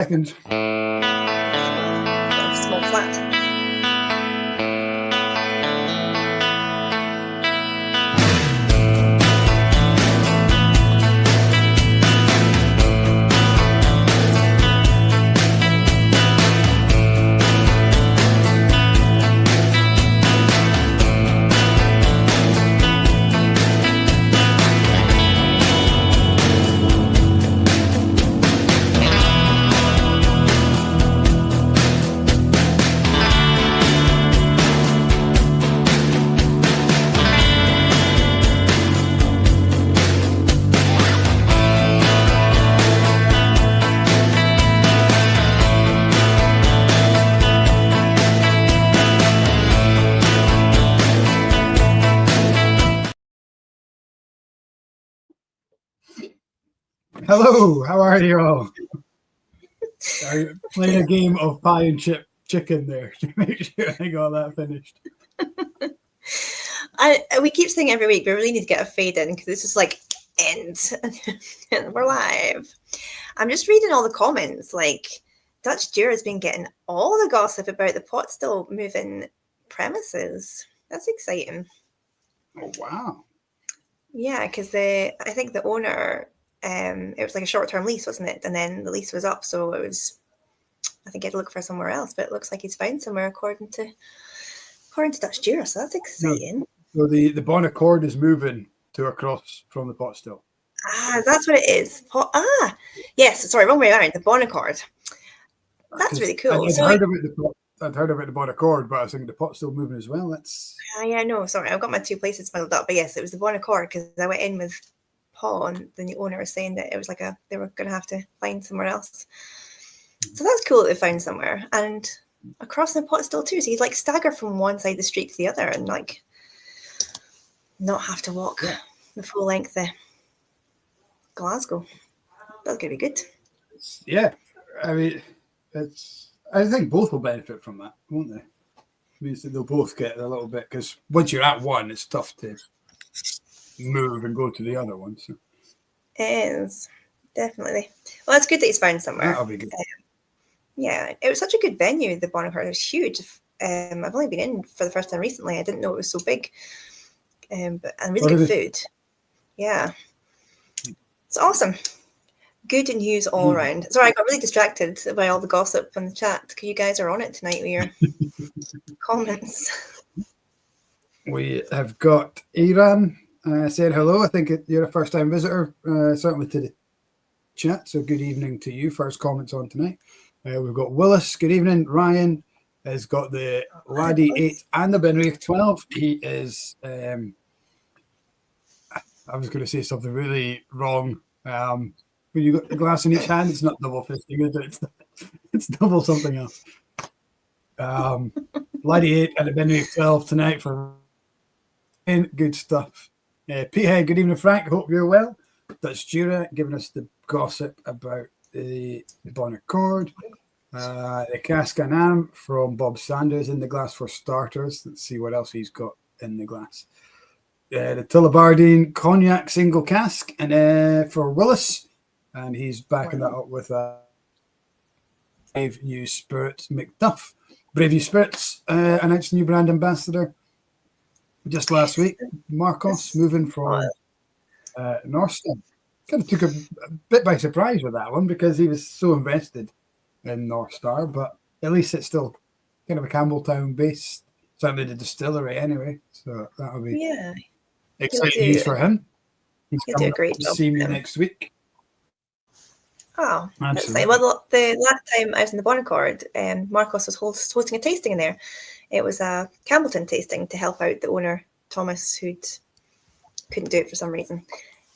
Second. Small flat. Hello, how are you all? Are you playing a game of pie and chip chicken there to make sure I got that finished? We keep saying every week, but we really need to get a fade in because this is like end and we're live. I'm just reading all the comments. Like Dutch Dura has been getting all the gossip about the pot still moving premises. That's exciting. Oh wow! Yeah, because I think the owner. It was like a short-term lease, wasn't it? And then the lease was up, so it was. I think he had to look for somewhere else, but it looks like he's found somewhere according to Dutch Dura. So that's exciting. So the Bon Accord is moving to across from the pot still. That's what it is. Yes. Sorry, wrong way around. The Bon Accord. That's really cool. I'd heard about the Bon Accord, but I was thinking the pot's still moving as well. That's. Yeah, no, sorry, I've got my two places muddled up, but yes, it was the Bon Accord because I went in with Paul, and the new owner was saying that it was like they were going to have to find somewhere else. So that's cool that they found somewhere, and across the pot still too. So you'd like stagger from one side of the street to the other, and like not have to walk the full length of Glasgow. That's gonna be good. Yeah, I mean, I think both will benefit from that, won't they? It means that they'll both get a little bit because once you're at one, it's tough to move and go to the other one. So. It is definitely. Well, it's good that he's found somewhere. That'll be good. Yeah, it was such a good venue. The Bon Accord, it was huge. I've only been in for the first time recently. I didn't know it was so big, and really good food. Yeah, it's awesome. Good news all around. Sorry, I got really distracted by all the gossip in the chat because you guys are on it tonight with your comments. We have got Iran saying hello. I think you're a first-time visitor, certainly to the chat. So good evening to you. First comments on tonight. We've got Willis. Good evening. Ryan has got the Laddie 8 and the Benriach 12. He is. I was going to say something really wrong. When you got the glass in each hand, it's not double fisting, is it? It's double something else. Laddie 8 and the Benriach 12 tonight for good stuff. Peahead, good evening, Frank. Hope you're well. That's Jura giving us the gossip about the Bon Accord. The Cascanam from Bob Sanders in the glass for starters. Let's see what else he's got in the glass. The Tullibardine Cognac single cask and for Willis. And he's backing that up with Brave New Spirits McDuff. Brave New Spirits announced new brand ambassador just last week. Marcos moving from Northstar. Kind of took a bit by surprise with that one because he was so invested in Northstar, but at least it's still kind of a Campbelltown based, certainly the distillery anyway. So that'll be exciting news for him. He's coming to see me next week. Oh, that's nice. Well, the last time I was in the Bon Accord, Marcos was hosting a tasting in there. It was a Campbellton tasting to help out the owner, Thomas, who couldn't do it for some reason.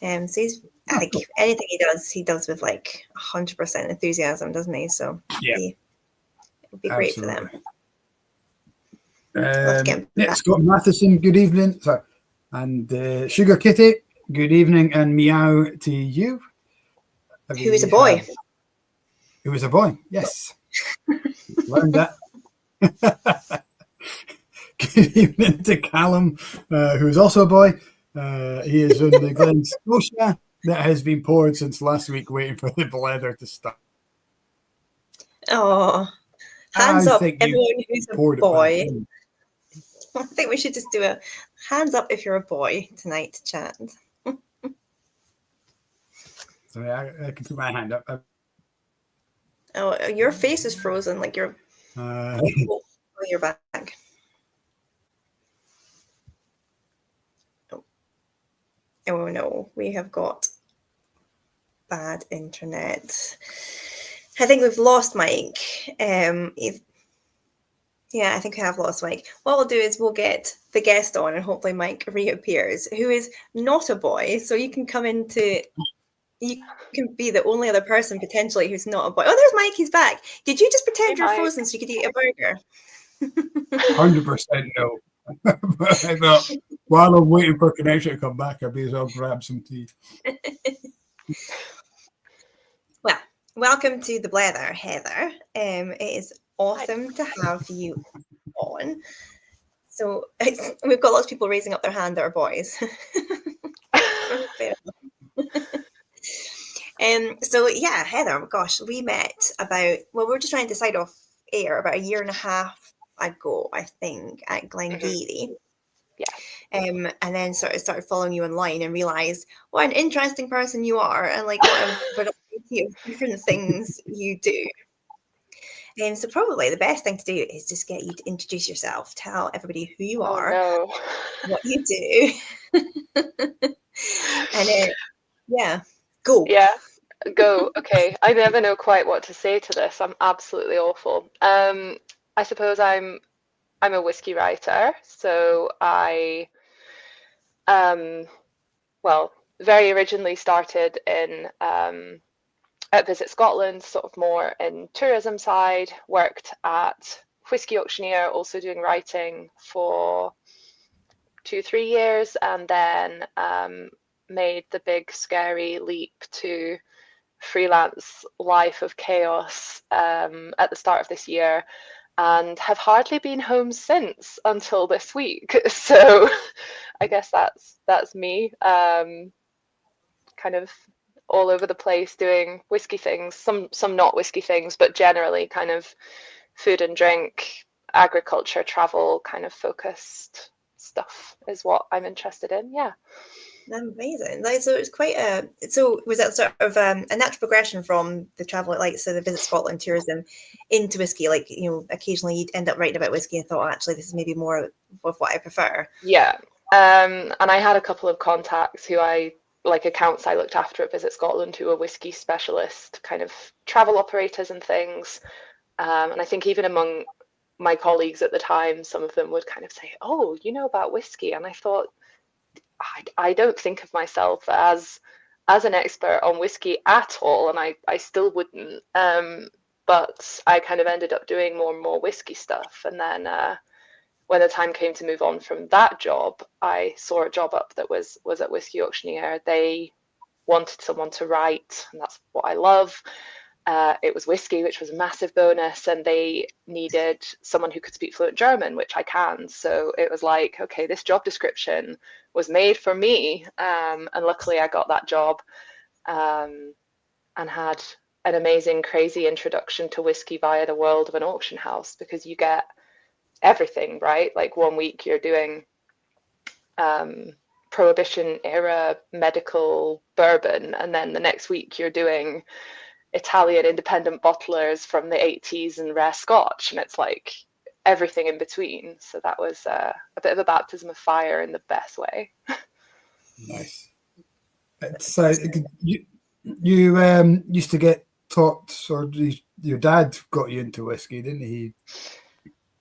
So he's like anything he does with like 100% enthusiasm, doesn't he? So it would be great for them. Scott Matheson, good evening. Sorry. And Sugar Kitty, good evening and meow to you. Who is a boy? Who is a boy, yes. Learned that. Good evening to Callum, who is also a boy. He is in the Glen Scotia that has been poured since last week, waiting for the Blether to start. Oh, hands I up, think you everyone who's a poured it back boy. in. I think we should just do a hands up if you're a boy tonight, chat. So I can put my hand up. Oh, your face is frozen, like you're. Uh, Oh, you're back. Oh no, we have got bad internet. I think we've lost Mike. Yeah, I think we have lost Mike. What we'll do is we'll get the guest on and hopefully Mike reappears, who is not a boy. So you can come into, you can be the only other person potentially who's not a boy. Oh, there's Mike, he's back. Did you just pretend you're frozen so you could eat a burger? 100% no. But I thought, while I'm waiting for connection to come back, I may as well grab some tea. Well, welcome to the Blether, Heather. It is awesome to have you on. So we've got lots of people raising up their hand that are boys. Fair enough. So yeah, Heather, gosh, we met we were just trying to decide off air about a year and a half ago, I think, at Glengarry. Yeah. And then sort of started following you online and realized what an interesting person you are and like what a variety of different things you do. So probably the best thing to do is just get you to introduce yourself, tell everybody who you are, no. what you do, and yeah, go. Yeah, go. Okay, I never know quite what to say to this. I'm absolutely awful. I suppose I'm a whiskey writer, so I well, very originally started in at Visit Scotland, sort of more in tourism side, worked at Whisky Auctioneer, also doing writing for 2-3 years, and then made the big scary leap to freelance life of chaos at the start of this year, and have hardly been home since until this week. So I guess that's me, kind of all over the place doing whiskey things, some not whiskey things, but generally kind of food and drink, agriculture, travel kind of focused stuff is what I'm interested in. Yeah. Amazing. Like, so it's quite a. So was that sort of a natural progression from the travel, like so the Visit Scotland tourism, into whiskey? Like occasionally you'd end up writing about whiskey and thought, oh, actually, this is maybe more of what I prefer. Yeah. And I had a couple of contacts who accounts I looked after at Visit Scotland who were whiskey specialist, kind of travel operators and things. And I think even among my colleagues at the time, some of them would kind of say, "Oh, you know about whiskey?" And I thought, I don't think of myself as an expert on whiskey at all, and I still wouldn't. But I kind of ended up doing more and more whiskey stuff, and then when the time came to move on from that job, I saw a job up that was at Whisky Auctioneer. They wanted someone to write, and that's what I love. It was whiskey, which was a massive bonus, and they needed someone who could speak fluent German, which I can. So it was like, okay, this job description was made for me, and luckily I got that job, and had an amazing, crazy introduction to whiskey via the world of an auction house, because you get everything, right? Like 1 week you're doing Prohibition era medical bourbon, and then the next week you're doing Italian independent bottlers from the 80s and rare Scotch, and it's like everything in between. So that was a bit of a baptism of fire in the best way. Nice. So you used to get taught, or your dad got you into whiskey, didn't he?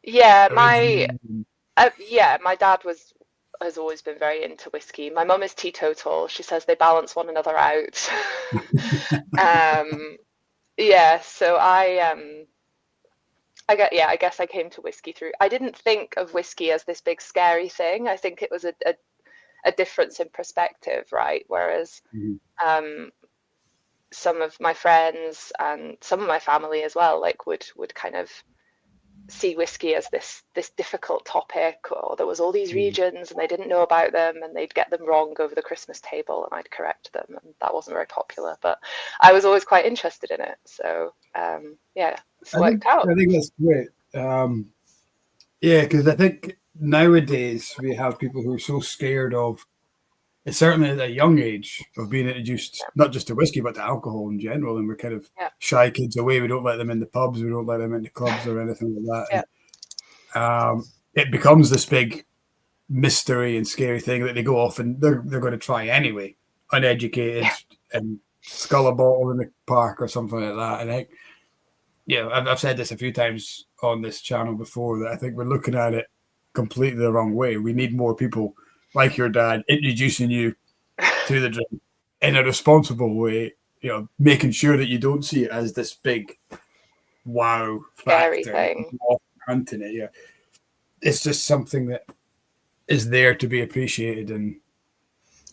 Yeah, my dad has always been very into whiskey. My mum is teetotal. She says they balance one another out. Yeah, so I guess I came to whiskey through. I didn't think of whiskey as this big scary thing. I think it was a difference in perspective, right? Whereas some of my friends and some of my family as well, like would kind of see whiskey as this difficult topic, or there was all these regions and they didn't know about them and they'd get them wrong over the Christmas table and I'd correct them, and that wasn't very popular, but I was always quite interested in it. So it's worked out. I think that's great. Because I think nowadays we have people who are so scared of, certainly at a young age, of being introduced not just to whiskey but to alcohol in general, and we're kind of shy kids away. We don't let them in the pubs, we don't let them into clubs or anything like that. And, it becomes this big mystery and scary thing that they go off and they're going to try anyway, uneducated, and scull a bottle in the park or something like that. And I think, I've said this a few times on this channel before, that I think we're looking at it completely the wrong way. We need more people like your dad introducing you to the drink in a responsible way, making sure that you don't see it as this big wow scary factor thing. Hunting it. Yeah, it's just something that is there to be appreciated. And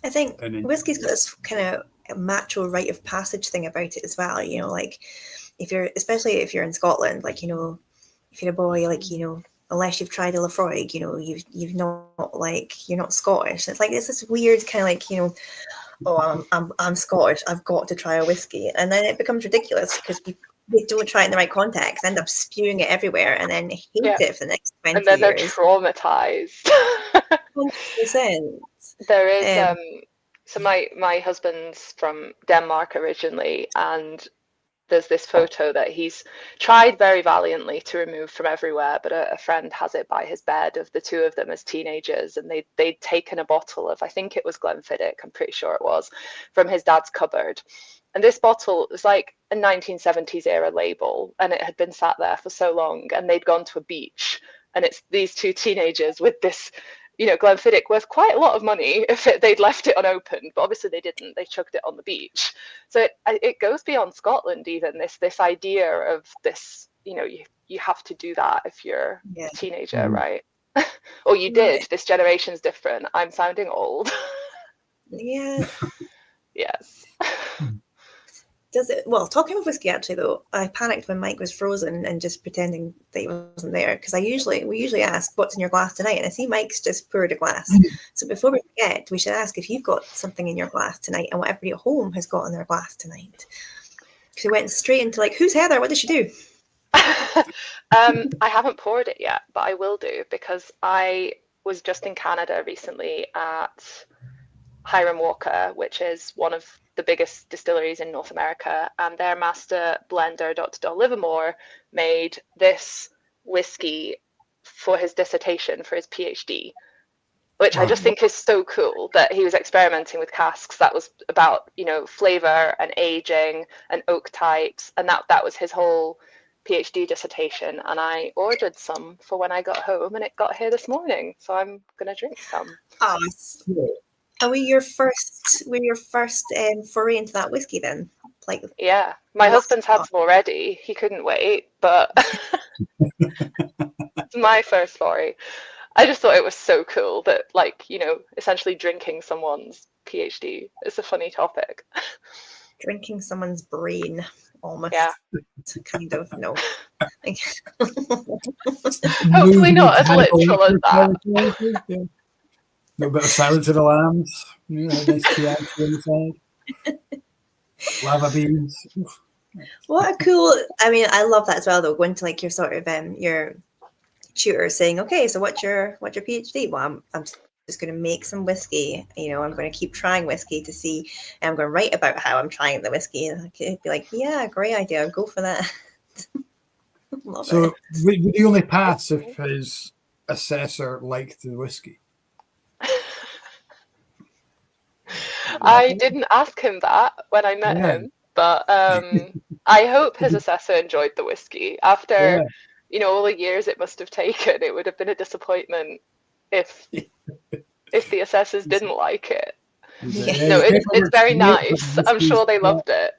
I think whiskey's got this kind of macho rite of passage thing about it as well. Like especially if you're in Scotland, like, if you're a boy, like, unless you've tried a Lafroig, you've not, like, you're not Scottish. It's like, it's this weird kind of like, oh, I'm Scottish, I've got to try a whiskey. And then it becomes ridiculous because they don't try it in the right context, end up spewing it everywhere, and then hate it for the next 20 years. And then they're traumatized. 100%. There is, so my husband's from Denmark originally, and there's this photo that he's tried very valiantly to remove from everywhere, but a friend has it by his bed of the two of them as teenagers, and they'd taken a bottle of, I think it was Glenfiddich, I'm pretty sure it was, from his dad's cupboard. And this bottle was like a 1970s era label, and it had been sat there for so long, and they'd gone to a beach, and it's these two teenagers with this, Glenfiddich worth quite a lot of money if they'd left it unopened, but obviously they didn't. They chucked it on the beach. So it goes beyond Scotland even, this idea of this, you have to do that if you're a teenager, right? Or you did. This generation's different. I'm sounding old. Yeah. Yes. Does it? Well, talking of whiskey, actually, though, I panicked when Mike was frozen and just pretending that he wasn't there, because we usually ask, "What's in your glass tonight?" And I see Mike's just poured a glass. So before we forget, we should ask if you've got something in your glass tonight, and what everybody at home has got in their glass tonight. Because we went straight into like, "Who's Heather? What did she do?" I haven't poured it yet, but I will do, because I was just in Canada recently at Hiram Walker, which is one of the biggest distilleries in North America, and their master blender, Dr. Livermore, made this whiskey for his dissertation for his PhD, which I just think is so cool that he was experimenting with casks that was about, flavor and aging and oak types, and that was his whole PhD dissertation. And I ordered some for when I got home, and it got here this morning, so I'm gonna drink some. And were your first foray into that whiskey then? Like, yeah, my husband's had some already. He couldn't wait, but it's my first foray. I just thought it was so cool that, like, essentially drinking someone's PhD is a funny topic. Drinking someone's brain, almost. Yeah. Kind of, no. Hopefully not as literal as that. Yeah. A little bit of Silence of the Lambs. Nice tea inside. Lava beans. What a cool! I mean, I love that as well, though. Going to like your sort of your tutor saying, "Okay, so what's your PhD?" Well, I'm just going to make some whiskey. I'm going to keep trying whiskey to see, and I'm going to write about how I'm trying the whiskey. And I could be like, "Yeah, great idea. I'll go for that." So, would he only pass if his assessor liked the whiskey? I didn't ask him that when I met him, but I hope his assessor enjoyed the whiskey. After all the years it must have taken, it would have been a disappointment if the assessors didn't like it. No, it's very nice. I'm sure they loved it.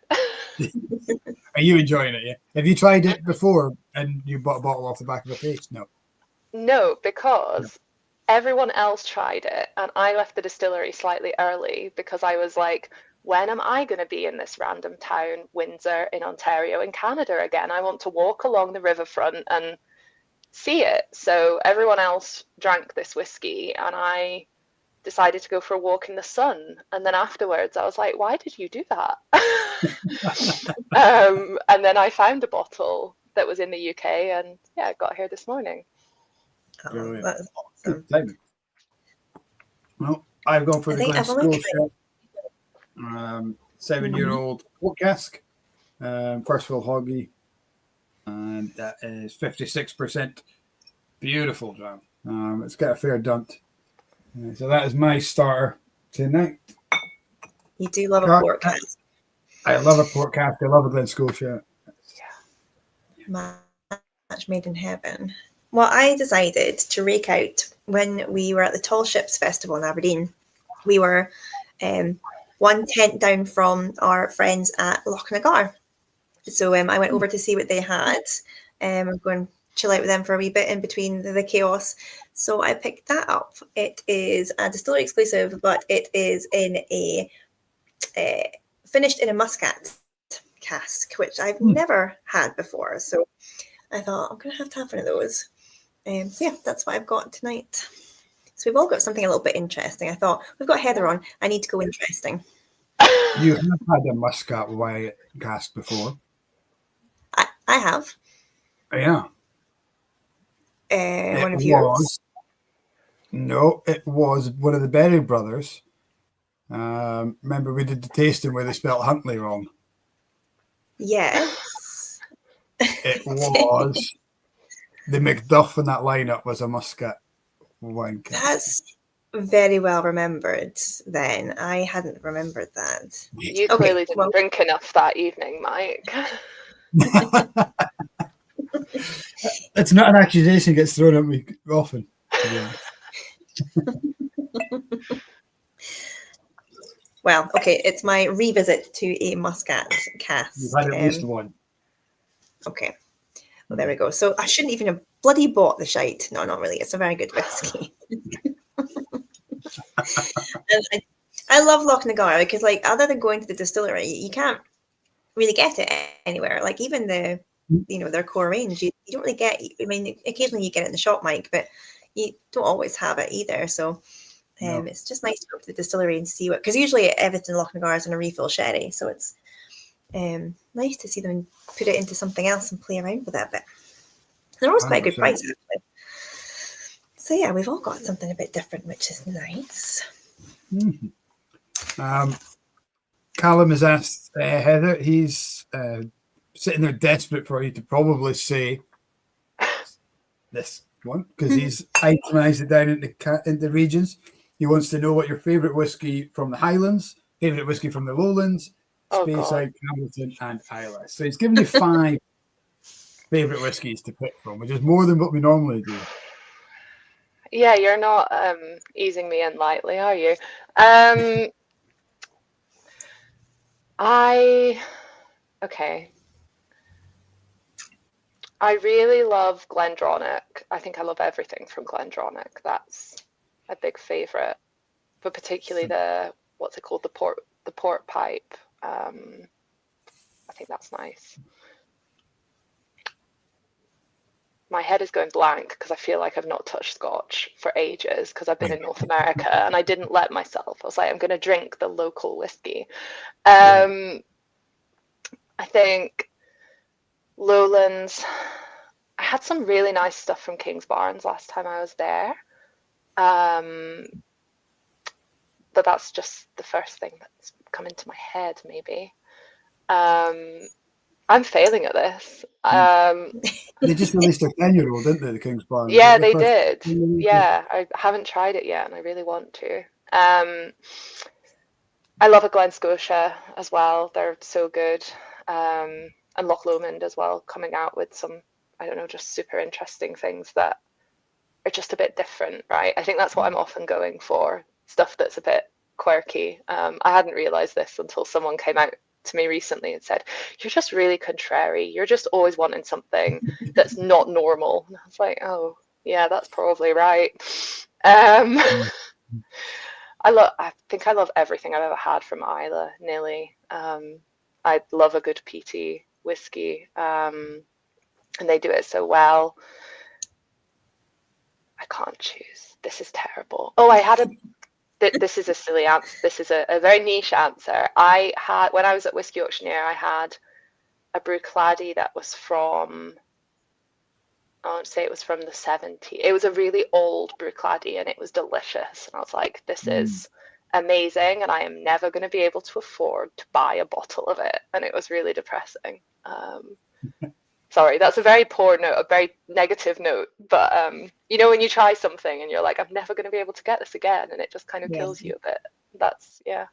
Are you enjoying it? Yeah. Have you tried it before and you bought a bottle off the back of a case? No, because everyone else tried it, and I left the distillery slightly early because I was like, when am I going to be in this random town, Windsor in Ontario in Canada again? I want to walk along the riverfront and see it. So everyone else drank this whiskey, and I decided to go for a walk in the sun. And then afterwards, I was like, why did you do that? And then I found a bottle that was in the UK, and yeah, I got here this morning. Oh, that's awesome. Well, I've gone for the I've only Glen Scotia 7-year-old oak cask, Percival Hoggy, and that is 56%. Beautiful dram. It's got a fair dunt. So that is my starter tonight. You do love a port cask. I love a port cask. I love a Glen Scotia. Match made in heaven. Well, I decided to rake out when we were at the Tall Ships Festival in Aberdeen. We were one tent down from our friends at Lochnagar. So I went over to see what they had. I'm going to chill out with them for a wee bit in between the chaos. So I picked that up. It is a distillery exclusive, but it is in a finished in a muscat cask, which I've never had before. So I thought I'm going to have one of those. So yeah, that's what I've got tonight. So we've all got something a little bit interesting. I thought, we've got Heather on. I need to go interesting. You have had a muscat wine cask before. I have. Yeah. One of yours? No, it was one of the Berry brothers. Remember we did the tasting where they spelled Huntley wrong? Yes. It was. The Macduff in that lineup was a muscat wine cask. That's very well remembered then. I hadn't remembered that. You clearly didn't drink enough that evening, Mike. It's not an accusation that gets thrown at me often. Well, okay, it's my revisit to a muscat cask. You've had at least one. Okay. Well, there we go. So I shouldn't even have bloody bought the shite. No, not really. It's a very good whiskey. And I love Lochnagar because, like, other than going to the distillery, you can't really get it anywhere. Like, even their core range, you don't really get. I mean, occasionally you get it in the shop, Mike, but you don't always have it either. So it's just nice to go to the distillery and see because usually everything in Lochnagar is in a refill sherry. So it's nice to see them put it into something else and play around with it a bit. They're always quite a good price, actually. So yeah, we've all got something a bit different, which is nice. Mm-hmm. Callum has asked Heather. He's sitting there desperate for you to probably say this one because he's itemised it down into regions. He wants to know what your favourite whiskey from the Highlands, favourite whiskey from the Lowlands, Speyside, Hamilton, and Islay. So he's given you 5 favourite whiskies to pick from, which is more than what we normally do. Yeah, you're not easing me in lightly, are you? I really love Glendronach. I think I love everything from Glendronach. That's a big favourite, but particularly the port pipe. I think that's nice. My head is going blank because I feel like I've not touched Scotch for ages because I've been in North America and I didn't let myself. I was like, I'm going to drink the local whiskey. I think Lowlands, I had some really nice stuff from King's Barnes last time I was there. But that's just the first thing that's come into my head, maybe. I'm failing at this. They just released a 10-year-old, didn't they, the King's Barnes? Yeah, they did. Yeah, I haven't tried it yet, and I really want to. I love a Glen Scotia as well. They're so good. And Loch Lomond as well, coming out with some, I don't know, just super interesting things that are just a bit different, right? I think that's what I'm often going for, stuff that's a bit quirky. I hadn't realised this until someone came out to me recently and said, you're just really contrary. You're just always wanting something that's not normal. And I was like, oh, yeah, that's probably right. I think I love everything I've ever had from Islay, nearly. I love a good peaty whiskey, and they do it so well. can't choose. This is terrible. Oh, I had a. This is a silly answer. This is a very niche answer. I had, when I was at Whisky Auctioneer, I had a Bruichladdich that was from, I want to say it was from the 70s. It was a really old Bruichladdich and it was delicious. And I was like, this is amazing and I am never going to be able to afford to buy a bottle of it. And it was really depressing. Sorry, that's a very poor note, a very negative note. But, you know, when you try something and you're like, I'm never going to be able to get this again. And it just kind of kills you a bit. That's, yeah.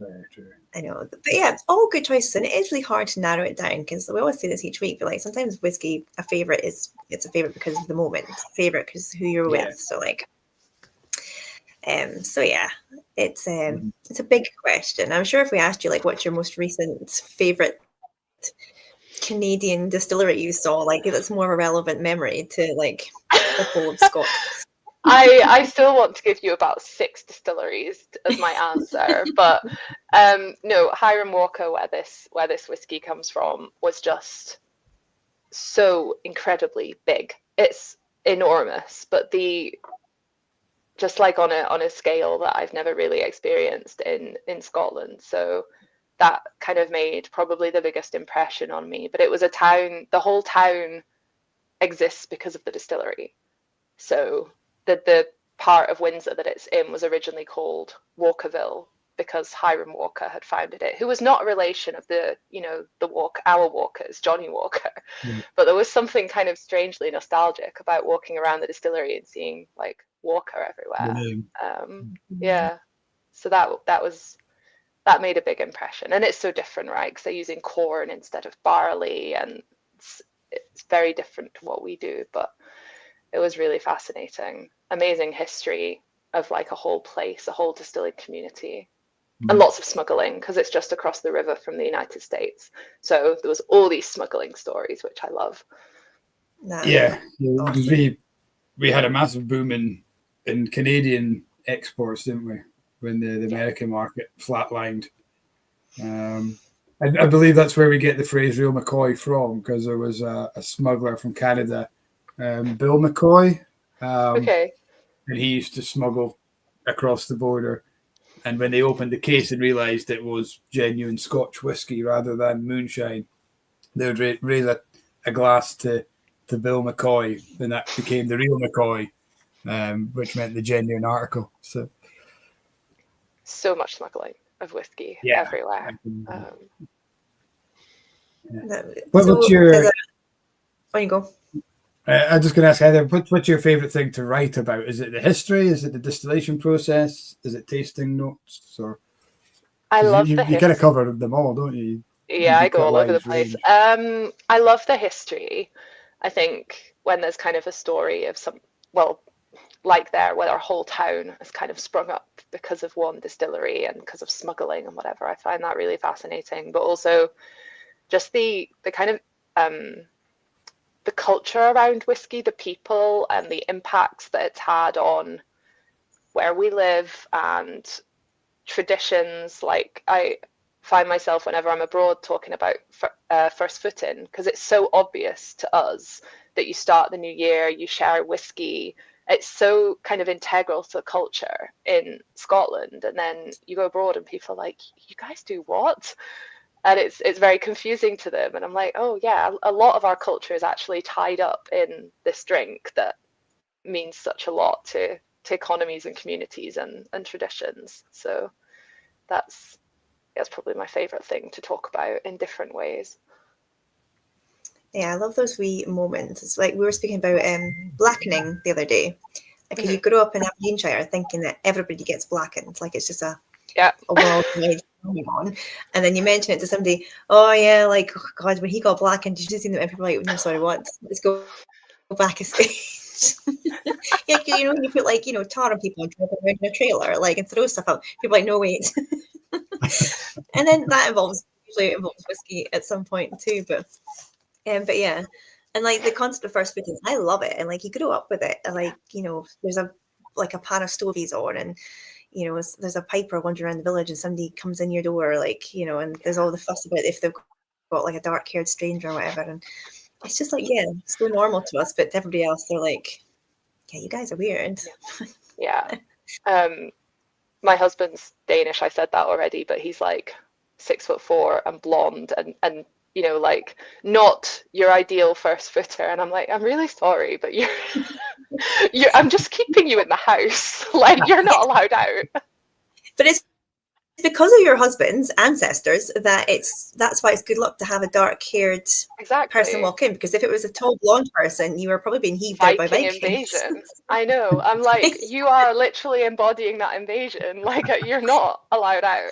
Very true. I know. But yeah, it's all good choices. And it is really hard to narrow it down because we always say this each week. But like sometimes whiskey, a favourite it's a favourite because of the moment. Favourite because who you're with. So like, so yeah, it's a big question. I'm sure if we asked you like what's your most recent favourite Canadian distillery you saw, like that's more of a relevant memory to like the whole of Scotland. I still want to give you about 6 distilleries as my answer, but no, Hiram Walker, where this whiskey comes from, was just so incredibly big. It's enormous, but just like on a scale that I've never really experienced in Scotland. So that kind of made probably the biggest impression on me. But it was a town, the whole town exists because of the distillery. So the part of Windsor that it's in was originally called Walkerville because Hiram Walker had founded it, who was not a relation of our Walkers, Johnny Walker. But there was something kind of strangely nostalgic about walking around the distillery and seeing like Walker everywhere. Yeah. So that made a big impression. And it's so different, right? Because they're using corn instead of barley and it's very different to what we do, but it was really fascinating. Amazing history of like a whole place, a whole distilling community, and lots of smuggling because it's just across the river from the United States. So there was all these smuggling stories, which I love. Yeah, we had a massive boom in Canadian exports, didn't we? When the American market flatlined. I believe that's where we get the phrase real McCoy from, because there was a smuggler from Canada, Bill McCoy. Okay. And he used to smuggle across the border. And when they opened the case and realised it was genuine Scotch whiskey rather than moonshine, they would raise a glass to Bill McCoy, and that became the real McCoy, which meant the genuine article. So much smuggling of whiskey everywhere. What's your? On you go. I'm just going to ask Heather, what's your favourite thing to write about? Is it the history? Is it the distillation process? Is it tasting notes? Or I love you the history. kind of cover them all, don't you? Yeah, I go all over the place. I love the history. I think when there's kind of a story of like there, where our whole town has kind of sprung up because of one distillery and because of smuggling and whatever, I find that really fascinating. But also just the kind of the culture around whiskey, the people and the impacts that it's had on where we live and traditions. Like I find myself whenever I'm abroad talking about first footing, because it's so obvious to us that you start the new year, you share whiskey. It's so kind of integral to the culture in Scotland. And then you go abroad and people are like, you guys do what? And it's very confusing to them. And I'm like, oh yeah, a lot of our culture is actually tied up in this drink that means such a lot to economies and communities and traditions. So that's probably my favorite thing to talk about in different ways. Yeah, I love those wee moments. It's like we were speaking about blackening the other day. Because you grow up in Aberdeenshire thinking that everybody gets blackened, like it's just a worldwide phenomenon. And then you mention it to somebody, oh yeah, like oh God, when he got blackened, did you see them? And people are like, no, sorry, what? Let's go back a stage. Yeah, you know, you put like, you know, tar on people and drive them around in a trailer, like and throw stuff out. People are like, no, wait. And then that usually involves whiskey at some point too, but yeah, and like the concept of first fittings, I love it, and like you grow up with it, and like you know, there's a pan of stovies on, and you know, there's a piper wandering around the village, and somebody comes in your door, like you know, and there's all the fuss about if they've got like a dark-haired stranger or whatever, and it's just like so normal to us, but to everybody else, they're like, yeah, you guys are weird. Yeah. My husband's Danish. I said that already, but he's like 6'4" and blonde and you know, like not your ideal first footer. And I'm like, I'm really sorry, but I'm just keeping you in the house. Like you're not allowed out. But it's because of your husband's ancestors that's why it's good luck to have a dark-haired person walk in, because if it was a tall blonde person, you were probably being heaved out by Vikings. Invasion. I know. I'm like, you are literally embodying that invasion. Like you're not allowed out.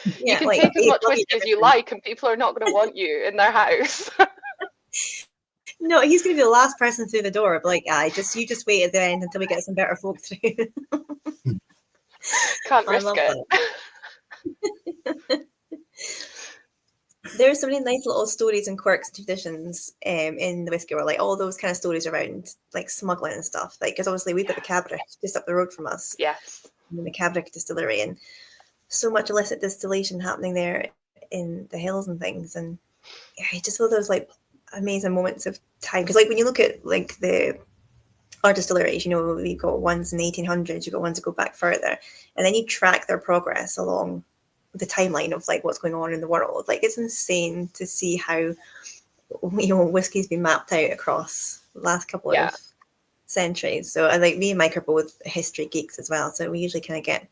You can take as much whiskey as you like, and people are not going to want you in their house. No, he's going to be the last person through the door. Like, you just wait at the end until we get some better folk through. Can't risk it. There's so many nice little stories and quirks and traditions in the whiskey world, like all those kind of stories around like smuggling and stuff. Like, because obviously we've got the Cabric just up the road from us. Yes. In the Cabric distillery, and so much illicit distillation happening there in the hills and things. And yeah, just all those like amazing moments of time. Because like when you look at like our distilleries, you know, we've got ones in the 1800s, you've got ones that go back further, and then you track their progress along the timeline of like what's going on in the world. Like it's insane to see how, you know, whiskey's been mapped out across the last couple of centuries. So I like, me and Mike are both history geeks as well, so we usually kind of get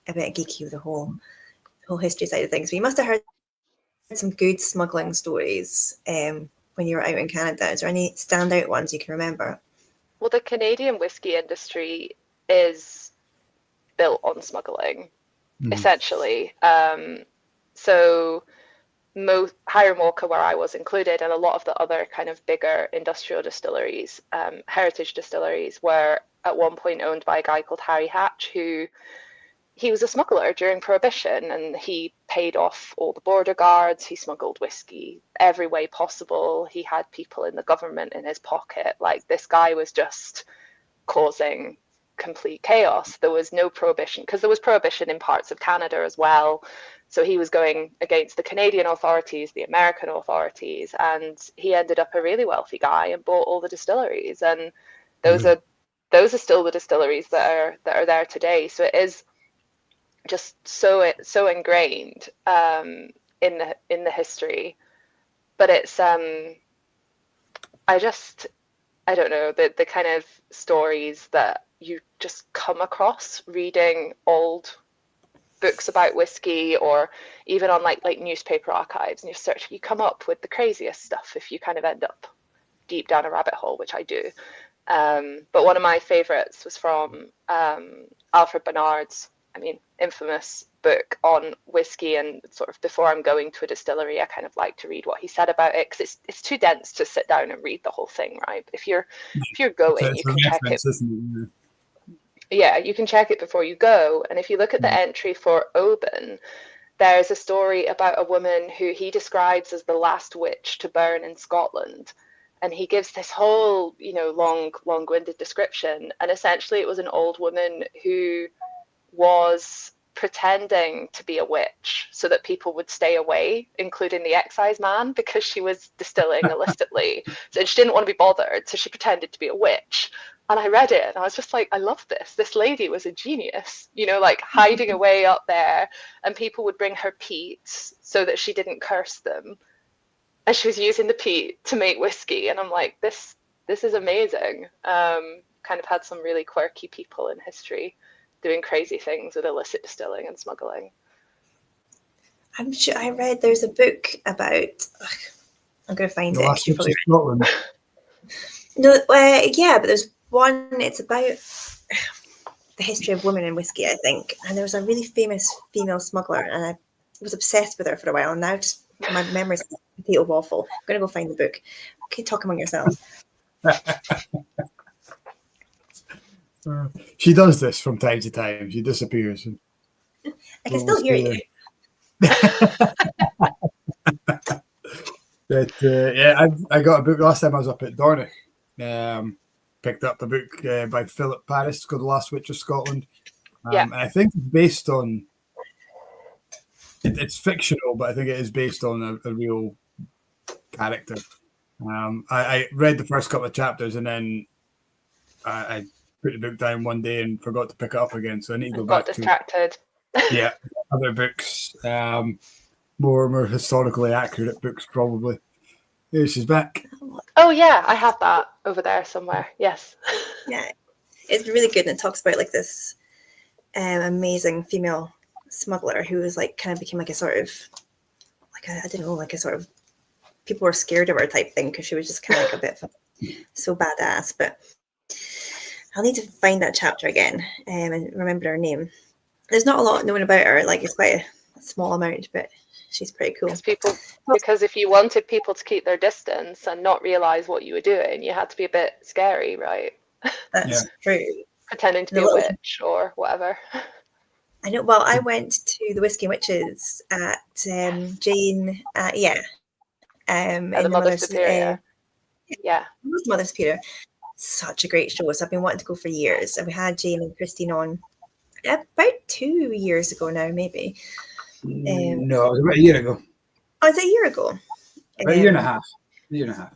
a bit geeky with the whole history side of things. But you must have heard some good smuggling stories when you were out in Canada. Is there any standout ones you can remember? Well, the Canadian whiskey industry is built on smuggling, essentially. So Hiram Walker, where I was included, and a lot of the other kind of bigger industrial distilleries, heritage distilleries, were at one point owned by a guy called Harry Hatch, he was a smuggler during Prohibition, and he paid off all the border guards. He smuggled whiskey every way possible. He had people in the government in his pocket. Like, this guy was just causing complete chaos. There was no prohibition, because there was prohibition in parts of Canada as well. So he was going against the Canadian authorities, the American authorities, and he ended up a really wealthy guy and bought all the distilleries. And those are still the distilleries that are there today. So it is just so ingrained in the history. But it's I don't know, the kind of stories that you just come across reading old books about whiskey, or even on like newspaper archives, and you search, you come up with the craziest stuff if you kind of end up deep down a rabbit hole, which I do. But one of my favorites was from Alfred Barnard's, infamous book on whiskey. And sort of before I'm going to a distillery, I kind of like to read what he said about it, because it's too dense to sit down and read the whole thing, right? If you're going, you can check it. Yeah, you can check it before you go. And if you look at the entry for Oban, there's a story about a woman who he describes as the last witch to burn in Scotland. And he gives this whole, long-winded description. And essentially it was an old woman who was pretending to be a witch so that people would stay away, including the excise man, because she was distilling illicitly. So she didn't want to be bothered, so she pretended to be a witch. And I read it and I was just like, I love this. This lady was a genius, hiding away up there, and people would bring her peat so that she didn't curse them. And she was using the peat to make whiskey. And I'm like, this is amazing. Kind of had some really quirky people in history doing crazy things with illicit distilling and smuggling. I'm sure I read there's a book about, I'm going to find the it. Scotland. No, yeah, but there's one, it's about the history of women in whiskey, I think. And there was a really famous female smuggler, and I was obsessed with her for a while. And now just my memory's potato waffle. I'm going to go find the book. Okay, talk among yourselves. She does this from time to time. She disappears. I can still hear you. But I got a book last time I was up at Dornoch. Picked up a book by Philip Paris called The Last Witch of Scotland. And I think it's based on, it's fictional, but I think it is based on a real character. I read the first couple of chapters, and then I put the book down one day and forgot to pick it up again. So I need to go Got back distracted. to other books, more historically accurate books probably. Here she's back. Oh yeah, I have that over there somewhere. Yes. Yeah, it's really good, and it talks about like this amazing female smuggler who was like kind of became like a sort of like I don't know, like a sort of people were scared of her type thing because she was just kind of like a bit so badass. But I'll need to find that chapter again and remember her name. There's not a lot known about her, like it's quite a small amount, but she's pretty cool. Because if you wanted people to keep their distance and not realize what you were doing, you had to be a bit scary, right? That's true. Pretending to be a witch or whatever. I know. Well, I went to the Whisky and Witches at Jane. At the Mother Superior. Mother Superior. Such a great show. So I've been wanting to go for years. And we had Jane and Christine on about 2 years ago now, maybe. No, it was about a year ago. Oh, it's a year ago. About a year and a half. A year and a half.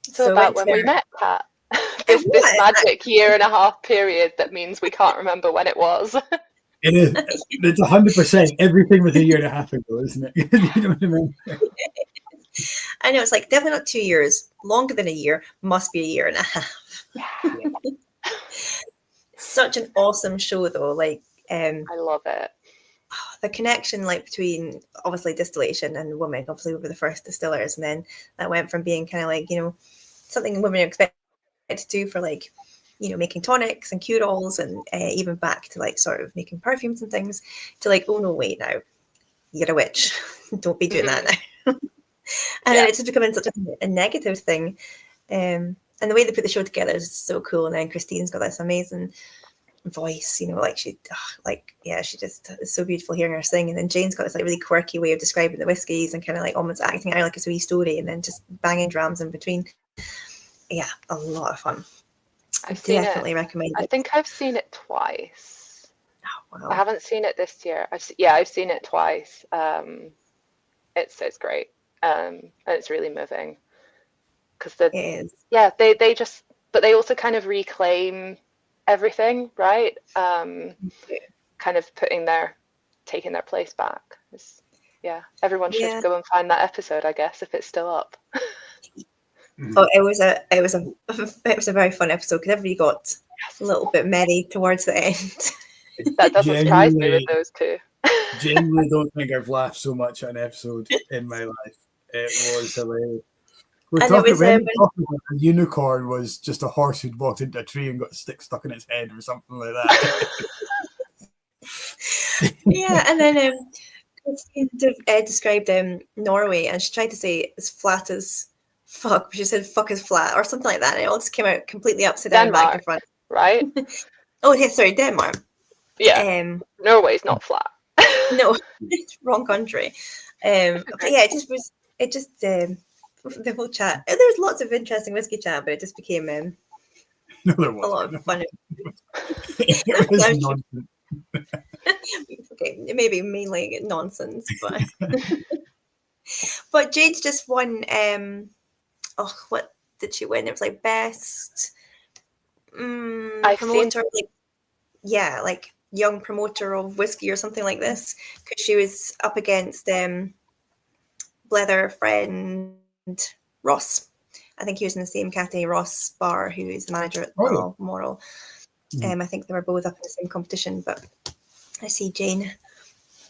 So about when we met, Pat. this magic year and a half period that means we can't remember when it was. It is. It's 100% everything was a year and a half ago, isn't it? You don't remember. I know, it's like definitely not 2 years. Longer than a year must be a year and a half. Such an awesome show, though. Like, I love it. The connection, like between obviously distillation and women. Obviously, we were the first distillers, and then that went from being kind of like something women are expected to do for like making tonics and cure-alls, and even back to like sort of making perfumes and things, to like, oh no, wait, now you're a witch. Don't be doing that now. And then it's just becoming such a negative thing. And the way they put the show together is so cool. And then Christine's got this amazing voice, like she just, it's so beautiful hearing her sing. And then Jane's got this like really quirky way of describing the whiskies and kind of like almost acting out like a wee story, and then just banging drums in between. Yeah, a lot of fun. I've definitely recommend it. I think I've seen it twice. Oh, wow. I haven't seen it this year. I've seen it twice. It's great. And it's really moving because they also kind of reclaim everything, right? Kind of taking their place back. Everyone should go and find that episode, I guess, if it's still up. Oh, it was a very fun episode because everybody got a little bit merry towards the end. That doesn't surprise me with those two. Genuinely don't think I've laughed so much at an episode in my life. It was hilarious. We're talking about a unicorn was just a horse who'd walked into a tree and got a stick stuck in its head or something like that. Yeah, and then Christine described Norway, and she tried to say as flat as fuck, but she said fuck is flat or something like that, and it all just came out completely upside down, back and front. Right? Oh, yeah, sorry, Denmark. Yeah. Norway's not flat. No, it's wrong country. But yeah, it just the whole chat. There's lots of interesting whiskey chat, but it just became a lot of fun. Okay, maybe mainly nonsense, but Jade's just won. What did she win? It was like best promoter, like young promoter of whiskey or something like this, because she was up against Blether friend Ross. I think he was in the same category, Ross Barr, who is the manager at Moral. I think they were both up in the same competition, but I see Jane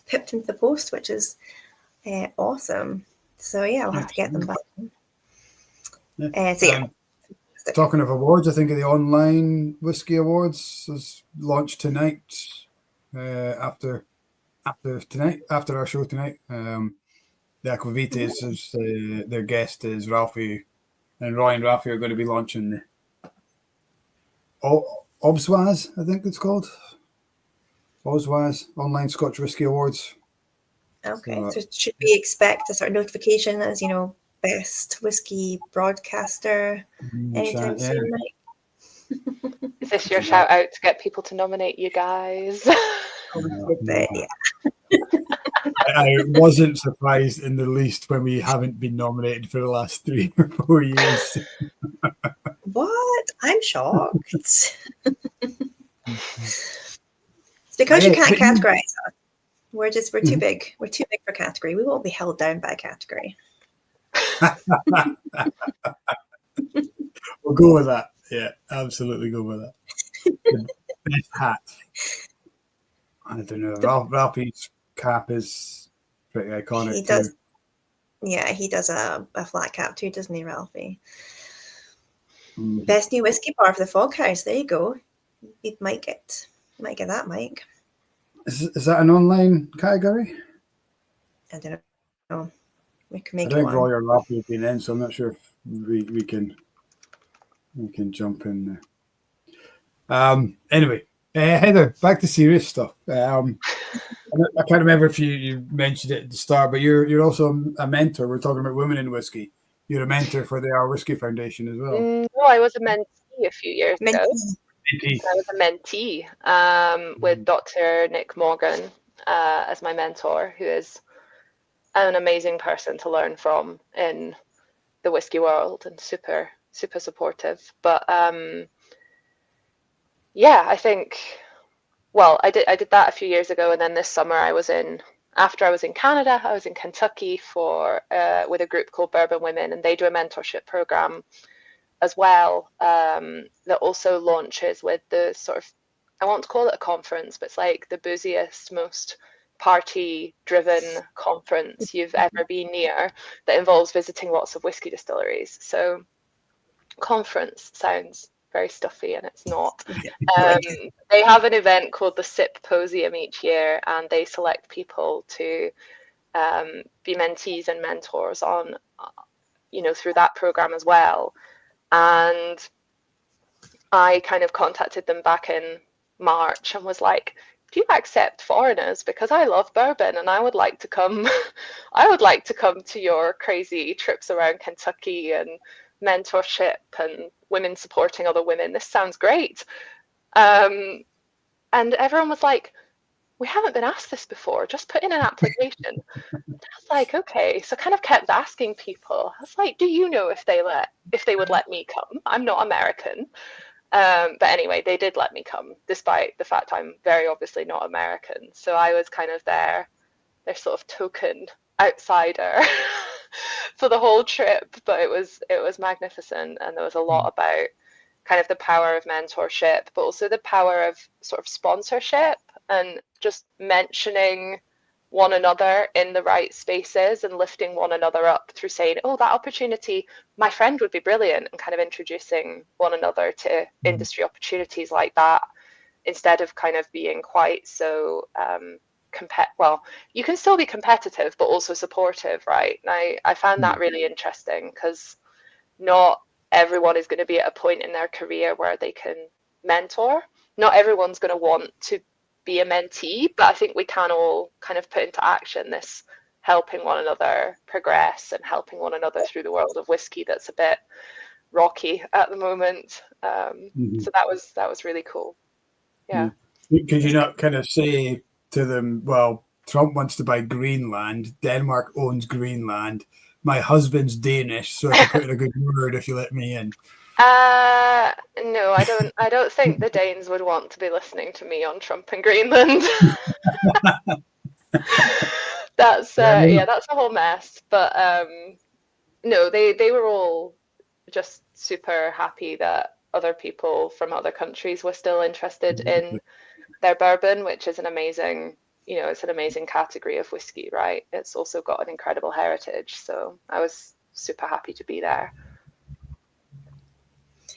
pipped into the post, which is awesome. So yeah, I'll have to get them back. Talking of awards, I think the online whiskey awards is launched tonight. After our show tonight, the Aquavitas is their guest is Ralphie, and Roy and Ralphie are going to be launching OBSWAS, I think it's called. OBSWAS, Online Scotch Whisky Awards. Okay, so should we expect a sort of notification as best whiskey broadcaster anytime soon? Is this your shout out to get people to nominate you guys? I wasn't surprised in the least when we haven't been nominated for the last 3 or 4 years. What? I'm shocked. It's because you can't categorize us. We're too big. We're too big for category. We won't be held down by a category. We'll go with that. Yeah, absolutely go with that. The best hat. I don't know. Ralphie's cap is pretty iconic. He does. Yeah, he does a flat cap too, doesn't he, Ralphie? Best new whiskey bar for the Foghouse. There you go. You might get that, Mike. Is that an online category? I don't know. We can make I think one. Roy or Ralphie have been in, so I'm not sure if we can jump in there. Anyway, Heather, back to serious stuff. I can't remember if you mentioned it at the start, but you're also a mentor. We're talking about women in whiskey. You're a mentor for the Our Whiskey Foundation as well. No, I was a mentee a few years ago. Mentee. I was a mentee with Dr. Nick Morgan as my mentor, who is an amazing person to learn from in the whiskey world and super, super supportive. But yeah, I think, well, I did that a few years ago, and then this summer after I was in Canada, I was in Kentucky with a group called Bourbon Women, and they do a mentorship program as well that also launches with the sort of, I want to call it a conference, but it's like the booziest, most party-driven conference you've ever been near that involves visiting lots of whiskey distilleries. So conference sounds very stuffy, and it's not. They have an event called the Sipposium each year, and they select people to be mentees and mentors on, through that program as well. And I kind of contacted them back in March and was like, do you accept foreigners? Because I love bourbon and I would like to come. I would like to come to your crazy trips around Kentucky and mentorship and women supporting other women. This sounds great. And everyone was like, we haven't been asked this before. Just put in an application. I was like, okay. So I kind of kept asking people. I was like, do you know if they would let me come? I'm not American. But anyway, they did let me come, despite the fact I'm very obviously not American. So I was kind of their sort of token outsider for the whole trip. But it was magnificent, and there was a lot about kind of the power of mentorship, but also the power of sort of sponsorship and just mentioning one another in the right spaces and lifting one another up through saying, oh, that opportunity, my friend would be brilliant, and kind of introducing one another to industry opportunities like that, instead of kind of being quite so well, you can still be competitive but also supportive, right? And I found that really interesting, because not everyone is going to be at a point in their career where they can mentor. Not everyone's going to want to be a mentee, but I think we can all kind of put into action this helping one another progress and helping one another through the world of whiskey that's a bit rocky at the moment. So that was really cool. Yeah. Could you not kind of say to them, well, Trump wants to buy Greenland, Denmark owns Greenland, my husband's Danish, so I can put in a good word if you let me in? No, I don't think the Danes would want to be listening to me on Trump and Greenland. That's that's a whole mess. But no, they were all just super happy that other people from other countries were still interested in their bourbon, which is an amazing, it's an amazing category of whiskey, right? It's also got an incredible heritage. So I was super happy to be there.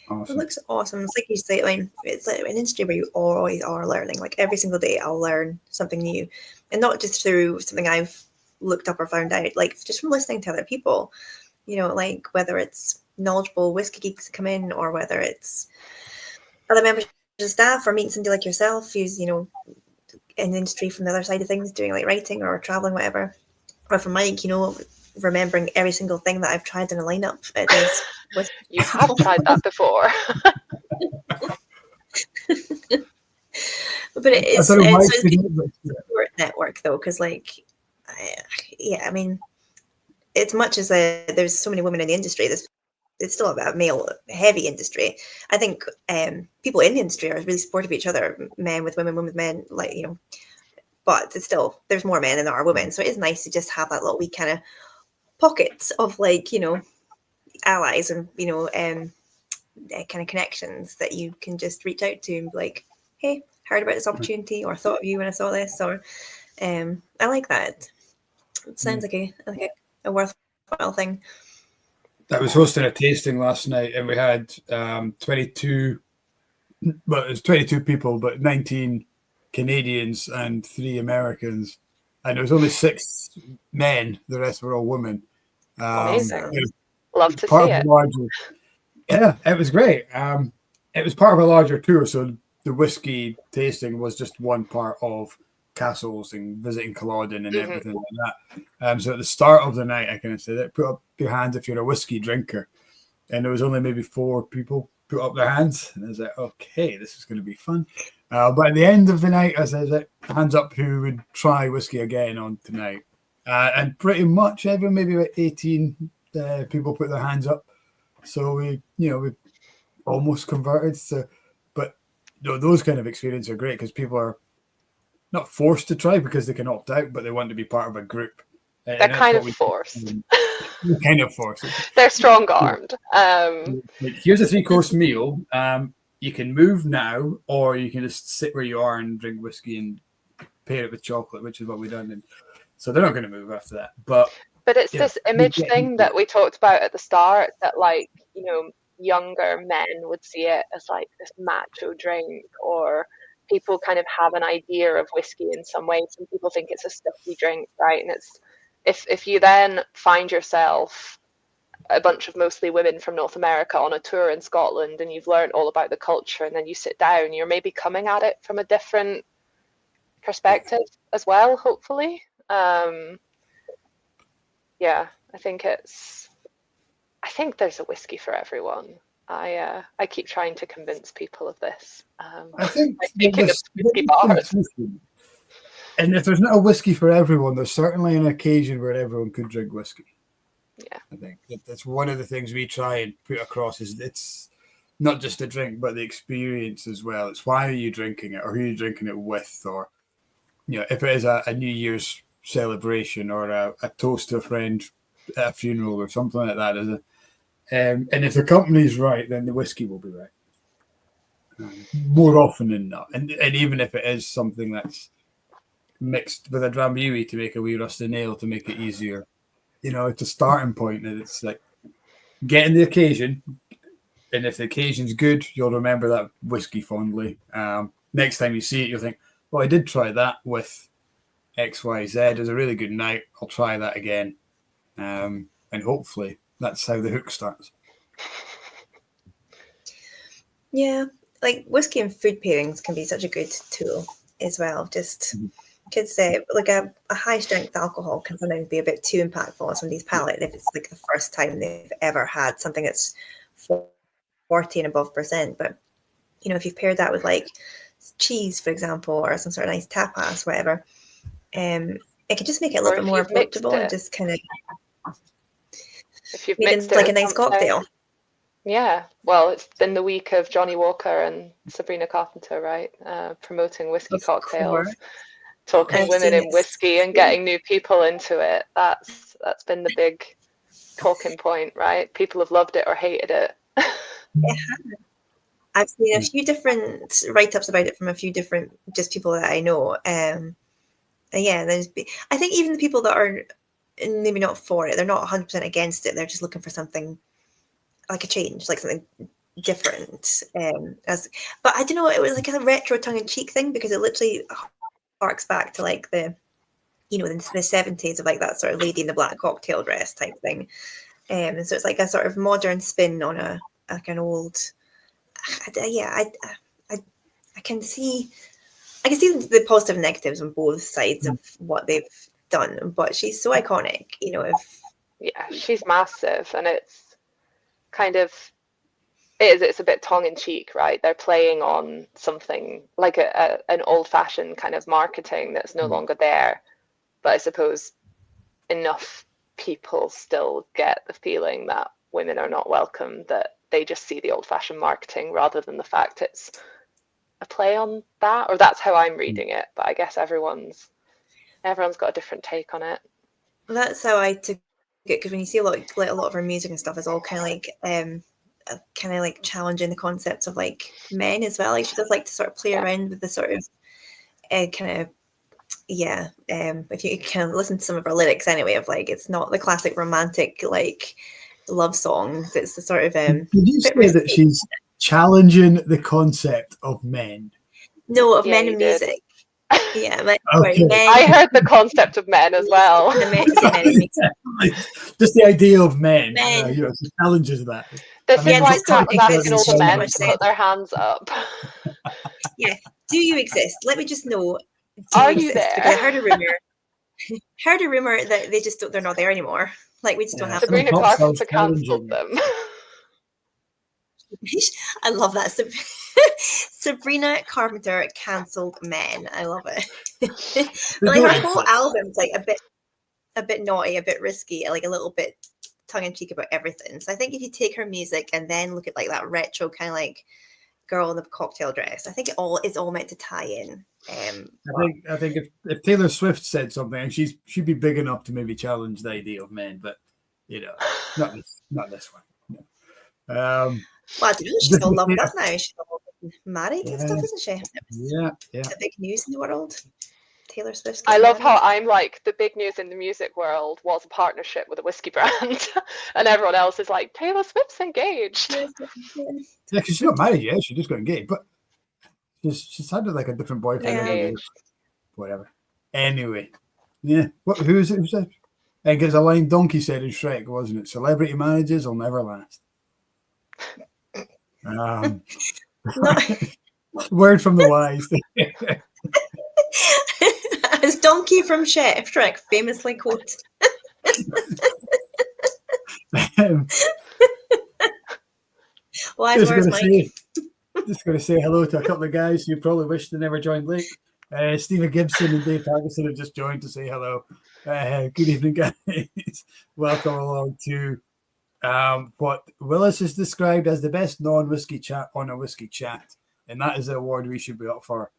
Awesome. It looks awesome. It's like you say, it's like an industry where you always are learning. Like every single day I'll learn something new, and not just through something I've looked up or found out, like just from listening to other people, like whether it's knowledgeable whiskey geeks that come in, or whether it's other members of staff, or meeting somebody like yourself who's, in the industry from the other side of things, doing like writing or traveling, whatever. Or from Mike, remembering every single thing that I've tried in a lineup. It is. You have tried that before. But it's a network though, because as much as there's so many women in the industry, there's it's still a male heavy industry. I think people in the industry are really supportive of each other, men with women, women with men, like, you know, but it's still, there's more men than there are women. So it is nice to just have that little wee kind of pockets of, like, you know, allies and, you know, kind of connections that you can just reach out to and be like, hey, heard about this opportunity, or thought of you when I saw this, or I like that. It sounds like a worthwhile thing. I was hosting a tasting last night, and we had 22. Well, it was 22 people, but 19 Canadians and 3 Americans, and there was only 6 men. The rest were all women. Amazing. Love to see it. Yeah, it was great. It was part of a larger tour, so the whiskey tasting was just one part of castles and visiting Culloden and everything like that. So at the start of the night, I kind of said, put up your hands if you're a whiskey drinker. And there was only maybe 4 people put up their hands. And I was like, okay, this is going to be fun. But at the end of the night, I said, hands up who would try whiskey again on tonight. And pretty much everyone, maybe about 18 people put their hands up. So we almost converted. So, but those kind of experiences are great because people are not forced to try because they can opt out, but they want to be part of a group. They're kind of forced. Kind of forced. They're strong-armed. Here's a 3-course meal. You can move now, or you can just sit where you are and drink whiskey and pair it with chocolate, which is what we've done. And so they're not going to move after that. But it's this image thing that we talked about at the start, that, like, you know, younger men would see it as like this macho drink, or people kind of have an idea of whiskey in some way. Some people think it's a stuffy drink, right? And it's, if you then find yourself a bunch of mostly women from North America on a tour in Scotland, and you've learned all about the culture, and then you sit down, you're maybe coming at it from a different perspective as well, hopefully. Yeah, I think there's a whiskey for everyone. I keep trying to convince people of this. I think speaking of whiskey bars. And if there's not a whiskey for everyone, there's certainly an occasion where everyone could drink whiskey. Yeah, I think that's one of the things we try and put across, is it's not just a drink, but the experience as well. It's why are you drinking it, or who are you drinking it with, or, you know, if it is a New Year's celebration or a toast to a friend at a funeral or something like that. And if the company's right, then the whiskey will be right. More often than not. And even if it is something that's mixed with a drambuie to make a wee rusty nail to make it easier, you know, it's a starting point. And it's like getting the occasion. And if the occasion's good, you'll remember that whiskey fondly. Next time you see it, you'll think, well, I did try that with XYZ. It was a really good night. I'll try that again. And hopefully that's how the hook starts. Yeah, like whiskey and food pairings can be such a good tool as well. Just because like a high strength alcohol can sometimes be a bit too impactful on somebody's palate if it's like the first time they've ever had something that's 40 and above %. But, you know, if you've paired that with like cheese, for example, or some sort of nice tapas, whatever, it can just make it a little bit more approachable and just kind of if you've mixed it like a nice cocktail. Yeah, well, it's been the week of Johnny Walker and Sabrina Carpenter, right? Promoting whiskey cocktails, talking women in whiskey and getting new people into it. That's been the big talking point, right? People have loved it or hated it. Yeah. I've seen a few different write-ups about it from a few different just people that I know. Yeah, I think even the people that are maybe not for it, they're not 100% against it. They're just looking for something like a change, like something different. But I don't know, it was like a retro tongue-in-cheek thing because it literally harks back to like the 70s of like that sort of lady in the black cocktail dress type thing. And so it's like a sort of modern spin on an old. I can see the positive and negatives on both sides of what they've done, but she's so iconic, you know. Yeah, she's massive, and it's kind of it's a bit tongue in cheek, right? They're playing on something like an old fashioned kind of marketing that's no longer there, but I suppose enough people still get the feeling that women are not welcome, that they just see the old-fashioned marketing rather than the fact it's a play on that, or that's how I'm reading it. But I guess everyone's got a different take on it. That's how I took it, because when you see a lot of her music and stuff is all kind of like challenging the concepts of like men as well. Like she does like to sort of play around with the sort of if you kind of listen to some of her lyrics anyway, of like, it's not the classic romantic like love songs. It's the sort of Did you say that she's challenging the concept of men? No, of Yeah, men you and did. music. Yeah, but Okay. men, I heard the concept of men as well. men and music. Just the idea of men. Men. She challenges that. This And then is like just talk Pat's about asking all the it. men to put their hands up. Yeah. Do you exist? Let me just know. Are you there? Because I heard a rumor that they just don't, they're not there anymore. Like we just don't have Sabrina them. Carpenter cancelled them. I love that. Sabrina Carpenter cancelled men. I love it. But like her whole album's like a bit naughty, a bit risky, like a little bit tongue in cheek about everything. So I think if you take her music and then look at like that retro kind of like girl in the cocktail dress, I think it's all meant to tie in. I think if Taylor Swift said something, she'd be big enough to maybe challenge the idea of men, but not this one. No. Well, I don't know. She's all loved up now. She's all married and stuff, isn't she? Yeah. The big news in the world. Taylor Swift. I love how I'm like, the big news in the music world was a partnership with a whiskey brand, and everyone else is like, Taylor Swift's engaged. Yeah, because she's not married yet. She just got engaged, but she's had like a different boyfriend. Whatever. Anyway, yeah. Who is it? Who said? I think it's a line Donkey said in Shrek, wasn't it? Celebrity marriages will never last. Word from the wise. As Donkey from Shrek famously quotes. Wise words, Mike. Just going to say hello to a couple of guys who probably wish they never joined late. Stephen Gibson and Dave Ferguson have just joined to say hello. Good evening, guys. Welcome along to what Willis has described as the best non-whiskey chat on a whiskey chat. And that is the award we should be up for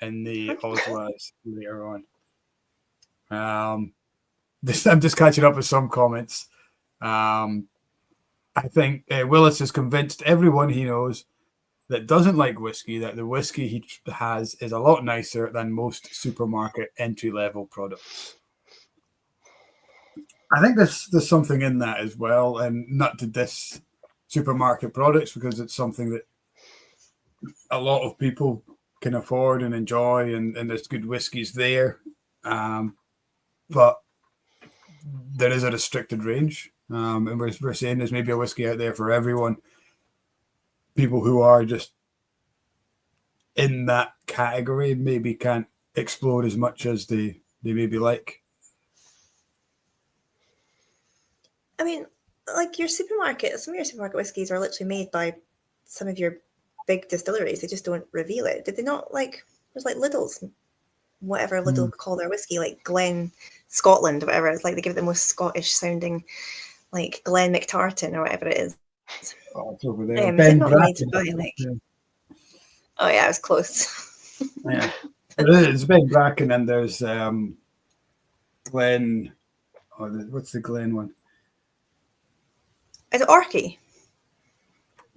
in the Oswaz later on. I'm just catching up with some comments. I think Willis has convinced everyone he knows that doesn't like whiskey that the whiskey he has is a lot nicer than most supermarket entry-level products. I think there's something in that as well, and not to diss supermarket products because it's something that a lot of people can afford and enjoy, and there's good whiskies there. But there is a restricted range, and we're saying there's maybe a whiskey out there for everyone. People who are just in that category maybe can't explore as much as they maybe like. I mean, like some of your supermarket whiskies are literally made by some of your big distilleries. They just don't reveal it. Did they not there's like Lidl's, whatever Lidl call their whiskey, like Glen Scotland or whatever. It's like they give it the most Scottish sounding, like Glen McTartan or whatever it is. Oh, it's over there. Ben Bracken. Oh yeah, I was close. Yeah, it's Ben Bracken, and there's Glen. Oh, what's the Glen one? Is it Orky?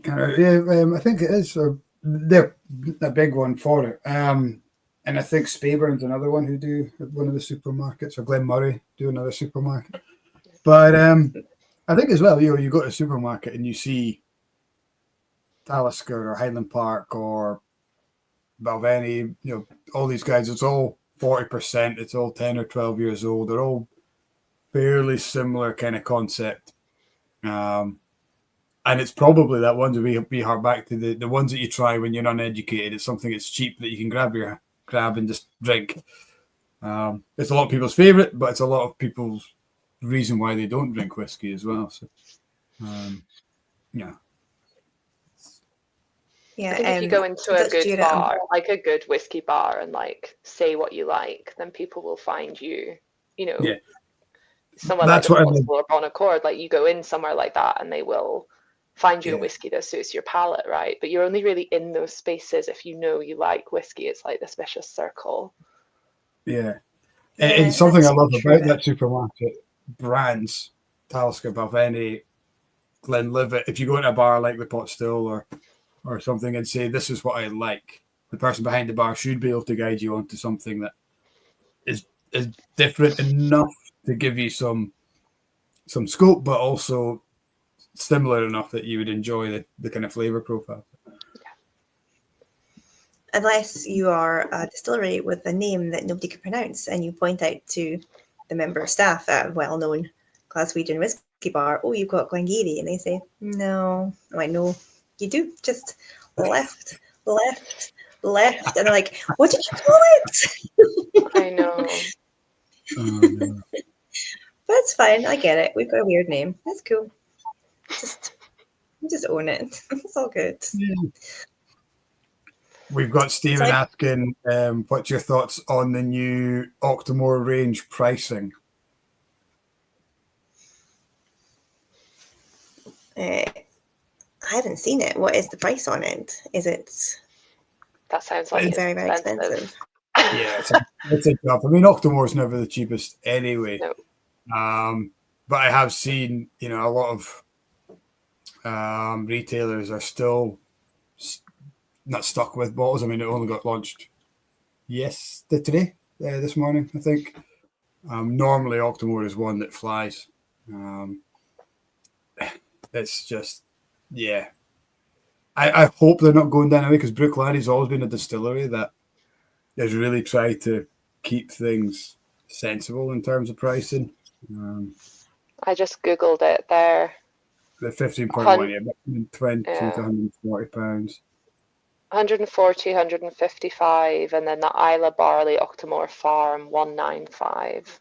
Yeah, I think it is. Or they're a big one for it. And I think Spaburn's another one who do one of the supermarkets, or Glen Murray do another supermarket. But I think as well, you go to a supermarket and you see Talisker or Highland Park or Balvenie, all these guys, it's all 40%, it's all 10 or 12 years old. They're all fairly similar kind of concept. And it's probably that ones we hark back to the ones that you try when you're uneducated. It's something that's cheap that you can grab and just drink. It's a lot of people's favorite, but it's a lot of people's reason why they don't drink whiskey as well. So, yeah. Yeah, I think if you go into a good bar, like a good whiskey bar, and like say what you like, then people will find you. Yeah. somewhere That's like the what I mean. Bottle or Bon Accord, like you go in somewhere like that and they will find you a Yeah. whiskey that suits your palate, right? But you're only really in those spaces if you know you like whiskey. It's like this vicious circle. Yeah. Yeah, And something I that's love true. about that supermarket brands Talisker above any Glenlivet. If you go into a bar like the Pot Still or something and say, this is what I like, the person behind the bar should be able to guide you onto something that is different enough to give you some scope, but also similar enough that you would enjoy the kind of flavor profile. Unless you are a distillery with a name that nobody can pronounce and you point out to the member of staff at a well-known Glaswegian whiskey bar, oh, you've got Glengarry, and they say, no. I'm like, no, you do. Just left, and they're like, what did you call it? I know. No. But it's fine. I get it. We've got a weird name. That's cool. Just own it. It's all good. Yeah. We've got Stephen asking, what's your thoughts on the new Octomore range pricing? I haven't seen it. What is the price on it? Is it That sounds like very, very expensive? Yeah, it's a job. I mean, Octomore is never the cheapest anyway. No. But I have seen, a lot of retailers are still not stuck with bottles. I mean, it only got launched today, this morning, I think. Normally, Octomore is one that flies. It's just, yeah. I hope they're not going down away because Brooklandy's always been a distillery that has really tried to keep things sensible in terms of pricing. I just Googled it there. The 15.1, yeah, 20 to 140 pounds. 140, 155, and then the Isla Barley Octomore Farm 195.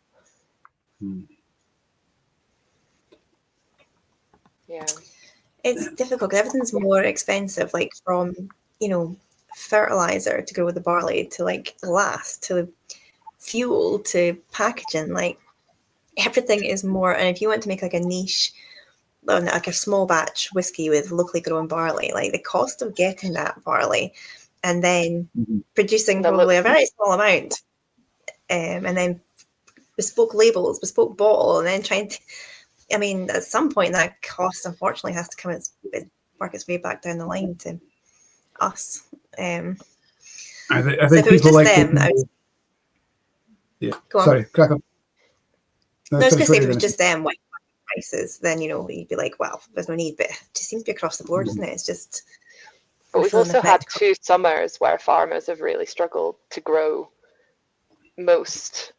Yeah. It's difficult because everything's more expensive, like from, fertilizer to go with the barley to like glass to fuel to packaging. Like everything is more. And if you want to make like a niche, like a small batch whiskey with locally grown barley, like the cost of getting that barley and then producing probably a very small amount, and then bespoke labels, bespoke bottle, and then trying to, I mean, at some point that cost unfortunately has to work its way back down the line to us. I So think if it was people just like them, Go on. Sorry, crack on. No, I was going to say if it was just them, like prices, then you'd be like, well, there's no need. But it just seems to be across the board, isn't it? It's just. But we've also had 2 summers where farmers have really struggled to grow most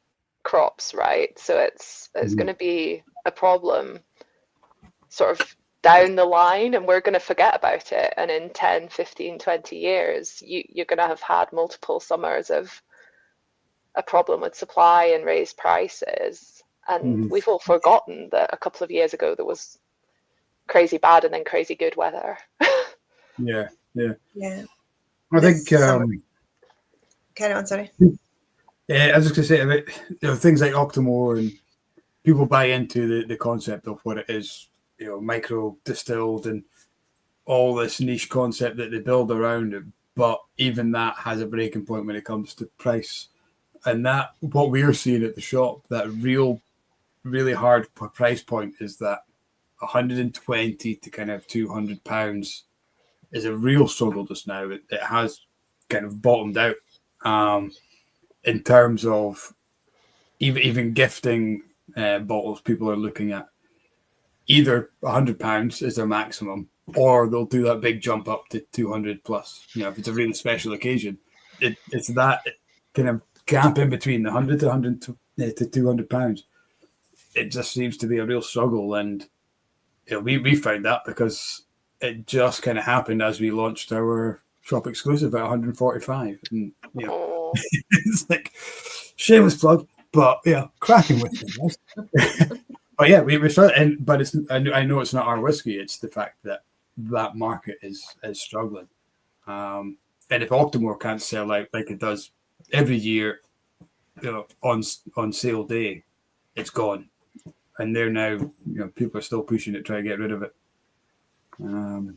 crops, right? So it's going to be a problem sort of down the line, and we're going to forget about it. And in 10, 15, 20 years, you're going to have had multiple summers of a problem with supply and raised prices. And we've all forgotten that a couple of years ago there was crazy bad and then crazy good weather. Yeah. I think. Carry on, sorry. Yeah, I was just going to say, things like Octomore, and people buy into the concept of what it is, micro distilled and all this niche concept that they build around it. But even that has a breaking point when it comes to price. And that, what we're seeing at the shop, that really hard price point is that 120 to kind of £200 is a real struggle just now. It has kind of bottomed out in terms of even gifting bottles. People are looking at either £100 is their maximum, or they'll do that big jump up to 200 plus. If it's a really special occasion, it's that kind of gap in between the 100 to 100 to £200. It just seems to be a real struggle, and we found that because it just kind of happened as we launched our shop exclusive at 145, and it's like shameless plug, but cracking with it. But yeah, we started, but it's I know it's not our whiskey. It's the fact that market is struggling, and if Octomore can't sell out like it does every year, on sale day, it's gone. and they're now, people are still pushing it, try to get rid of it. Do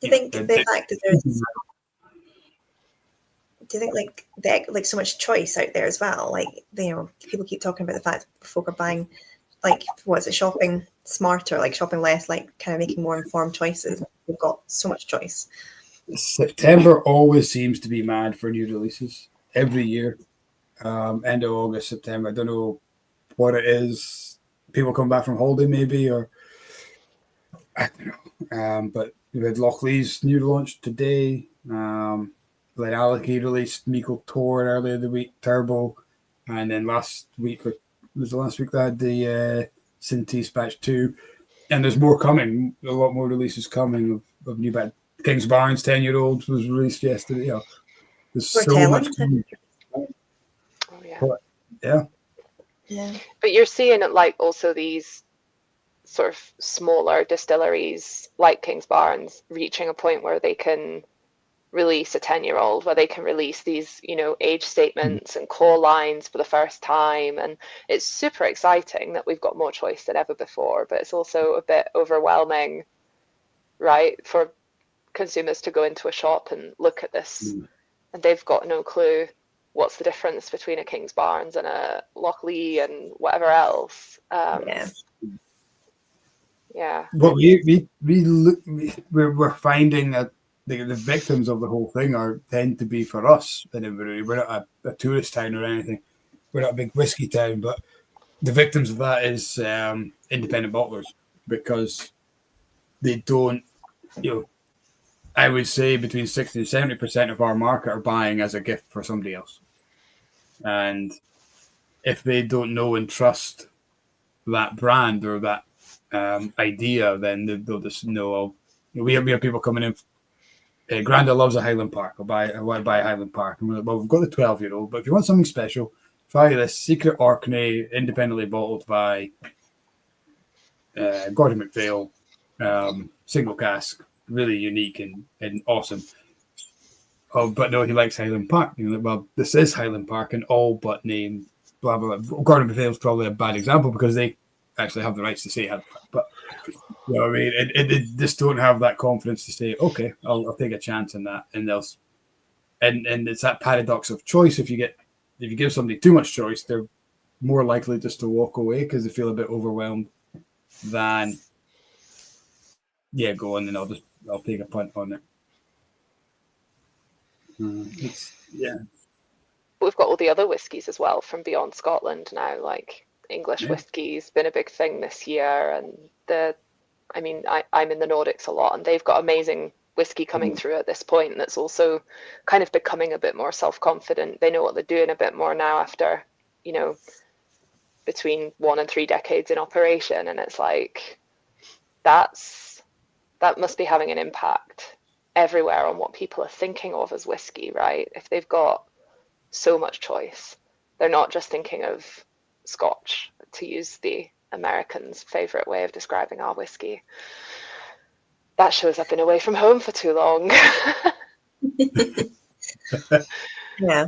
you think the fact that do you think like so much choice out there as well? Like, people keep talking about the fact that folk are buying, like, shopping smarter, like shopping less, like kind of making more informed choices. We've got so much choice. September always seems to be mad for new releases every year. End of August, September. I don't know what it is. People come back from holiday maybe, or I don't know. But we had Lochlee's new launch today. Glenallachie released Meikle Tor earlier the week, Turbo, and then last week they had the Sintis Batch 2, and there's more coming. A lot more releases coming of new batch. King's Barnes 10-year-old was released yesterday. There's so much coming. Oh, yeah. But, yeah. But you're seeing it, like, also these sort of smaller distilleries like King's Barnes reaching a point where they can release a 10-year-old, where they can release these, age statements and core lines for the first time. And it's super exciting that we've got more choice than ever before, but it's also a bit overwhelming, right, for consumers to go into a shop and look at this and they've got no clue what's the difference between a King's Barnes and a Lochlee and whatever else. Yeah. But we're finding that the victims of the whole thing tend to be, for us, we're not a tourist town or anything. We're not a big whiskey town, but the victims of that is independent bottlers, because they don't, I would say between 60 and 70% of our market are buying as a gift for somebody else. And if they don't know and trust that brand or that idea, then they'll just know. We have people coming in. Granda loves a Highland Park. I want to buy a Highland Park. And we're like, well, we've got the 12-year-old, but if you want something special, try this Secret Orkney, independently bottled by Gordon MacPhail, single cask, really unique and awesome. Oh, but no, he likes Highland Park. You're like, well, this is Highland Park, and all but name blah blah blah. Gordon MacPhail is probably a bad example because they actually have the rights to say Highland Park, but I mean, they just don't have that confidence to say, okay, I'll take a chance in that, and and it's that paradox of choice. If you give somebody too much choice, they're more likely just to walk away because they feel a bit overwhelmed than go on and I'll take a punt on it. We've got all the other whiskies as well from beyond Scotland now, like English whiskey's been a big thing this year, and I'm in the Nordics a lot, and they've got amazing whiskey coming through at this point that's also kind of becoming a bit more self-confident. They know what they're doing a bit more now after, between 1 and 3 decades in operation, and it's like that must be having an impact everywhere on what people are thinking of as whiskey, right? If they've got so much choice, they're not just thinking of Scotch, to use the Americans' favorite way of describing our whiskey. That shows I've been away from home for too long. Yeah.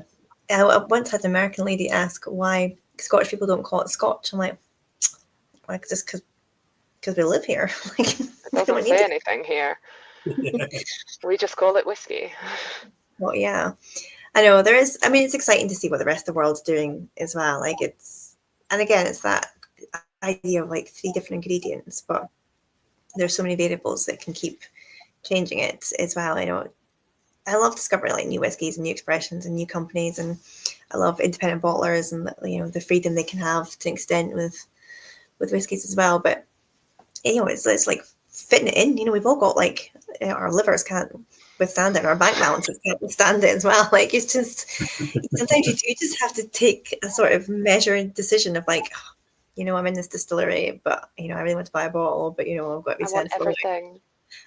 I once had an American lady ask why Scottish people don't call it Scotch. I'm like, just because we live here. Like, it doesn't say anything here. We just call it whiskey. Well, yeah. I know there is. I mean, it's exciting to see what the rest of the world's doing as well. Like, and again, it's that idea of like 3 different ingredients, but there's so many variables that can keep changing it as well. I know I love discovering like new whiskies and new expressions and new companies, and I love independent bottlers and the freedom they can have to an extent with whiskies as well. But it's like fitting it in. We've all got like our livers can't withstand it, our bank balances can't withstand it as well. Like, it's just sometimes you just have to take a sort of measured decision of like, I'm in this distillery, but I really want to buy a bottle, but I've got to be sensible. Everything.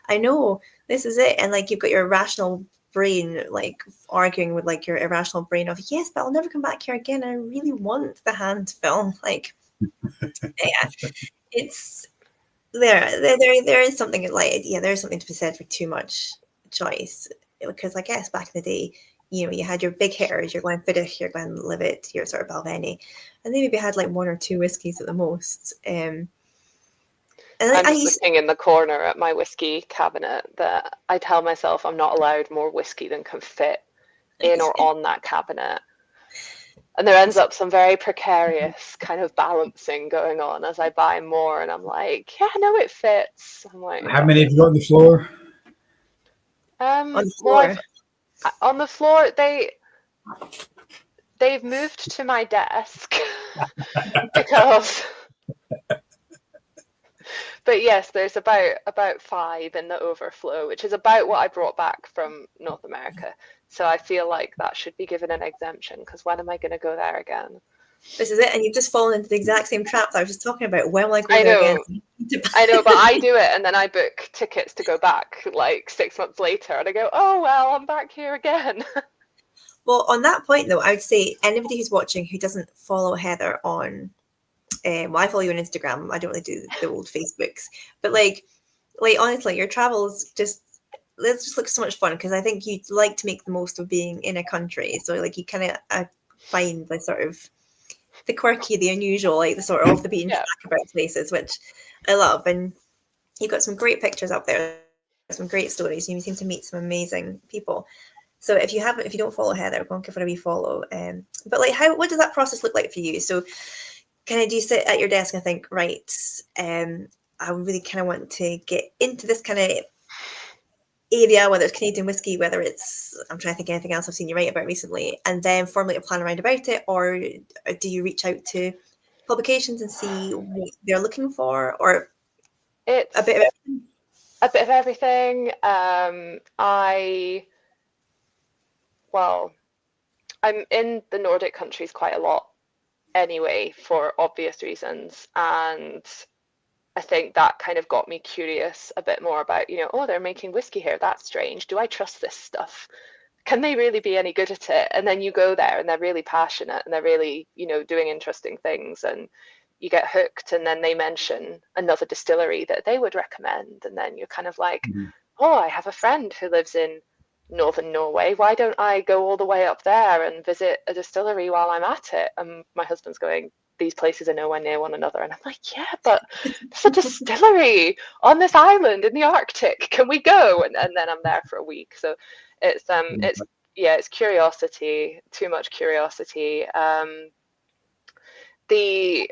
I know, this is it. And like, you've got your rational brain like arguing with like your irrational brain of, yes, but I'll never come back here again. I really want the hand film. Like, yeah, it's there is something like, there's something to be said for too much choice, because I guess back in the day you had your big hitters, your Glenfiddich, your Glenlivet, your sort of Balvenie, and they maybe had like 1 or 2 whiskies at the most. And I'm just looking in the corner at my whiskey cabinet that I tell myself I'm not allowed more whiskey than can fit in or on that cabinet. And there ends up some very precarious kind of balancing going on as I buy more, and I'm like, yeah, no, it fits. I'm like, how many have you got on the floor? on the well, floor. on the floor, they've moved to my desk because. But yes, there's about 5 in the overflow, which is about what I brought back from North America. So I feel like that should be given an exemption, because when am I going to go there again? This is it, and you've just fallen into the exact same trap that I was just talking about. When will I go I there know, again? I know, but I do it, and then I book tickets to go back like 6 months later, and I go, oh well, I'm back here again. Well, on that point though, I would say anybody who's watching who doesn't follow Heather on, well, I follow you on Instagram. I don't really do the old Facebooks, but like honestly, your travels just look so much fun, because I think you'd like to make the most of being in a country. So like you kind of find the sort of the quirky, the unusual, like the sort of off the beaten track about places, which I love. And you've got some great pictures up there, some great stories. You seem to meet some amazing people. So if you don't follow Heather, go and give her a wee follow. But like, what does that process look like for you? So kind of, do you sit at your desk and think, right, I really kind of want to get into this kind of area, whether it's Canadian whiskey, whether it's, I'm trying to think of anything else I've seen you write about recently, and then formulate a plan around about it? Or do you reach out to publications and see what they're looking for, or It's a bit of everything? A bit of everything. I'm in the Nordic countries quite a lot anyway, for obvious reasons, and I think that kind of got me curious a bit more about, oh, they're making whiskey here, that's strange, do I trust this stuff, can they really be any good at it? And then you go there and they're really passionate and they're really, doing interesting things, and you get hooked, and then they mention another distillery that they would recommend, and then you're kind of like, oh, I have a friend who lives in northern Norway, why don't I go all the way up there and visit a distillery while I'm at it? And my husband's going, these places are nowhere near one another. And I'm like, yeah, but there's a distillery on this island in the Arctic, can we go? And then I'm there for a week. So it's curiosity, too much curiosity. The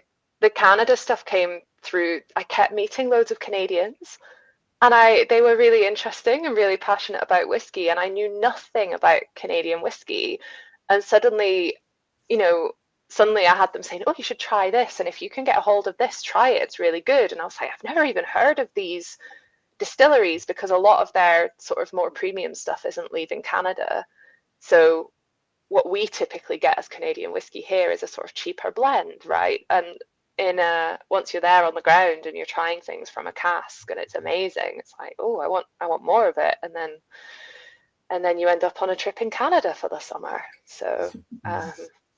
Canada stuff came through, I kept meeting loads of Canadians, and they were really interesting and really passionate about whiskey, and I knew nothing about Canadian whiskey. And suddenly I had them saying, oh, you should try this, and if you can get a hold of this, try it, it's really good. And I was like, I've never even heard of these distilleries, because a lot of their sort of more premium stuff isn't leaving Canada. So what we typically get as Canadian whiskey here is a sort of cheaper blend, right? And once you're there on the ground and you're trying things from a cask and it's amazing, it's like, oh, I want more of it. And then you end up on a trip in Canada for the summer. So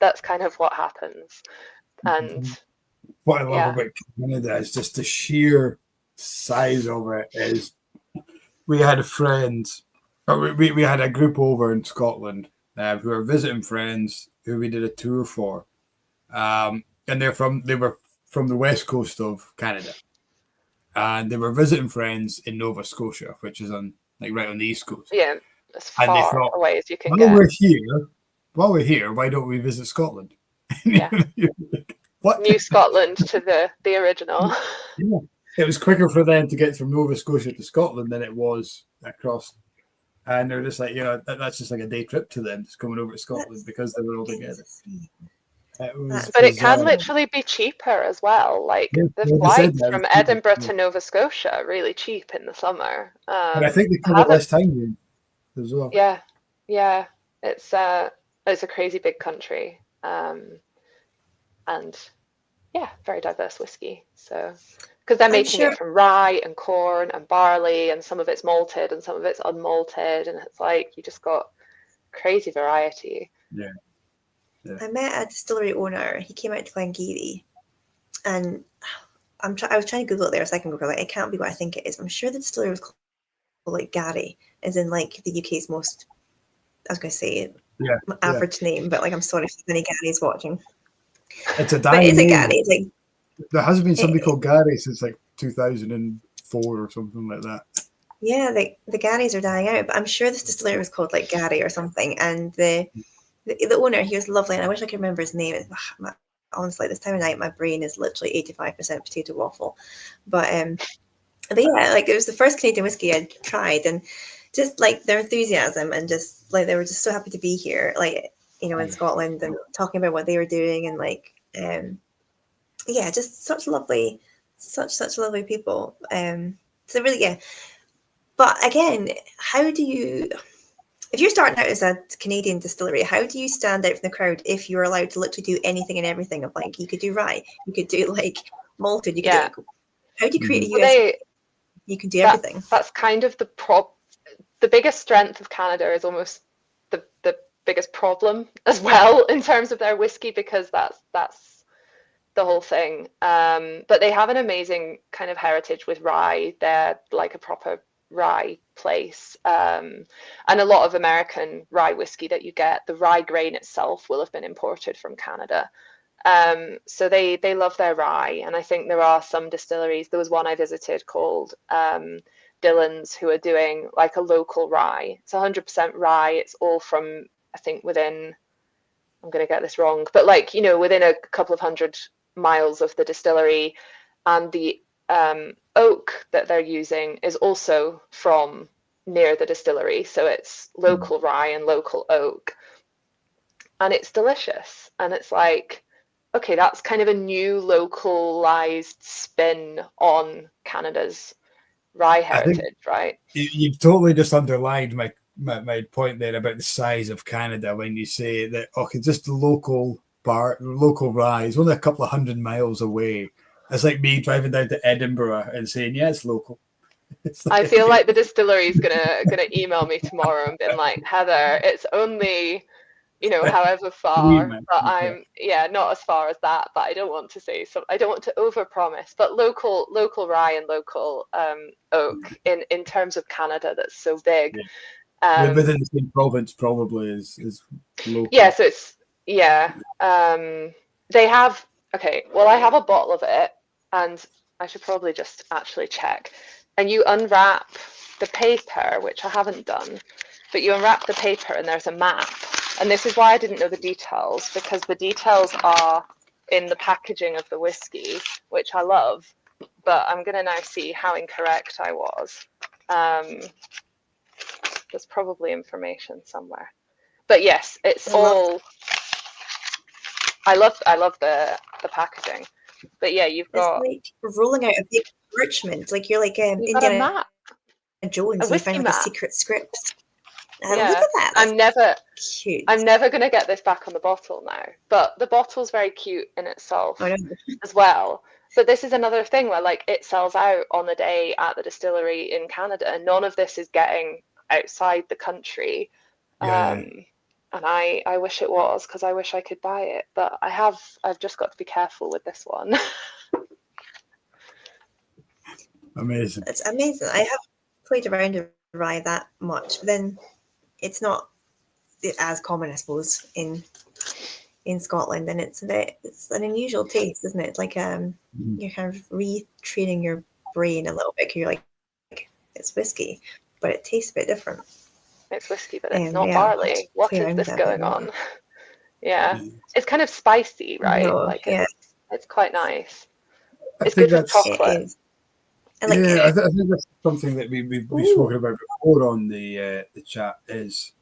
that's kind of what happens. And what I love about Canada is just the sheer size of it. Is we had a friend, or we had a group over in Scotland who were visiting friends who we did a tour for, and they were from the west coast of Canada, and they were visiting friends in Nova Scotia, which is right on the east coast. Yeah, as far away as you can get. While we're here, why don't we visit Scotland? Yeah. What? New Scotland to the original. Yeah. It was quicker for them to get from Nova Scotia to Scotland than it was across. And they're just like, that's just like a day trip to them, just coming over to Scotland because they were all together. But it can literally be cheaper as well. Like the flights from Edinburgh to Nova Scotia are really cheap in the summer. And I think they come at less time as well. Yeah. It's a crazy big country. And yeah, very diverse whiskey. So because they're making it from rye and corn and barley, and some of it's malted and some of it's unmalted, and it's like you just got crazy variety. Yeah. I met a distillery owner. He came out to Glengarry, and I was trying to Google it there a second ago. Like, it can't be what I think it is. I'm sure the distillery was called like Gary, as in like the UK's most, I was going to say average name, but like I'm sorry if there's any Garys watching. It's a But dying it's a name. Gary. It's like There hasn't been somebody called Gary since like 2004 or something like that. yeah, the Garys are dying out. But I'm sure this distillery was called like Gary or something. And the owner, he was lovely, and I wish I could remember his name. Honestly, this time of night, my brain is literally 85% potato waffle. But yeah, like it was the first Canadian whiskey I'd tried, and just like their enthusiasm, and just like they were just so happy to be here, like in Scotland, and talking about what they were doing, and like yeah, just such lovely people. So really, yeah. But again, how do you? If you're starting out as a Canadian distillery, how do you stand out from the crowd if you're allowed to literally do anything and everything? Of like, you could do rye, you could do like malted, you could do like, how do you create a US? You can do everything. That's kind of the biggest strength of Canada is almost the biggest problem as well in terms of their whiskey, because that's the whole thing. But they have an amazing kind of heritage with rye. They're like a proper rye place, and a lot of American rye whiskey that you get, the rye grain itself will have been imported from Canada, so they love their rye. And I think there are some distilleries, there was one I visited called Dillon's, who are doing like a local rye. It's 100% rye. It's all from, I think, within, I'm going to get this wrong, but like within a couple of 100 miles of the distillery, and the oak that they're using is also from near the distillery, so it's local rye and local oak, and it's delicious. And it's like, okay, that's kind of a new localized spin on Canada's rye heritage, right? You've totally just underlined my point there about the size of Canada when you say that, okay, just the local rye is only a couple of 100 miles away. It's like me driving down to Edinburgh and saying, yeah, it's local. I feel like the distillery is gonna email me tomorrow and be like, Heather, it's only however far, but I'm not as far as that, but I don't want to say so. I don't want to overpromise, but local rye and local oak in terms of Canada, that's so big. Within the same province probably is local. Yeah, so it's they have, okay, well, I have a bottle of it, and I should probably just actually check. And you unwrap the paper, which I haven't done, but you unwrap the paper and there's a map. And this is why I didn't know the details, because the details are in the packaging of the whiskey, which I love, but I'm going to now see how incorrect I was. There's probably information somewhere. But yes, it's all... I love the packaging. But yeah, you've got... It's like rolling out a big parchment. Like you're like Indiana Jones, you find like a secret script. Yeah. Look at that. That's cute. I'm never going to get this back on the bottle now. But the bottle's very cute in itself as well. But this is another thing where like it sells out on the day at the distillery in Canada, and none of this is getting outside the country. And I wish it was, because I wish I could buy it, but I've just got to be careful with this one. Amazing. It's amazing. I have played around with rye that much, but then it's not as common, I suppose, in Scotland, and it's an unusual taste, isn't it? It's like you're kind of retraining your brain a little bit. You're like, it's whiskey, but it tastes a bit different. It's whiskey, but it's not barley. What is this going on? It's kind of spicy, right? It's quite nice. It's good with chocolate. I think that's something that we've spoken about before on the chat, is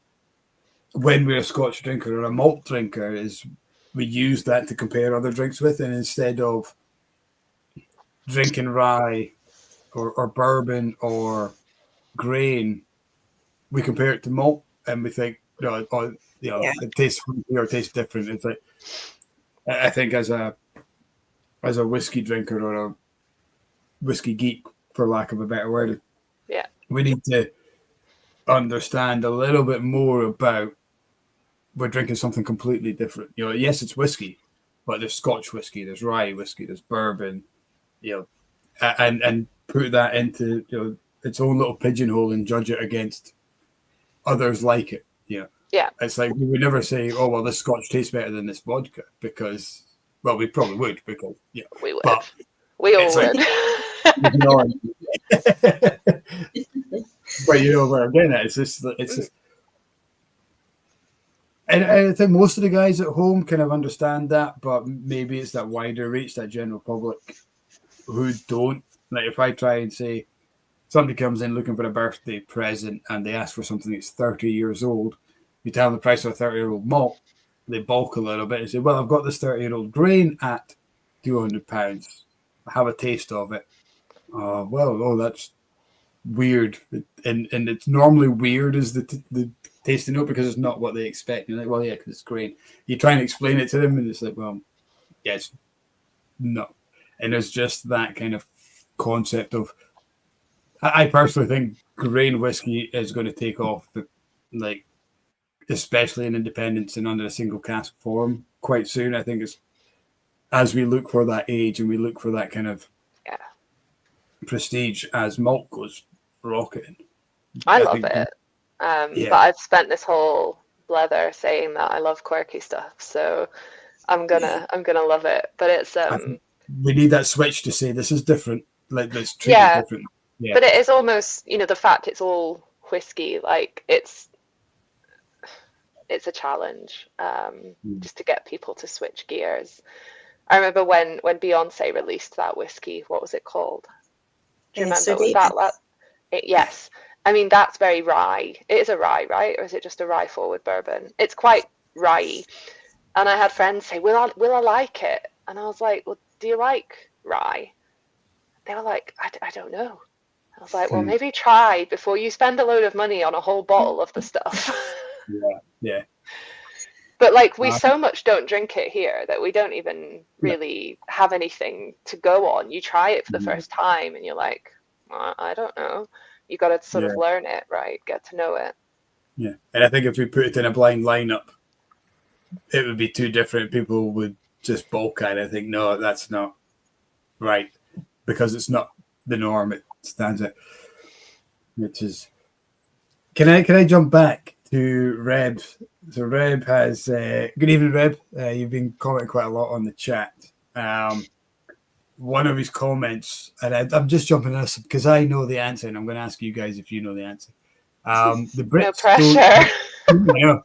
when we're a Scotch drinker or a malt drinker, is we use that to compare other drinks with, and instead of drinking rye or bourbon or grain, we compare it to malt, and we think, it tastes funky or it tastes different. It's like, I think as a whiskey drinker or a whiskey geek, for lack of a better word, we need to understand a little bit more about, we're drinking something completely different. Yes, it's whiskey, but there's Scotch whiskey, there's rye whiskey, there's bourbon, and put that into its own little pigeonhole and judge it against others like it. Yeah. It's like we would never say, "Oh, well, this Scotch tastes better than this vodka," because, well, we probably would because, yeah, we would. But we all it's like- would. But you know where I'm getting at. It's just. And I think most of the guys at home kind of understand that, but maybe it's that wider reach, that general public who don't. Like if I try and say somebody comes in looking for a birthday present and they ask for something that's 30 years old, you tell them the price of a 30-year-old malt, they balk a little bit and say, well, I've got this 30-year-old grain at £200. Have a taste of it. That's weird. And it's normally weird as the tasting note because it's not what they expect. You're like, well, yeah, because it's grain. You try and explain it to them and it's like, well, yes, no. And there's just that kind of concept of, I personally think grain whiskey is going to take off, like, especially in independence and under a single cask form quite soon. I think it's as we look for that age and we look for that kind of prestige as malt goes rocketing. I love it. But I've spent this whole blether saying that I love quirky stuff, so I'm gonna love it. But it's we need that switch to say this is different. Like let's treat it different. Yeah. But it is almost, the fact it's all whiskey, like it's a challenge just to get people to switch gears. I remember when Beyonce released that whiskey, what was it called? Do you remember? Was that yes. I mean, that's very rye. It is a rye, right? Or is it just a rye forward bourbon? It's quite rye. And I had friends say, will I like it? And I was like, well, do you like rye? They were like, I don't know. I was like, well, maybe try before you spend a load of money on a whole bottle of the stuff. Yeah. But like we so much don't drink it here that we don't even really have anything to go on. You try it for the first time and you're like, I don't know. You got to sort of learn it, right? Get to know it. Yeah. And I think if we put it in a blind lineup, it would be too different. People would just balk at it. I think, no, that's not right because it's not the norm. It stands out. Which is, can I jump back to Reb? So Reb has, good evening, Reb. You've been commenting quite a lot on the chat. One of his comments, and I'm just jumping on this because I know the answer, and I'm going to ask you guys if you know the answer. The Brits no pressure. No.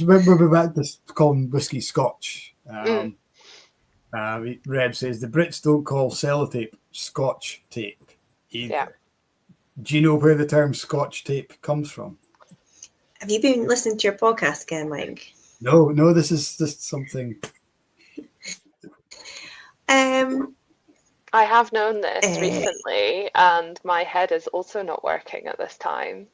We're about this calling whiskey Scotch. Reb says the Brits don't call sellotape Scotch tape either. Yeah. Do you know where the term Scotch tape comes from? Have you been listening to your podcast again, Mike? No, this is just something. I have known this recently, and my head is also not working at this time.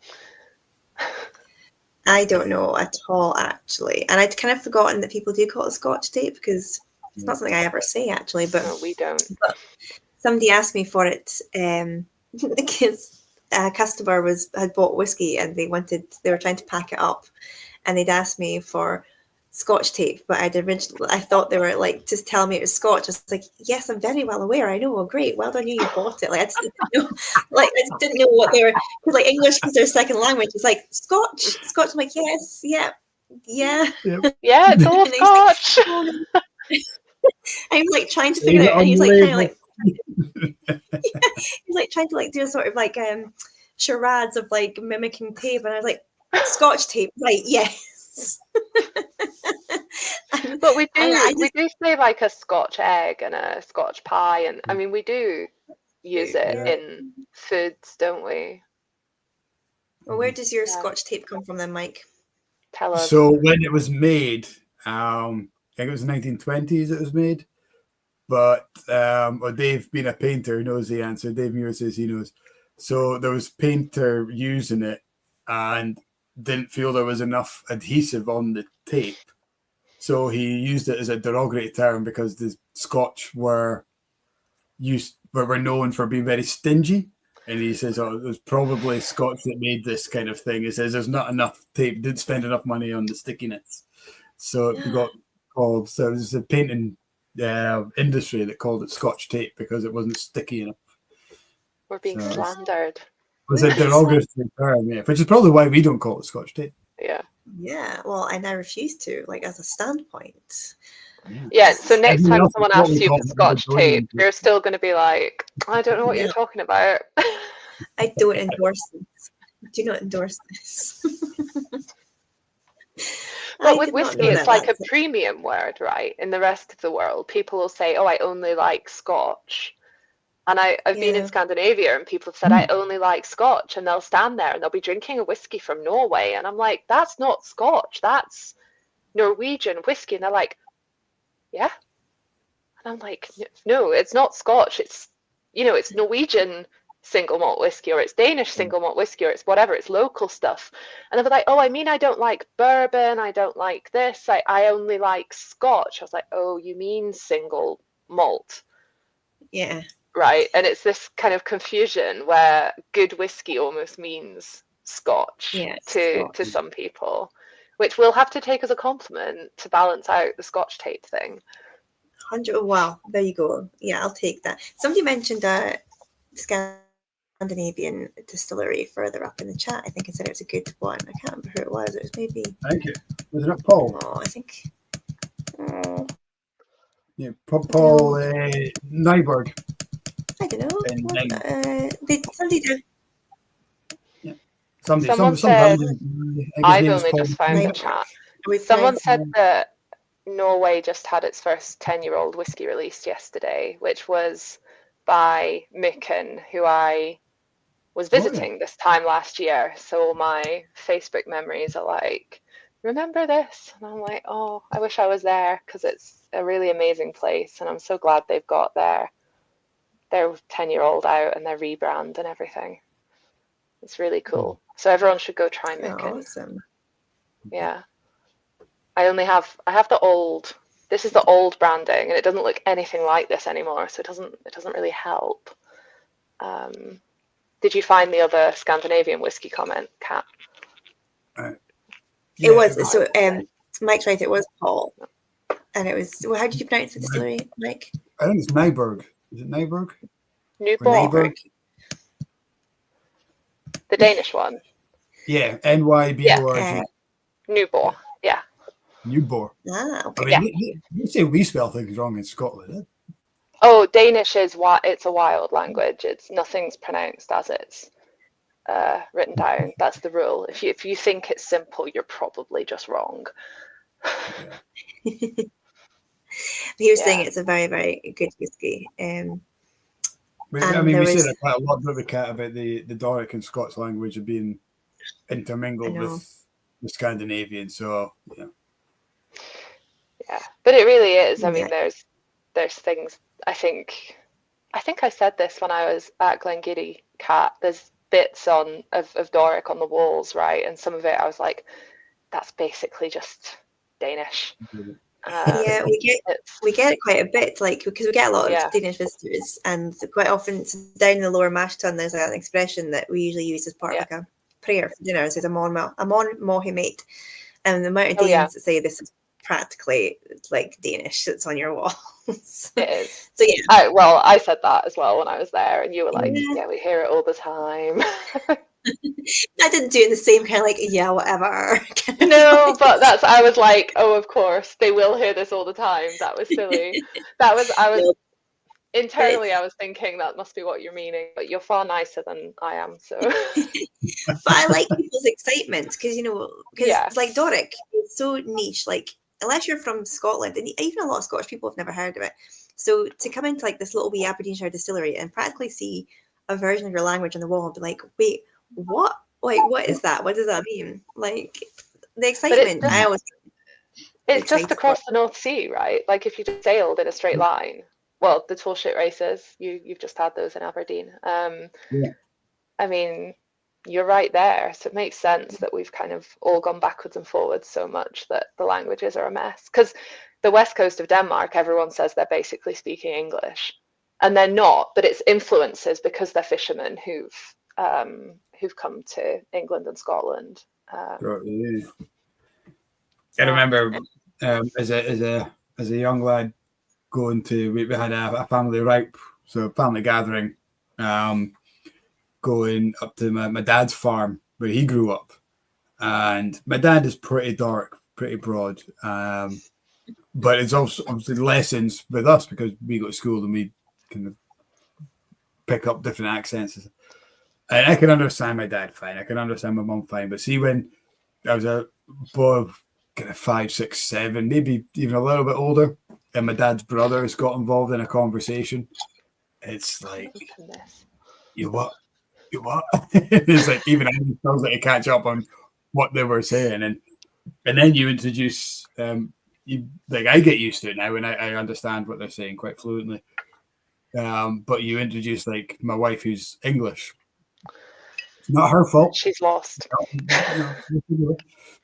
I don't know at all, actually. And I'd kind of forgotten that people do call it Scotch tape because it's not something I ever say, actually. But no, we don't. But somebody asked me for it because a customer had bought whiskey and they were trying to pack it up, and they'd asked me for Scotch tape, but I thought they were like just telling me it was Scotch. I was like, yes, I'm very well aware. I know. Well, great. Well done, you bought it. Like I just didn't know what they were, because like English is their second language. It's like Scotch. I'm like, yes, yeah. Yeah, it's all Scotch. I'm like trying to figure it out, and he's like kind of like he's like trying to like do a sort of like charades of like mimicking tape, and I was like, Scotch tape, right? Yes. But we do say like a Scotch egg and a Scotch pie, and I mean we do use it in foods, don't we? Well, where does your Scotch tape come from then, Mike? Tell us. So when it was made, I think it was the 1920s it was made, but Dave, being a painter, knows the answer. Dave Muir says he knows. So there was painter using it and didn't feel there was enough adhesive on the tape, so he used it as a derogatory term because the Scotch were known for being very stingy, and he says, "Oh, it was probably Scotch that made this kind of thing." He says, "There's not enough tape; didn't spend enough money on the stickiness, so it got called." So it was the painting industry that called it Scotch tape because it wasn't sticky enough. We're being slandered. It was a derogatory term, which is probably why we don't call it Scotch tape. Yeah. Yeah, well, and I refuse to, like, as a standpoint. Yeah, so next Everyone time else someone is what asks we you call for Scotch the tape, Dorian. you're still going to be like, I don't know what you're No. talking about. I don't endorse this. Do not endorse this. But I with did not whiskey, know it's that. like a That's premium word, right? In the rest of the world, people will say, oh, I only like Scotch. And I've been in yeah, Scandinavia and people have said, I only like Scotch. And they'll stand there and they'll be drinking a whiskey from Norway. And I'm like, that's not Scotch. That's Norwegian whiskey. And they're like, yeah. And I'm like, no, it's not Scotch. It's, it's Norwegian single malt whiskey, or it's Danish single malt whiskey, or it's whatever. It's local stuff. And they're like, oh, I mean, I don't like bourbon. I don't like this. I only like Scotch. I was like, oh, you mean single malt. yeah. Right. And it's this kind of confusion where good whiskey almost means Scotch Yeah, to Scotch. some people, which we'll have to take as a compliment to balance out the Scotch tape thing. 100. Wow, there you go. Yeah, I'll take that. Somebody mentioned a Scandinavian distillery further up in the chat. I think it said it was a good one. I can't remember who it was. It was maybe. Thank you. Was it not Paul? Oh, I think. Oh, Yeah, Paul Nyberg. I don't know. And Somebody did. Someone Some said, I've name is only Paul just found the Nyberg. chat. With Someone nice- said that Norway just had its first 10-year-old whiskey released yesterday, which was by Mykken, who I was visiting this time last year. So my Facebook memories are like, remember this? And I'm like, oh, I wish I was there, because it's a really amazing place. And I'm so glad they've got their 10-year-old out and their rebrand and everything. It's really cool. So everyone should go try Mykken. Awesome. Yeah. I have the old, this is the old branding, and it doesn't look anything like this anymore, so it doesn't really help. Did you find the other Scandinavian whiskey comment, Kat? It was so. Mike's right. It was Paul, and it was. Well, how did you pronounce the distillery, Mike? I think it's Nyberg. Is it Nyberg? Nyborg. The Danish one. Yeah, Nyborg. Nyborg. Yeah. Nyborg. Ah, okay. I mean, you say we spell things wrong in Scotland. Eh? Oh, Danish is it's a wild language. Nothing's pronounced as it's written down. That's the rule. If you think it's simple, you're probably just wrong. He was saying it's a very, very good whiskey. I mean, we say that quite a lot, don't we, Kat, about the Doric and Scots language of being intermingled with the Scandinavian. So yeah. Yeah, but it really is. I mean, there's things. I think I said this when I was at Glengarry, Kat. There's bits of Doric on the walls, right? And some of it I was like, that's basically just Danish. Yeah, we get it quite a bit, like, because we get a lot of Danish visitors, and quite often down in the lower mash tun there's an expression that we usually use as part of like a prayer for dinner. It says amon mohimate, and the amount of Danes that say this is practically like Danish that's on your walls. It is. So yeah. I said that as well when I was there, and you were like, yeah, we hear it all the time. I didn't do it in the same kind of like, yeah, whatever. No, but I was like, oh, of course, they will hear this all the time. That was silly. Internally, I was thinking that must be what you're meaning, but you're far nicer than I am, so. But I like people's excitement, because, it's like Doric, it's so niche, like, unless you're from Scotland, and even a lot of Scottish people have never heard of it. So to come into like this little wee Aberdeenshire distillery and practically see a version of your language on the wall and be like, wait, what? Like, what is that? What does that mean? Like, the excitement. It's just across the North Sea, right? Like, if you just sailed in a straight line, well, the tall ship races, you've just had those in Aberdeen. I mean, you're right there, so it makes sense that we've kind of all gone backwards and forwards so much that the languages are a mess. Because the west coast of Denmark, everyone says they're basically speaking English, and they're not, but it's influences because they're fishermen who've come to England and Scotland. I remember as a young lad going to, we had a family ripe, so a family gathering, going up to my dad's farm where he grew up, and my dad is pretty dark, pretty broad. But it's also obviously lessons with us because we go to school and we kind of pick up different accents. And I can understand my dad fine. I can understand my mum fine. But see, when I was a boy of kind of 5, 6, 7, maybe even a little bit older, and my dad's brothers got involved in a conversation, it's like, you what? You what? It's like even I was like to catch up on what they were saying, and then you introduce like I get used to it now, and I understand what they're saying quite fluently. But you introduce like my wife, who's English. It's not her fault. She's lost. No,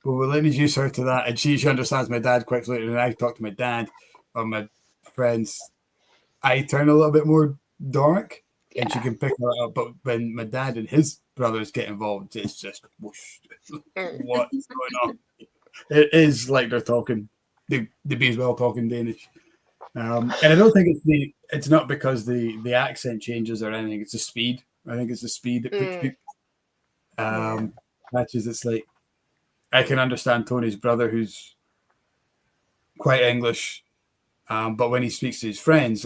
but we'll introduce her to that, and she understands my dad quite fluently. And I talk to my dad or my friends. I turn a little bit more dark, and she can pick that up. But when my dad and his brothers get involved, it's just whoosh, what's going on? It is like they're talking. They be as well talking Danish, and I don't think it's not because the accent changes or anything. It's the speed. I think it's the speed that puts people. Matches. It's like I can understand Tony's brother, who's quite English, but when he speaks to his friends,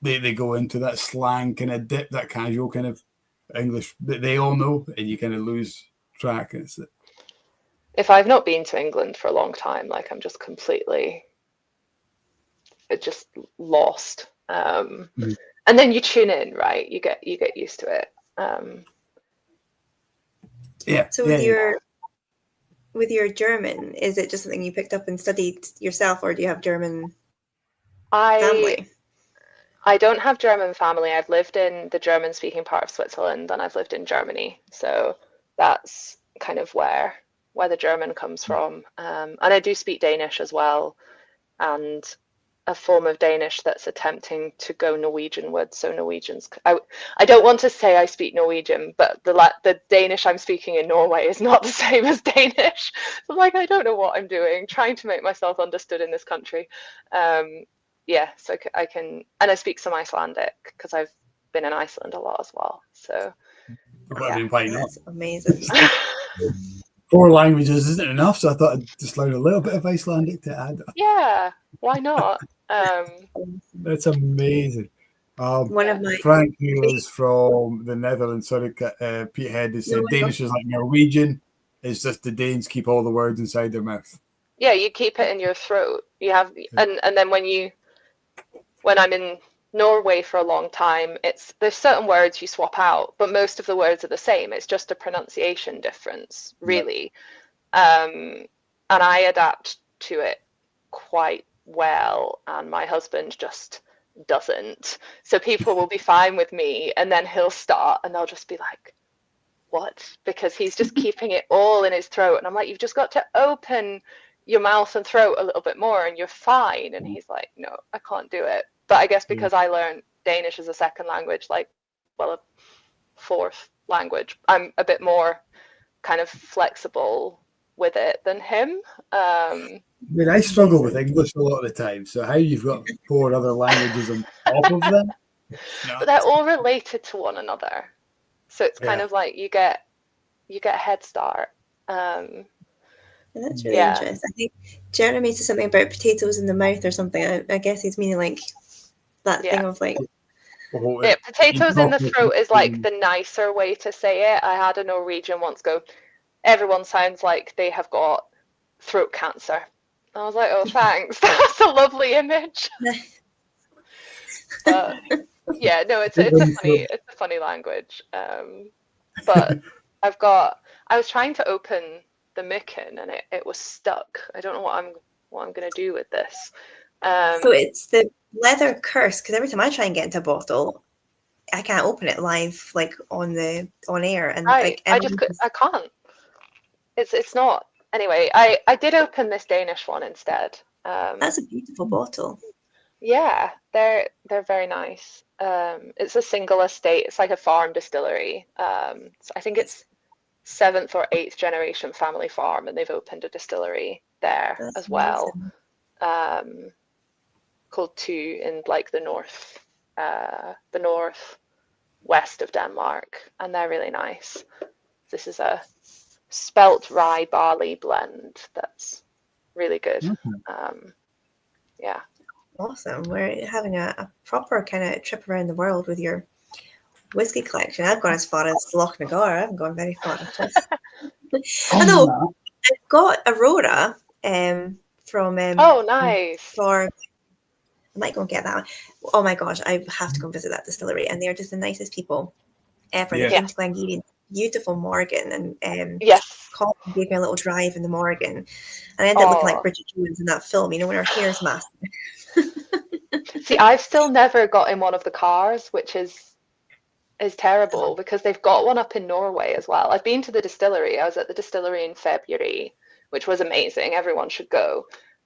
they go into that slang kind of dip, that casual kind of English that they all know, and you kind of lose track. If I've not been to England for a long time, like I'm just completely just lost. And then you tune in, right? You get used to it. So with your German, is it just something you picked up and studied yourself, or do you have German family? I don't have German family. I've lived in the German-speaking part of Switzerland, and I've lived in Germany. So that's kind of where the German comes from. And I do speak Danish as well, and a form of Danish that's attempting to go Norwegianward. So Norwegians, I don't want to say I speak Norwegian, but the Danish I'm speaking in Norway is not the same as Danish. So like, I don't know what I'm doing, trying to make myself understood in this country. So I can, and I speak some Icelandic because I've been in Iceland a lot as well. So I mean, why not? That's amazing. 4 languages isn't enough, so I thought I'd just learn a little bit of Icelandic to add. Yeah, why not? That's amazing. One of my Frank, who is from the Netherlands, Pete Head has said Danish is like Norwegian. It's just the Danes keep all the words inside their mouth. Yeah, you keep it in your throat. You have, and then when I'm in Norway for a long time, there's certain words you swap out, but most of the words are the same. It's just a pronunciation difference, really. And I adapt to it quite well, and my husband just doesn't. So people will be fine with me, and then he'll start and they'll just be like, what? Because he's just keeping it all in his throat, and I'm like, you've just got to open your mouth and throat a little bit more and you're fine. And he's like, no, I can't do it. But I guess because I learned Danish as a second language, a fourth language, I'm a bit more kind of flexible with it than him. I mean, I struggle with English a lot of the time. So how you've got 4 other languages on top of them? No. But they're all related to one another. So it's kind of like you get a head start. That's really interesting. I think Jeremy said something about potatoes in the mouth or something. I guess he's meaning like that thing of like. Yeah, potatoes in the throat is like the nicer way to say it. I had a Norwegian once go, everyone sounds like they have got throat cancer. I was like, oh, thanks. That's a lovely image. It's a funny language. But I was trying to open the Micken and it was stuck. I don't know what I'm going to do with this. So it's the leather curse, because every time I try and get into a bottle, I can't open it live, like on air, and I can't. It's not. Anyway, I did open this Danish one instead. That's a beautiful bottle. Yeah, they're very nice. It's a single estate. It's like a farm distillery. So I think it's 7th or 8th generation family farm, and they've opened a distillery there as well. Called Two in like the northwest of Denmark, and they're really nice. This is a spelt rye barley blend that's really good. Yeah. Awesome. We're having a proper kind of trip around the world with your whiskey collection. I've gone as far as Loch Nagar. I haven't gone very far. Although I've got Aurora from oh, nice. For I might go and get that one. Oh my gosh, I have to go and visit that distillery, and they're just the nicest people. For the James Glengarry, beautiful Morgan, and yes, Colin gave me a little drive in the Morgan, and I ended up looking like Bridget Jones in that film. You know, when her hair's massive. See, I've still never got in one of the cars, which is terrible because they've got one up in Norway as well. I've been to the distillery. I was at the distillery in February, which was amazing. Everyone should go.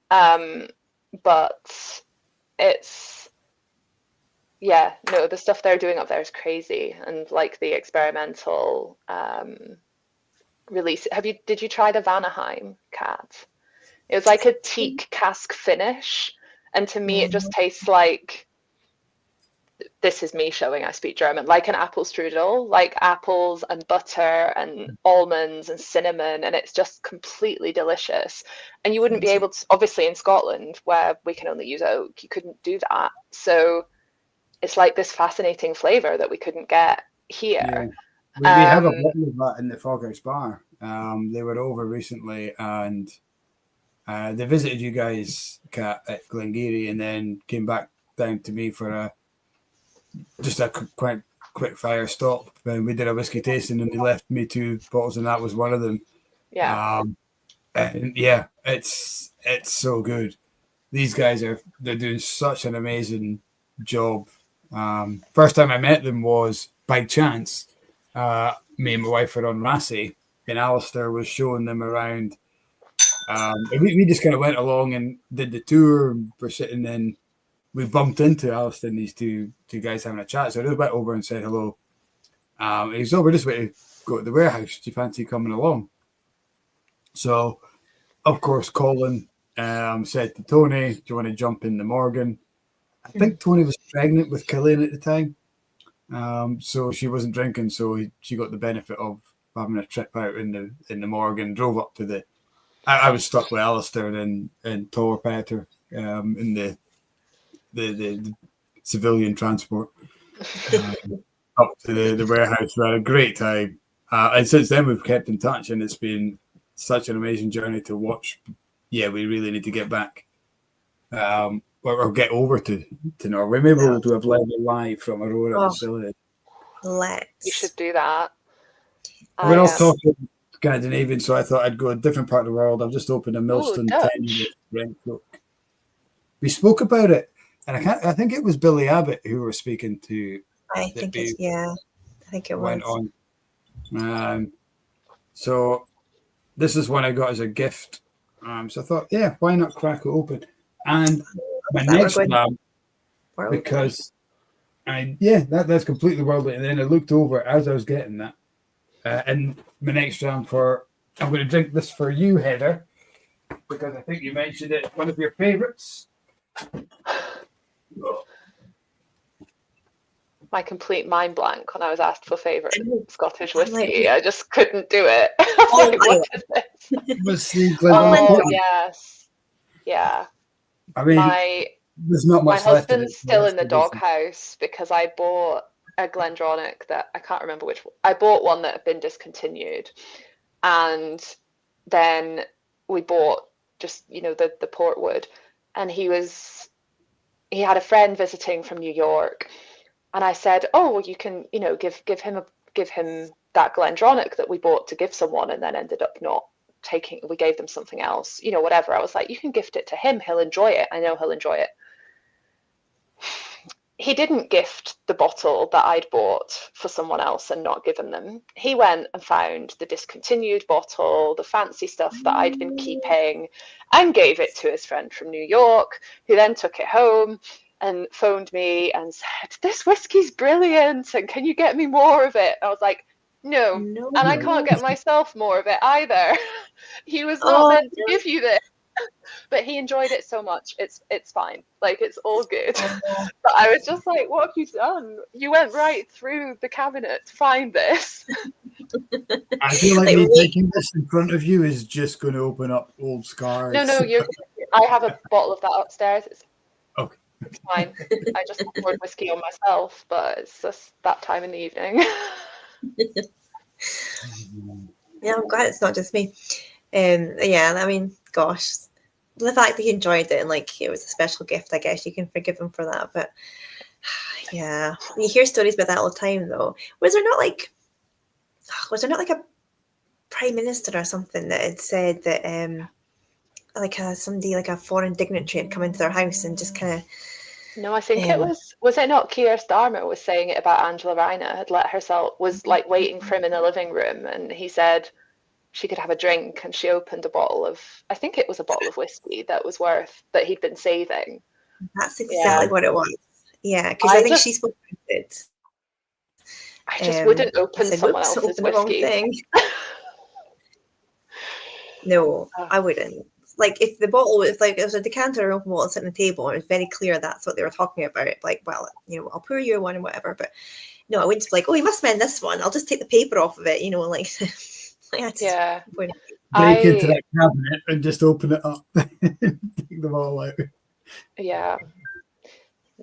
But it's, the stuff they're doing up there is crazy. And like the experimental release. Did you try the Vanaheim, Kat? It was like a teak cask finish. And to me, it just tastes like, this is me showing I speak German, like an apple strudel, like apples and butter and almonds and cinnamon, and it's just completely delicious. And you wouldn't be able to, obviously in Scotland, where we can only use oak, you couldn't do that. So it's like this fascinating flavour that we couldn't get here. Yeah. We have a bottle of that in the Foghouse Bar. They were over recently, and they visited you guys, Kat, at Glengarry, and then came back down to me for just a quick fire stop. And we did a whiskey tasting, and they left me 2 bottles, and that was one of them. Yeah. And it's so good. These guys they're doing such an amazing job. First time I met them was by chance. Me and my wife were on Rassay, and Alistair was showing them around. We just kind of went along and did the tour, and we're sitting in. We bumped into Alistair and these two guys having a chat. So I just went over and said hello. He's over this way to go to the warehouse. Do you fancy coming along? So, of course, Colin said to Tony, do you want to jump in the Morgan? I think Tony was pregnant with Killian at the time. So she wasn't drinking. So she got the benefit of having a trip out in the Morgan, drove up to the... I was stuck with Alistair and Torpeter in the civilian transport up to the warehouse. We had a great time, and since then we've kept in touch, and it's been such an amazing journey to watch. We really need to get back or get over to Norway. Maybe we'll do a blend live from Aurora facility. You should do that. We're not talking Scandinavian, so I thought I'd go a different part of the world. I've just opened a Milston 10-year Brent Cook. We spoke about it. And I think it was Billy Abbott who were speaking to. I think it went on. So this is one I got as a gift. So I thought, why not crack it open? And my next plan, because that's completely worldly. And then I looked over as I was getting that, and my next round I'm going to drink this for you, Heather, because I think you mentioned it. One of your favourites. My complete mind blank when I was asked for favourite Scottish whiskey. I just couldn't do it. What is this? Yes. Yeah. I mean, there's not much left. My husband's still in the doghouse because I bought a Glendronach that I can't remember which one. I bought one that had been discontinued. And then we bought just, the Portwood. And he had a friend visiting from New York, and I said, "Oh, well, you can, give him that Glendronach that we bought to give someone, and then ended up not taking. We gave them something else, whatever." I was like, "You can gift it to him. He'll enjoy it. I know he'll enjoy it." He didn't gift the bottle that I'd bought for someone else and not given them. He went and found the discontinued bottle, the fancy stuff that I'd been keeping, and gave it to his friend from New York, who then took it home and phoned me and said, "This whiskey's brilliant, and can you get me more of it?" I was like, no, and I can't get myself more of it either. He was not meant to give you this. But he enjoyed it so much. It's fine. Like, it's all good. But I was just like, what have you done? You went right through the cabinet to find this. I feel like Like, me really- taking this in front of you is just going to open up old scars. No, I have a bottle of that upstairs. Okay. It's fine. I just poured whiskey on myself, but it's just that time in the evening. Yeah, I'm glad it's not just me. Yeah, I mean, gosh, the fact that he enjoyed it and like it was a special gift, I guess you can forgive him for that. But yeah, you hear stories about that all the time, though. Was there not like a prime minister or something that had said that like somebody like a foreign dignitary had come into their house and just kind of No, I think it was it not Keir Starmer was saying it about Angela Rayner had let herself, was like waiting for him in the living room, and he said she could have a drink, and she opened a bottle of, I think it was a bottle of whiskey that he'd been saving. That's exactly what it was. Yeah, because I think she spoke about it. I just wouldn't open said, someone else's open the wrong whiskey. thing. No, I wouldn't. Like if the bottle, if like it was a decanter or open bottle sitting on the table, and it was very clear that's what they were talking about. Like, well, I'll pour you one and whatever. But no, I wouldn't be like, oh, you must spend this one. I'll just take the paper off of it, like. Yeah. Break into that cabinet and just open it up. Take them all out. Yeah.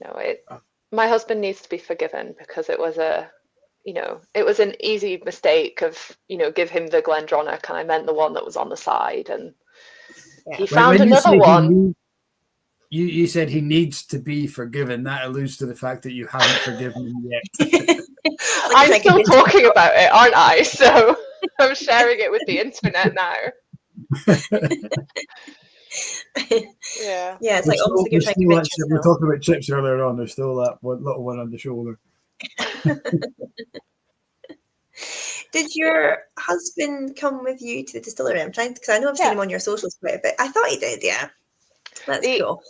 No, my husband needs to be forgiven because it was it was an easy mistake of, give him the Glendronach, and I meant the one that was on the side, and he found another one. You said he needs to be forgiven. That alludes to the fact that you haven't forgiven him yet. I'm still talking about it, aren't I? So I'm sharing it with the internet now. Yeah. Yeah, it's like almost like you're trying to convince yourself. We were talking about chips earlier on. There's still that little one on the shoulder. Did your husband come with you to the distillery? I'm trying because I know I've seen him on your socials quite a bit. I thought he did. Yeah, that's cool.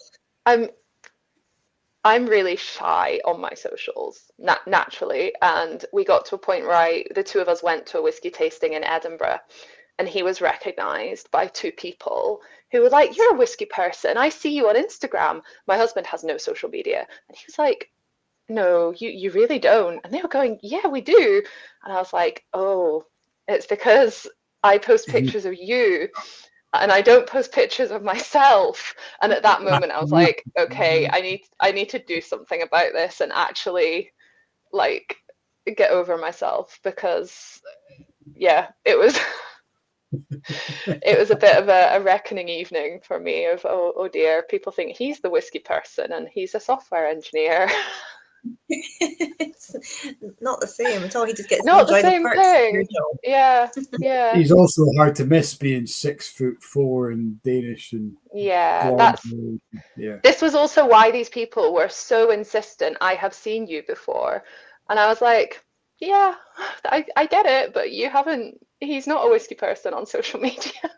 I'm really shy on my socials naturally, and we got to a point where the two of us went to a whiskey tasting in Edinburgh, and he was recognised by two people who were like, "You're a whiskey person. I see you on Instagram." My husband has no social media, and he was like, "No, you really don't." And they were going, "Yeah, we do." And I was like, "Oh, it's because I post pictures of you and I don't post pictures of myself." And at that moment I was like, okay, I need to do something about this and actually like get over myself, because it was it was a bit of a reckoning evening for me of, oh dear, people think he's the whiskey person and he's a software engineer. It's not the same at all. He just gets not to the enjoy same the perks. thing. Yeah. He's also hard to miss, being 6'4" and Danish and This was also why these people were so insistent. I have seen you before, and I was like, yeah, I get it, but you haven't. He's not a whiskey person on social media.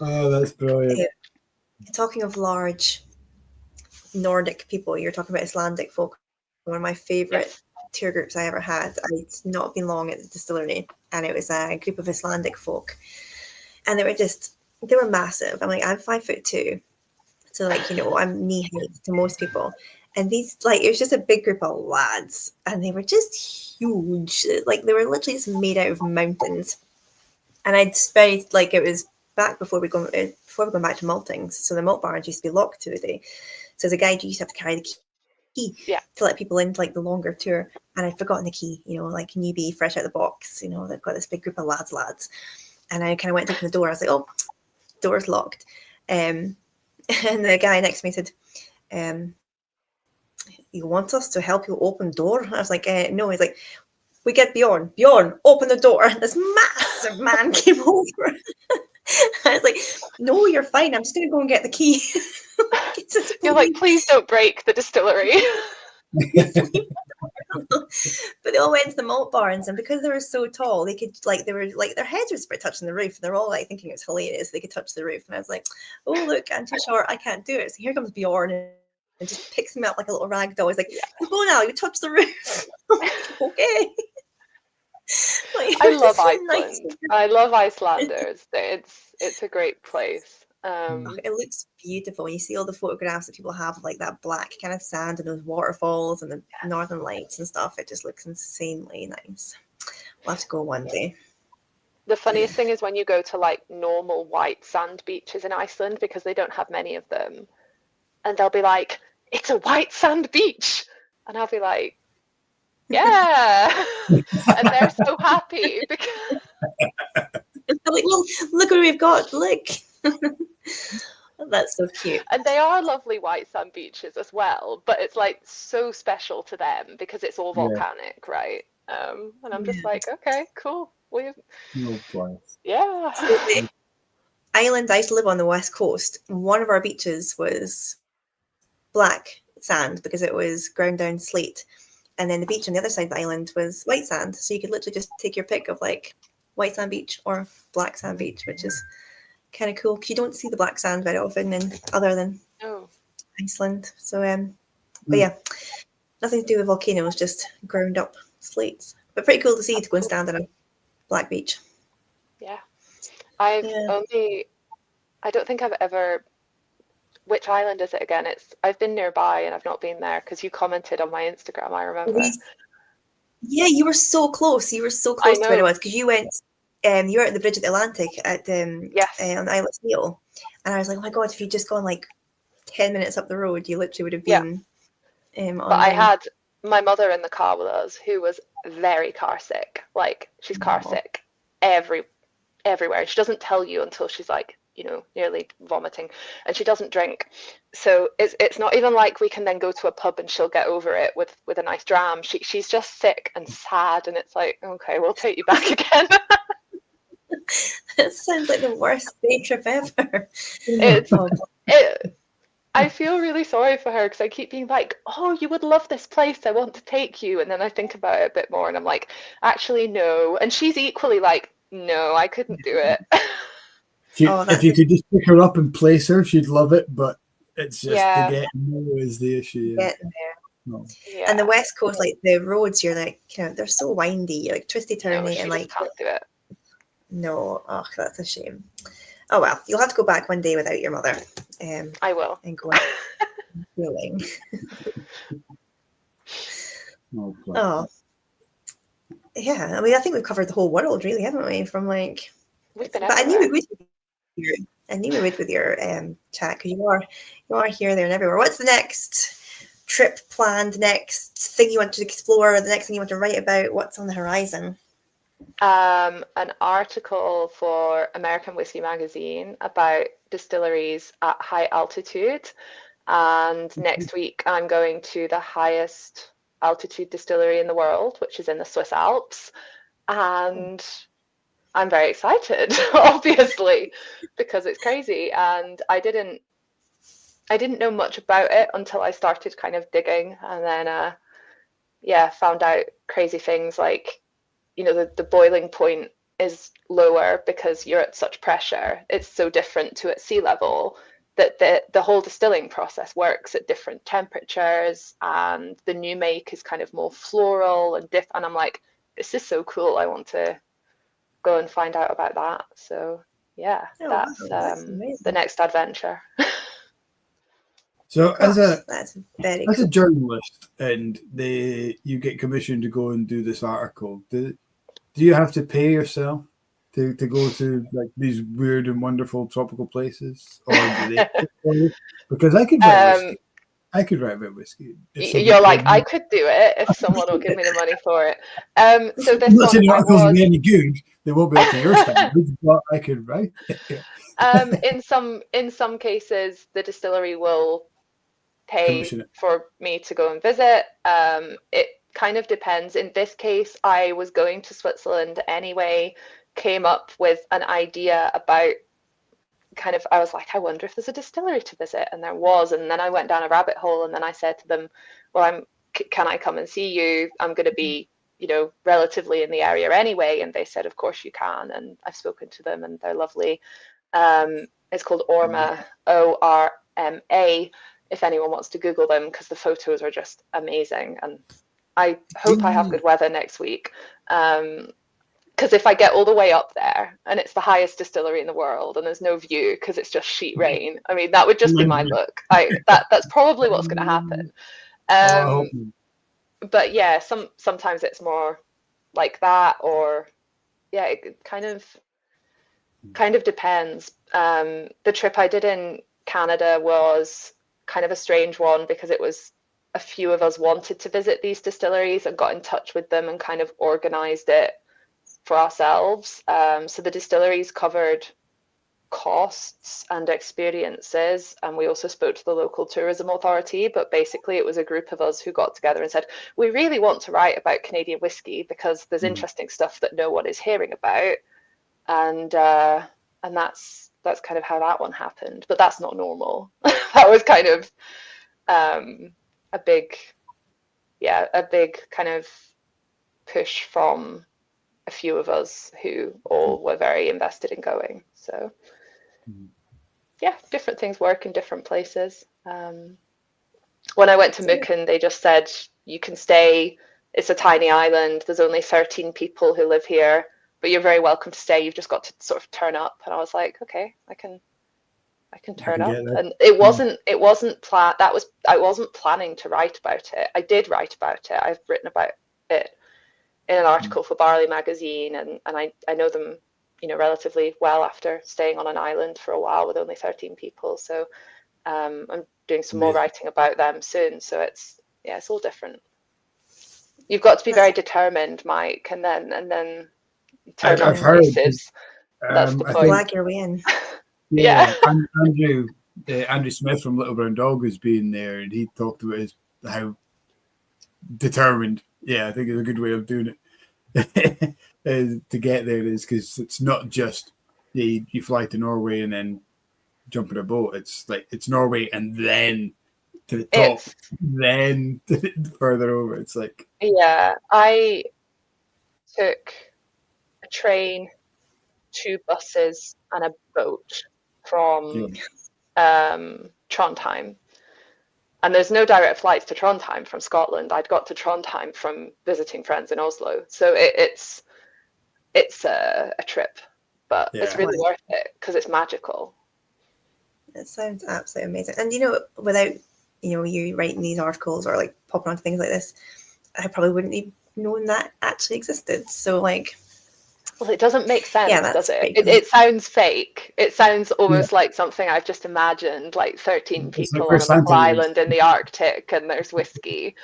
Oh, that's brilliant. Talking of large Nordic people, you're talking about Icelandic folk. One of my favorite tour groups I ever had. I'd not been long at the distillery, and it was a group of Icelandic folk, and they were massive. I'm 5'2", so I'm knee height to most people, and these it was just a big group of lads, and they were just huge. Like they were literally just made out of mountains, and I'd very it was back before we go back to maltings, so the malt barns used to be locked through the day. So as a guide, you used to have to carry the key to let people into the longer tour. And I'd forgotten the key, newbie, fresh out of the box. They've got this big group of lads. And I kind of went to open the door. I was like, oh, door's locked. And the guy next to me said, you want us to help you open the door? I was like, no. He's like, we get Bjorn, open the door. And this massive man came over. I was like, no, you're fine. I'm just going to go and get the key. You're like, please don't break the distillery. But they all went to the malt barns, and because they were so tall, they could their heads were spread touching the roof. They're all thinking it was hilarious. They could touch the roof, and I was like, oh look, I'm too short, I can't do it. So here comes Bjorn and just picks me up like a little rag doll. He's like, go now, you touch the roof. Okay. I love Iceland. I love Icelanders. It's a great place. It looks beautiful. You see all the photographs that people have of like that black kind of sand and those waterfalls and the northern lights and stuff. It just looks insanely nice. We'll have to go one day. The funniest thing is when you go to like normal white sand beaches in Iceland, because they don't have many of them, and they'll be like, it's a white sand beach. And I'll be like, yeah. And they're so happy because like, well, look what we've got. Look. That's so cute. And they are lovely white sand beaches as well, but it's like so special to them because it's all volcanic, right? And I'm just like, okay, cool. No place. Yeah. So the island I used to live on the west coast, one of our beaches was black sand because it was ground down slate. And then the beach on the other side of the island was white sand. So you could literally just take your pick of like white sand beach or black sand beach, which is kind of cool because you don't see the black sand very often other than Iceland. So, but yeah, nothing to do with volcanoes, just ground up slates. But pretty cool to see to go and stand on a black beach. Yeah. I don't think I've ever, which island is it again? I've been nearby and I've not been there because you commented on my Instagram, I remember. Yeah, you were so close. You were so close to where it was because you went, you were at the bridge of the Atlantic at on the Isle of Seal. And I was like, oh my God, if you'd just gone like 10 minutes up the road, you literally would have been But I had my mother in the car with us who was very car sick. Like she's car sick everywhere. She doesn't tell you until she's like, nearly vomiting, and she doesn't drink. So it's not even like we can then go to a pub and she'll get over it with a nice dram. She's just sick and sad, and it's like, okay, we'll take you back again. It sounds like the worst day trip ever. I feel really sorry for her because I keep being like, oh, you would love this place, I want to take you. And then I think about it a bit more and I'm like, actually, no. And she's equally like, no, I couldn't do it. If you could just pick her up and place her, she'd love it. But it's just to get no is the issue. Getting there. No. Yeah. And the West Coast, like the roads, you're like, they're so windy, you're like twisty turny, and like can't do it. No, that's a shame. Oh well, you'll have to go back one day without your mother. I will. And go feeling. Oh, yeah. I mean, I think we've covered the whole world, really, haven't we? From like, we've been but I knew we would. I knew we would with your chat because you are here, there, and everywhere. What's the next trip planned? Next thing you want to explore? The next thing you want to write about? What's on the horizon? An article for American Whiskey Magazine about distilleries at high altitude, and next week I'm going to the highest altitude distillery in the world, which is in the Swiss Alps, and I'm very excited, obviously, because it's crazy, and I didn't know much about it until I started kind of digging, and then found out crazy things like, the boiling point is lower because you're at such pressure. It's so different to at sea level that the whole distilling process works at different temperatures, and the new make is kind of more floral and and I'm like, this is so cool. I want to go and find out about that. So that's the next adventure. So as a cool. journalist, and you get commissioned to go and do this article, do you have to pay yourself to go to like these weird and wonderful tropical places, or do they? Because I could write whiskey. I could write about whiskey. You're like, I could do it if someone will give me the money for it. So this not saying the articles will be any good. They won't be up to your standards, but I could write. In some cases, the distillery will pay for me to go and visit. It kind of depends. In this case, I was going to Switzerland anyway, came up with an idea about I was like, I wonder if there's a distillery to visit, and there was, and then I went down a rabbit hole, and then I said to them, well, can I come and see you? I'm going to be, relatively in the area anyway, and they said, of course you can, and I've spoken to them, and they're lovely. It's called Orma, ORMA, if anyone wants to Google them, because the photos are just amazing, and I hope I have good weather next week, because because if I get all the way up there and it's the highest distillery in the world and there's no view because it's just sheet rain, I mean, that would just be my look. That's probably what's going to happen. But yeah, sometimes it's more like that, or yeah, it kind of depends. The trip I did in Canada was kind of a strange one because it was a few of us wanted to visit these distilleries and got in touch with them and kind of organized it for ourselves. So the distilleries covered costs and experiences, and we also spoke to the local tourism authority, but basically it was a group of us who got together and said, we really want to write about Canadian whiskey because there's interesting stuff that no one is hearing about, and that's kind of how that one happened. But that's not normal. That was kind of a big kind of push from a few of us who all were very invested in going. So yeah, different things work in different places. When I went to Mukin, they just said, you can stay, it's a tiny island, there's only 13 people who live here, but you're very welcome to stay, you've just got to sort of turn up. And I was like, okay, I can turn up. And I wasn't planning to write about it. I did write about it. I've written about it in an article for Barley magazine, and I know them, relatively well after staying on an island for a while with only 13 people. So I'm doing some more writing about them soon. So it's all different. You've got to be very determined, Mike, and then turn up places. That's the point. Flag your way in. Yeah. Andrew Smith from Little Brown Dog has been there, and he talked about how determined. Yeah, I think it's a good way of doing it to get there, is because it's not just you fly to Norway and then jump in a boat. It's like it's Norway and then to the top, then further over. It's like, yeah, I took a train, 2 buses, and a boat from Trondheim. And there's no direct flights to Trondheim from Scotland. I'd got to Trondheim from visiting friends in Oslo. So it's a trip, but it's really worth it because it's magical. It sounds absolutely amazing. And without you writing these articles or like popping onto things like this, I probably wouldn't have known that actually existed. So like, well, it doesn't make sense, does it? It sounds fake. It sounds almost like something I've just imagined, like 13 people on a little island in the Arctic, and there's whiskey.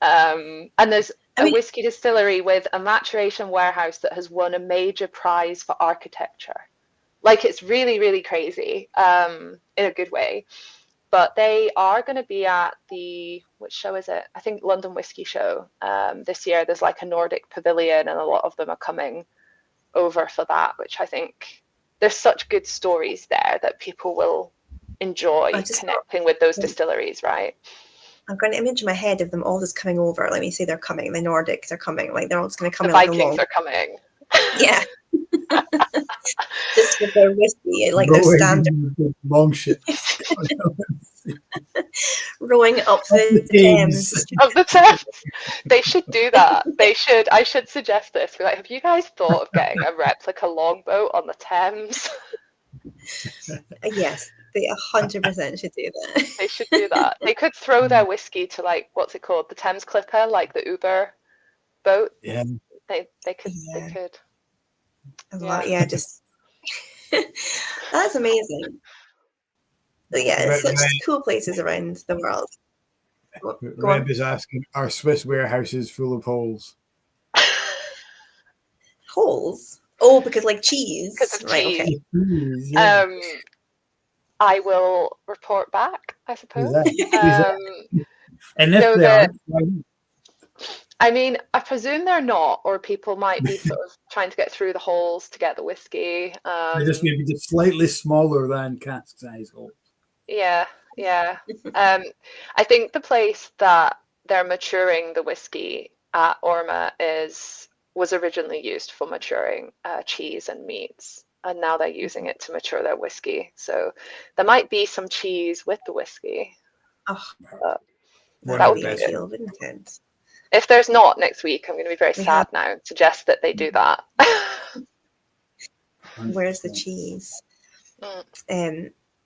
And there's a whiskey distillery with a maturation warehouse that has won a major prize for architecture. Like, it's really, really crazy, in a good way. But they are going to be at which show is it? I think London Whiskey Show this year. There's like a Nordic pavilion, and a lot of them are coming over for that, which I think there's such good stories there that people will enjoy connecting with those distilleries, right? I've got an image in my head of them all just coming over. Let me say they're coming. The Nordics are coming. Like, they're all just going to come the in. Vikings are coming. Yeah. Just with their whiskey, like their standard. Long shit. Rowing up the Thames. Up the Thames. They should do that. I should suggest this. We're like, have you guys thought of getting a replica longboat on the Thames? Yes, they 100% should do that. They should do that. They could throw their whiskey to, like, what's it called? The Thames Clipper, like the Uber boat. Yeah. They could. They could. Just that's amazing. But yeah, it's such cool places around the world. Reb is asking, are Swiss warehouses full of holes? Holes? Oh, because like cheese. Because of cheese. Okay. Cheese, yeah. I will report back, I suppose. And if they are, I mean, I presume they're not, or people might be sort of trying to get through the holes to get the whiskey. They just maybe just slightly smaller than cask size holes. Yeah. I think the place that they're maturing the whiskey at Orma was originally used for maturing cheese and meats, and now they're using it to mature their whiskey. So there might be some cheese with the whiskey. Oh, that would be ideal, wouldn't it? If there's not next week, I'm going to be very sad now and suggest that they do that. Where's the cheese?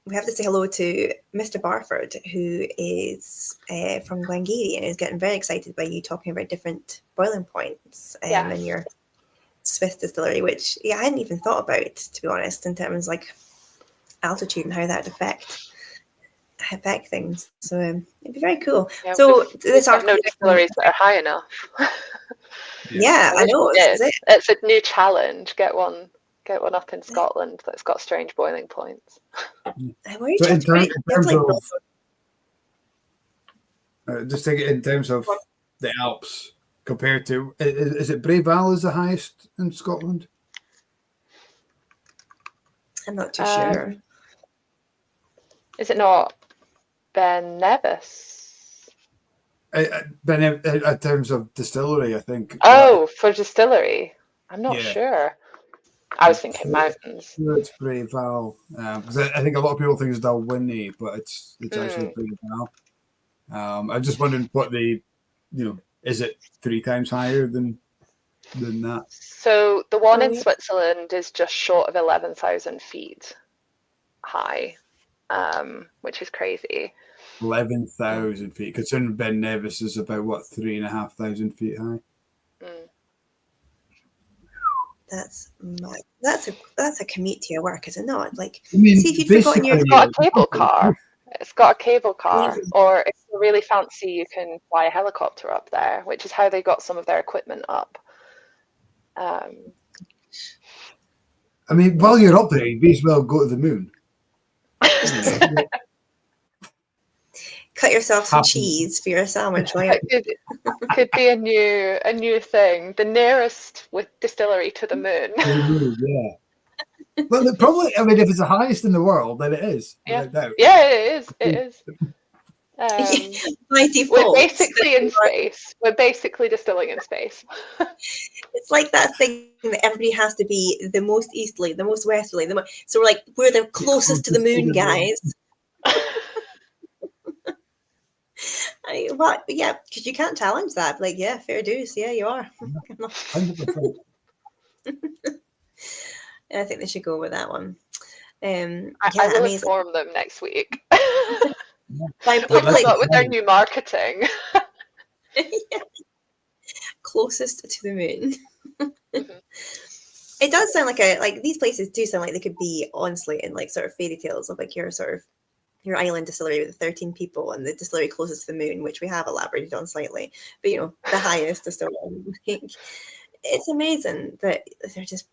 We have to say hello to Mr. Barford, who is from Glengarry and is getting very excited by you talking about different boiling points in your Swiss distillery, which I hadn't even thought about, to be honest, in terms like altitude and how that would affect things. So it'd be very cool. Yeah, so there's no distilleries that are high enough. I know. It's a new challenge. Get one up in Scotland that's got strange boiling points. In terms of the Alps compared to, is it Bray Vale is the highest in Scotland? I'm not too sure. Is it not Ben Nevis? In terms of distillery, I think. Oh, for distillery, I'm not sure. I was thinking mountains. It's Bray Vale, because I think a lot of people think it's Dalwhinnie, but it's actually Bray Vale. I'm just wondering what is it 3 times higher than that? So the one in Switzerland is just short of 11,000 feet high, which is crazy. 11,000 feet, considering Ben Nevis is about 3,500 feet high. That's a commute to your work, is it not? Like, see if you'd forgotten it's got a cable car. It's got a cable car, or if you're really fancy, you can fly a helicopter up there, which is how they got some of their equipment up. While you're up there, you may as well go to the moon. Cut yourself some cheese for your sandwich. Could be a new thing. The nearest distillery to the moon. Yeah. Well, probably. If it's the highest in the world, then it is. Yeah, doubt. It is. By default, we're basically in space. We're basically distilling in space. It's like that thing that everybody has to be the most easterly, the most westerly. So we're the closest to the moon, guys. Because you can't challenge that. Fair dues. Yeah, you are. 100%. I think they should go with that one. I will inform them next week. With their new marketing. Closest to the moon. It does sound like these places do sound like they could be honestly in sort of fairy tales of your island distillery with 13 people and the distillery closest to the moon, which we have elaborated on slightly, but the highest distillery. It's amazing that they're just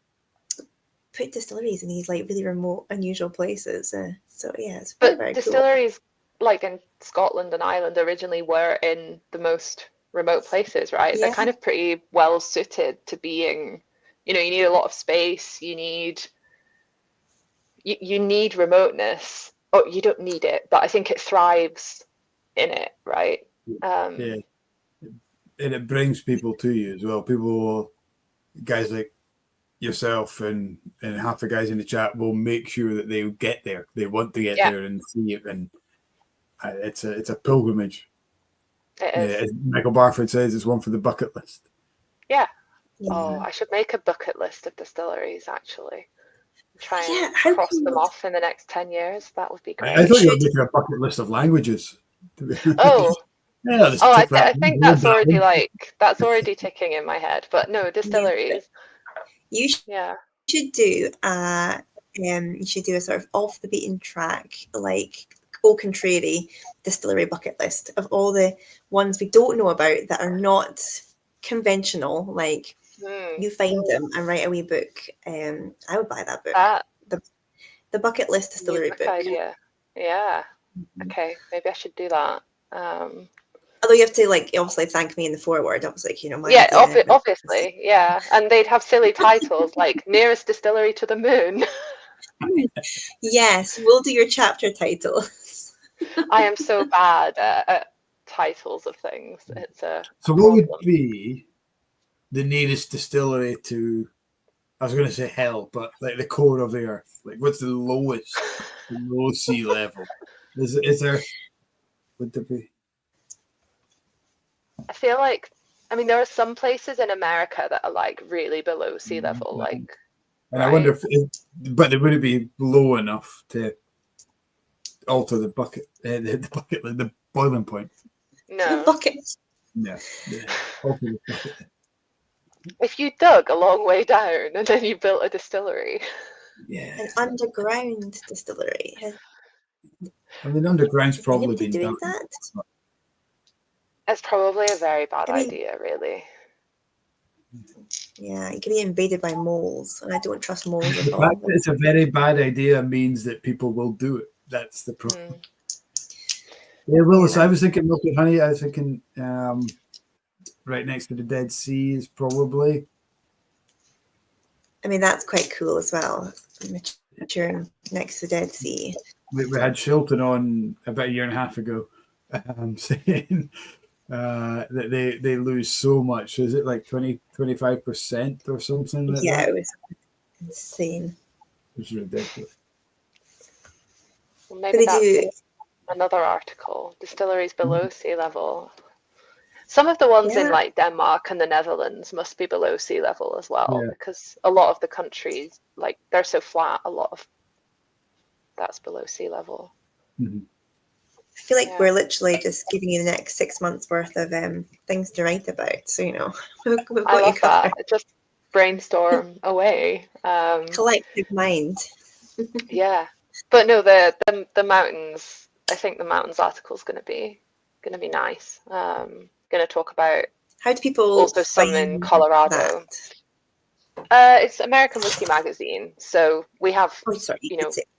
put distilleries in these really remote, unusual places. It's very, very distilleries in Scotland and Ireland originally were in the most remote places, right? Yeah. They're kind of pretty well suited to being, you need a lot of space. You need remoteness. Oh, you don't need it, but I think it thrives in it, right? And it brings people to you as well. Guys like yourself and half the guys in the chat will make sure that they get there. They want to get there and see it, and it's a pilgrimage. It is. As Michael Barford says, it's one for the bucket list. Yeah. Oh, I should make a bucket list of distilleries, actually. Try and cross them off in the next 10 years. That would be great. I thought you were making a bucket list of languages. Oh. I think that's already ticking in my head. But no, distilleries. You should do a sort of off the beaten track, au contraire distillery bucket list of all the ones we don't know about that are not conventional. You find them and write a wee book. I would buy that book. The bucket list distillery book. Idea. Yeah. Okay, maybe I should do that. Although you have to obviously thank me in the foreword. I was obviously, yeah. And they'd have silly titles like nearest distillery to the moon. Yes, we'll do your chapter titles. I am so bad at titles of things. It's a what would be the nearest distillery to, I was going to say hell, but the core of the earth? What's the lowest sea level? Is there? Would there be? I feel like I mean, there are some places in America that are like really below sea level, like. And I wonder but they wouldn't be low enough to alter the bucket, the boiling point. No. The bucket. Yeah. Alter the bucket. If you dug a long way down and then you built a distillery. Yeah. An underground distillery. I mean, underground's probably Anybody been doing done. that? It's probably a very bad I mean- idea, really. Yeah, it can be invaded by moles, and I don't trust moles The at fact all. that it's a very bad idea means that people will do it. That's the problem. Yeah, well, so I was thinking milk and honey. I was thinking right next to the Dead Sea is probably. I mean, that's quite cool as well. Maturing next to the Dead Sea. We had Shilton on about a year and a half ago saying that they lose so much. Is it like 25% or something like Yeah, that? it was insane. It's ridiculous. Well, But maybe they that's do. another article. Distilleries below sea level. Some of the ones in like Denmark and the Netherlands must be below sea level as well, because a lot of the countries, like they're so flat, a lot of that's below sea level. Mm-hmm. I feel like we're literally just giving you the next 6 months worth of things to write about. So, we've got I you love covered. that. Just brainstorm away. Collective mind. Yeah, but no, the mountains. I think the mountains article is going to be nice. Going to talk about how do people also some in Colorado. It's American Whiskey Magazine, so we have.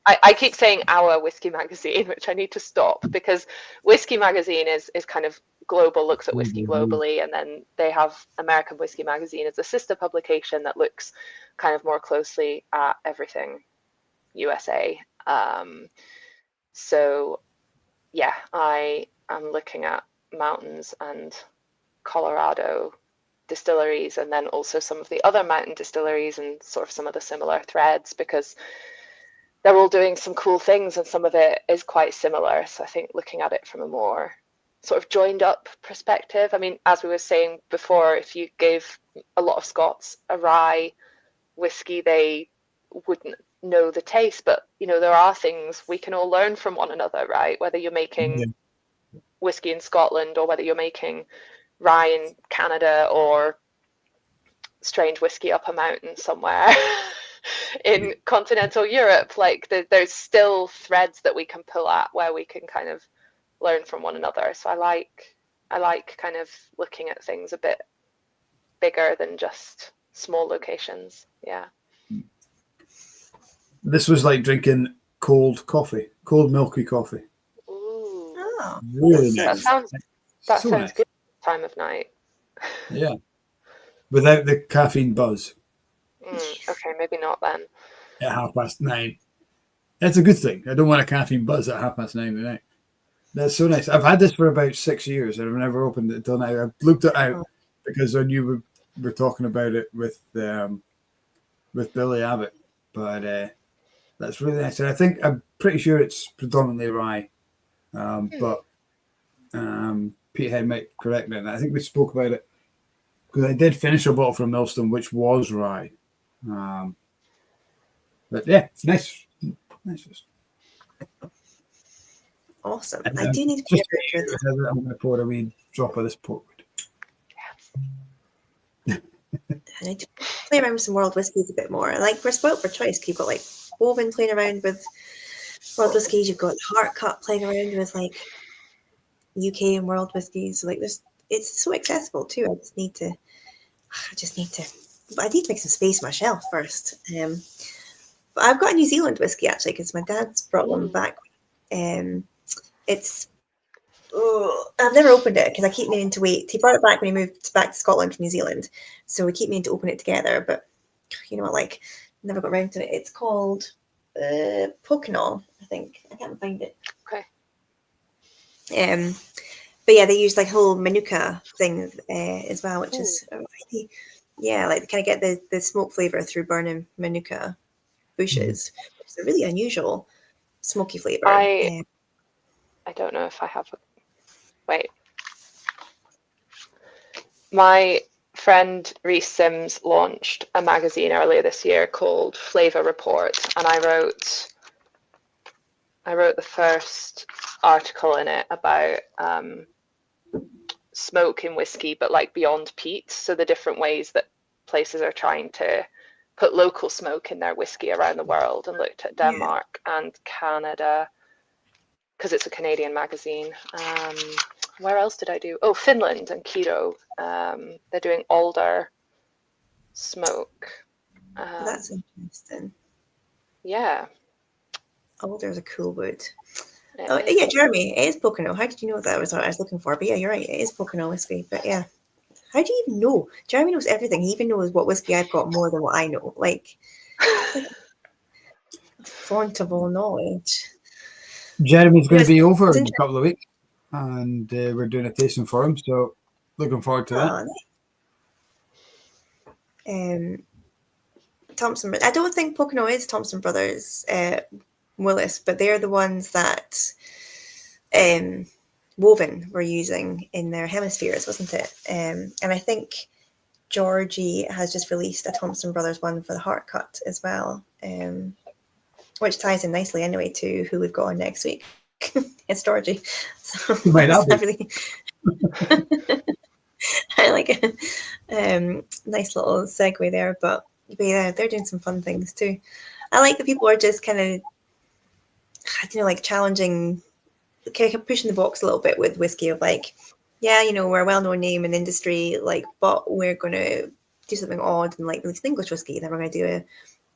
I keep saying our Whiskey Magazine, which I need to stop because Whiskey Magazine is kind of global, looks at whiskey globally, and then they have American Whiskey Magazine as a sister publication that looks kind of more closely at everything USA. So yeah, I am looking at mountains and Colorado distilleries, and then also some of the other mountain distilleries and sort of some of the similar threads, because they're all doing some cool things and some of it is quite similar. So I think looking at it from a more sort of joined up perspective. I mean, as we were saying before, if you gave a lot of Scots a rye whiskey, they wouldn't know the taste, but there are things we can all learn from one another, right? Whether you're making whiskey in Scotland or whether you're making rye in Canada or strange whiskey up a mountain somewhere in continental Europe, like there's still threads that we can pull at where we can kind of learn from one another. So I like kind of looking at things a bit bigger than just small locations. Yeah. This was like drinking cold milky coffee. Ooh. Oh, really nice. That sounds nice. Good time of night. Yeah. Without the caffeine buzz. Okay, maybe not then. At 9:30. That's a good thing. I don't want a caffeine buzz at 9:30 at night. That's so nice. I've had this for about 6 years and I've never opened it until now. I've looked it out because I knew we were talking about it with Billy Abbott. But that's really nice. And I'm pretty sure it's predominantly rye. But Peterhead might correct me. And I think we spoke about it because I did finish a bottle from Millstone, which was rye. But yeah, nice. Awesome. I do need to be I'm going to pour a wee drop of this portwood. I need to play around with some world whiskies a bit more. Like, we're spoiled for choice. You've got like Woven playing around with world whiskies. You've got Heartcut playing around with like UK and world whiskies. So like, it's so accessible too. I need to make some space on my shelf first. But I've got a New Zealand whiskey actually because my dad's brought one back. I've never opened it because I keep meaning to wait. He brought it back when he moved back to Scotland from New Zealand, so we keep meaning to open it together. But you know what? Like, never got around to it. It's called Pocono, I think. I can't find it. Okay. But yeah, they use like whole Manuka thing as well, which is really, like they kind of get the smoke flavor through burning Manuka bushes, which is a really unusual smoky flavor. I don't know if I have. Wait. my friend Reese Sims launched a magazine earlier this year called Flavor Report, and I wrote the first article in it about smoke in whiskey, but like beyond peat. So the different ways that places are trying to put local smoke in their whiskey around the world, and looked at Denmark and Canada, because it's a Canadian magazine. Where else did I do? Oh, Finland and Keto. They're doing alder smoke. That's interesting. Yeah. Alder's a cool wood. Oh, yeah, Jeremy, it is Pocono. How did you know that was what I was looking for? But yeah, you're right. It is Pocono whiskey. But yeah, how do you even know? Jeremy knows everything. He even knows what whiskey I've got more than what I know. Like a font of all knowledge. Jeremy's going to be over in a couple of weeks, and we're doing a tasting for him. So looking forward to that. Thompson. I don't think Pocono is Thompson Brothers Willis, but they're the ones that Woven were using in their hemispheres, wasn't it? And I think Georgie has just released a Thompson Brothers one for the Heart Cut as well, which ties in nicely anyway to who we've got on next week. It's Georgie. So really I like it. Nice little segue there, but yeah, they're doing some fun things too. I like that people are just kind of, I don't know, like challenging, kind of pushing the box a little bit with whiskey of like, yeah, you know, we're a well-known name in the industry, like, but we're going to do something odd and like release an English whiskey. Then we're going to do a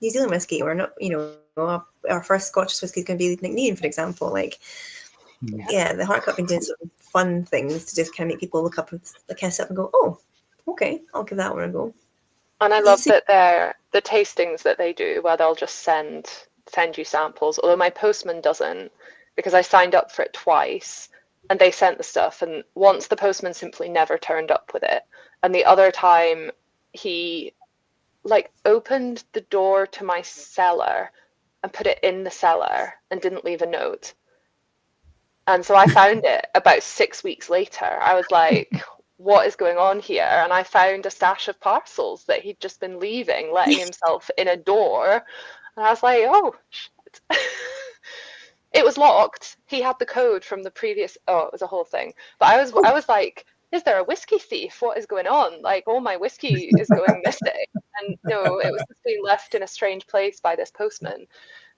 New Zealand whiskey. We're not, you know, our first Scottish whiskey is going to be McNean, for example. Like, yeah, the Heart Cup been doing some fun things to just kind of make people look up and kind of sit up and go, oh, okay, I'll give that one a go. And I love that the tastings that they do, where they'll just send you samples. Although my postman doesn't, because I signed up for it twice, and they sent the stuff. And once the postman simply never turned up with it, and the other time he like opened the door to my cellar and put it in the cellar and didn't leave a note. And so I found it about 6 weeks later. I was like, what is going on here? And I found a stash of parcels that he'd just been leaving, letting himself in a door. And I was like, oh, shit. It was locked. He had the code from the previous, it was a whole thing. But I was like, is there a whiskey thief? What is going on? Like, all my whiskey is going missing. And no, it was just being left in a strange place by this postman.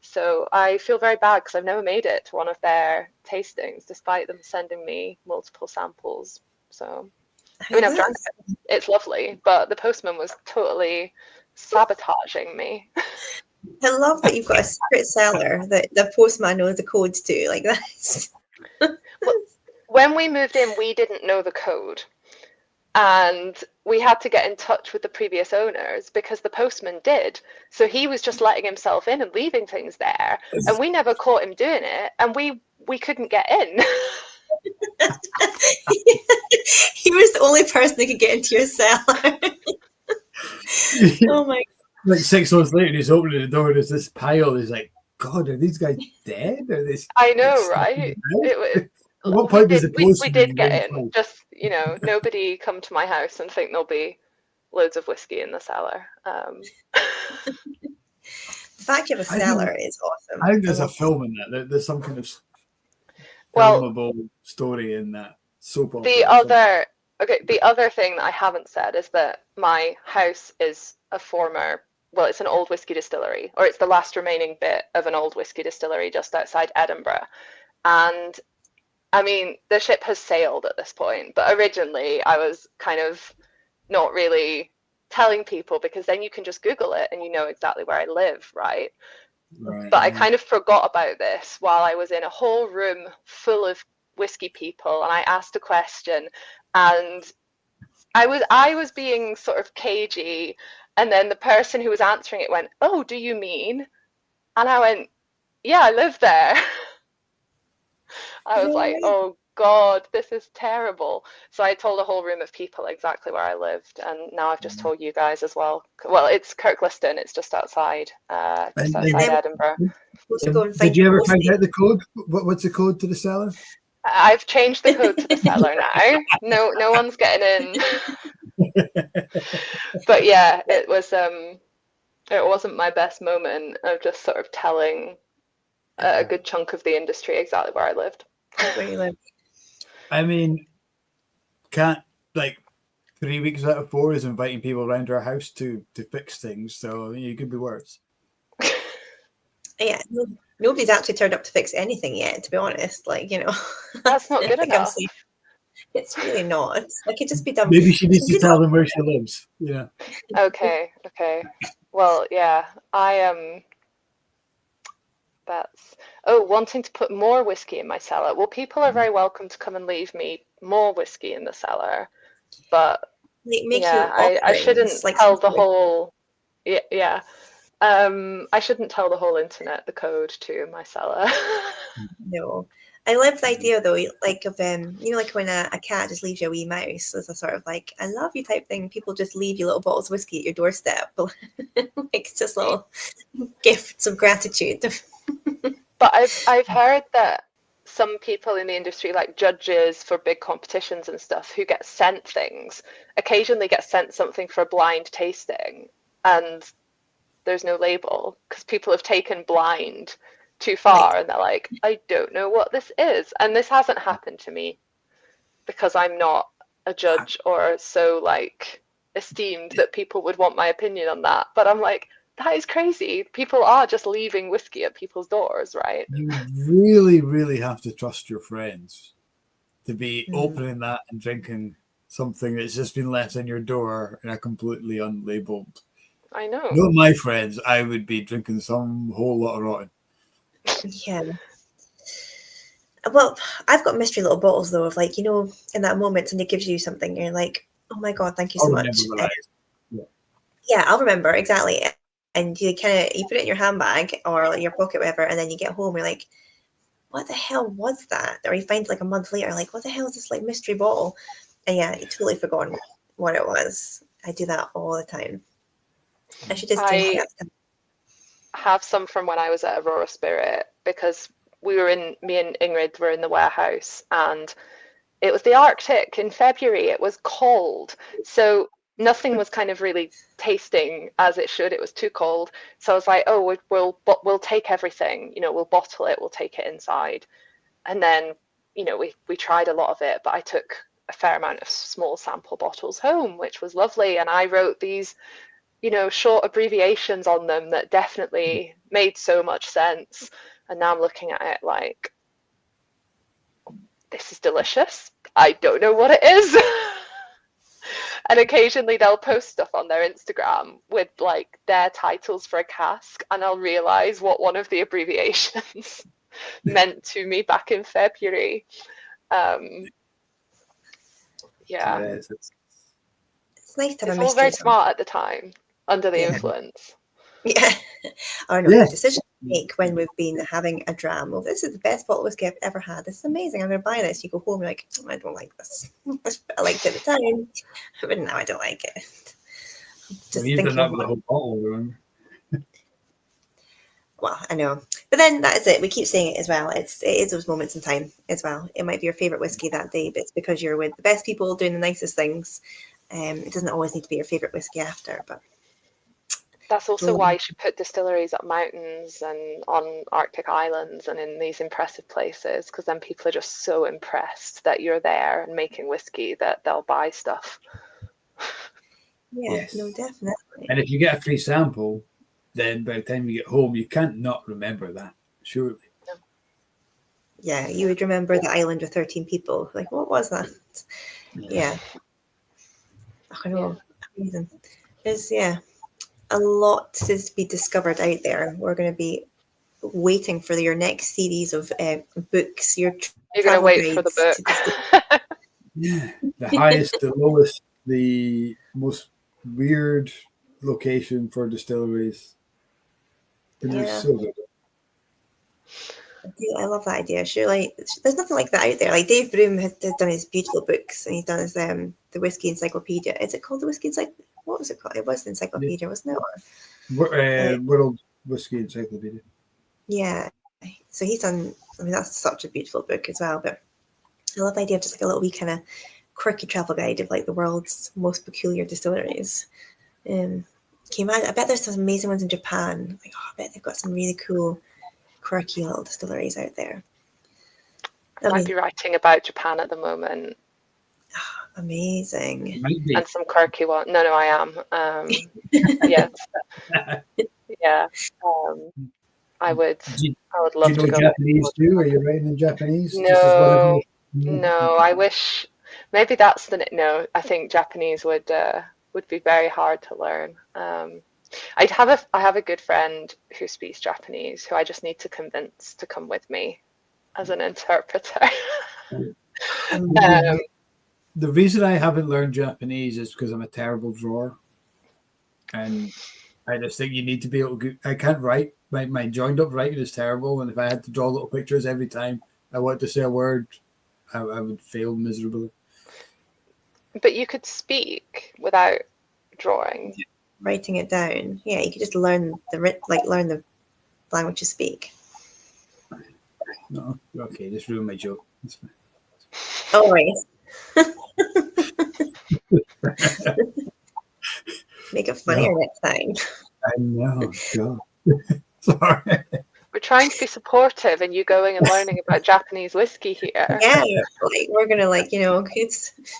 So I feel very bad because I've never made it to one of their tastings, despite them sending me multiple samples. So, I mean, I've drank it. It's lovely, but the postman was totally sabotaging me. I love that you've got a secret cellar that the postman knows the codes to. Like that. When we moved in, we didn't know the code. And we had to get in touch with the previous owners because the postman did. So he was just letting himself in and leaving things there. And we never caught him doing it. And we couldn't get in. He was the only person that could get into your cellar. Oh my God. Like 6 months later, he's opening the door and there's this pile. He's like, God, are these guys dead? Are they? I know, right? At what point does we did get in. Just, you know, nobody come to my house and think there'll be loads of whiskey in the cellar. The fact you have a cellar is awesome. I think there's a film in that. There's some kind of filmable story in that soap opera. The other thing that I haven't said is that my house is it's an old whiskey distillery, or it's the last remaining bit of an old whiskey distillery just outside Edinburgh. And I mean, the ship has sailed at this point, but originally I was kind of not really telling people because then you can just Google it and you know exactly where I live, right? But I kind of forgot about this while I was in a whole room full of whiskey people, and I asked a question, and I was being sort of cagey, and then the person who was answering it went, "Oh, do you mean?" And I went, "Yeah, I live there." I was like, oh God, this is terrible. So I told a whole room of people exactly where I lived, and now I've just told you guys as well. Well, it's Kirkliston. It's just outside Edinburgh. Did you ever find out the code? What's the code to the cellar? I've changed the code to the cellar now. No one's getting in. But yeah, it wasn't my best moment of just sort of telling a good chunk of the industry exactly where I lived. Where you live. I mean, can't, like, 3 weeks out of 4 is inviting people around our house to fix things, so you could be worse. Yeah, nobody's actually turned up to fix anything yet, to be honest. Like, you know, That's not good enough. It's really not. Like, it just be done. Maybe she needs to tell them where she lives. Yeah. Okay. Well, yeah, that's wanting to put more whiskey in my cellar. Well, people are very welcome to come and leave me more whiskey in the cellar, but I shouldn't tell the whole. Yeah. I shouldn't tell the whole internet the code to my cellar. No. I love the idea though, like of like when a cat just leaves you a wee mouse as a sort of like I love you type thing. People just leave you little bottles of whiskey at your doorstep, like just little gifts of gratitude. But I've heard that some people in the industry, like judges for big competitions and stuff, who get sent things, occasionally get sent something for a blind tasting, and there's no label because people have taken blind too far, and they're like, I don't know what this is. And this hasn't happened to me because I'm not a judge or so like esteemed that people would want my opinion on that. But I'm like, that is crazy. People are just leaving whiskey at people's doors, right? You really, really have to trust your friends to be opening that and drinking something that's just been left in your door in a completely unlabeled. I know. Not my friends. I would be drinking some whole lot of rotten. Yeah. Well, I've got mystery little bottles though of like, you know, in that moment somebody gives you something, you're like, oh my God, thank you so much. Yeah, I'll remember exactly. And you put it in your handbag or like your pocket, whatever, and then you get home, you're like, what the hell was that? Or you find like a month later, like, what the hell is this like mystery bottle? And yeah, you totally forgotten what it was. I do that all the time. I should just drink it. Have some from when I was at Aurora Spirit because me and Ingrid were in the warehouse and it was the Arctic in February. It was cold. So nothing was kind of really tasting as it should. It was too cold. So I was like, oh, we'll take everything, you know, we'll bottle it, we'll take it inside. And then, you know, we tried a lot of it, but I took a fair amount of small sample bottles home, which was lovely. And I wrote these, you know, short abbreviations on them that definitely made so much sense. And now I'm looking at it like, this is delicious. I don't know what it is. And occasionally they'll post stuff on their Instagram with like their titles for a cask, and I'll realize what one of the abbreviations meant to me back in February. Yeah. It's nice to have it's a all very smart at the time, under the influence. Yeah. I know the decision to make when we've been having a dram. Well, this is the best bottle of whiskey I've ever had. This is amazing. I'm going to buy this. You go home, you're like, I don't like this. I liked it at the time, but now I don't like it. Just you've done that with the whole bottle, remember? Well, I know. But then that is it. We keep saying it as well. It is those moments in time as well. It might be your favourite whiskey that day, but it's because you're with the best people doing the nicest things. It doesn't always need to be your favourite whiskey after, but that's also why you should put distilleries up mountains and on Arctic islands and in these impressive places, because then people are just so impressed that you're there and making whiskey that they'll buy stuff. Yeah, no, definitely. And if you get a free sample, then by the time you get home, you can't not remember that, surely. No. Yeah, you would remember the island with 13 people. Like, what was that? Yeah. I know. Amazing. There's, a lot to be discovered out there. We're going to be waiting for your next series of books. You're going to wait for the book. The highest, the lowest, the most weird location for distilleries. So good. I love that idea. Sure, like there's nothing like that out there. Like Dave Broom has done his beautiful books, and he's done his the Whisky Encyclopedia. Is it called the Whisky Encyclopedia? What was it called? It was the Encyclopedia, wasn't it? World Whisky Encyclopedia. Yeah. So he's done. I mean, that's such a beautiful book as well. But I love the idea of just like a little wee kind of quirky travel guide of like the world's most peculiar distilleries. Came out. I bet there's some amazing ones in Japan. Like, I bet they've got some really cool, quirky little distilleries out there. I might be writing about Japan at the moment. Amazing. And some quirky one. No, I am. Yes. Yeah. I would love to go. Japanese too? Are you writing in Japanese? No. I wish. Maybe that's no. I think Japanese would be very hard to learn. I have a good friend who speaks Japanese who I just need to convince to come with me as an interpreter. The reason I haven't learned Japanese is because I'm a terrible drawer, and I just think you need to be able to. I can't write. My joined up writing is terrible, and if I had to draw little pictures every time I want to say a word, I would fail miserably. But you could speak without drawing. Writing it down. Yeah, you could just learn the language you speak. No, okay, just ruined my joke. Oh, right. Make it funnier next time. I know. God. Sorry. We're trying to be supportive, and you going and learning about Japanese whiskey here. Yeah, we're gonna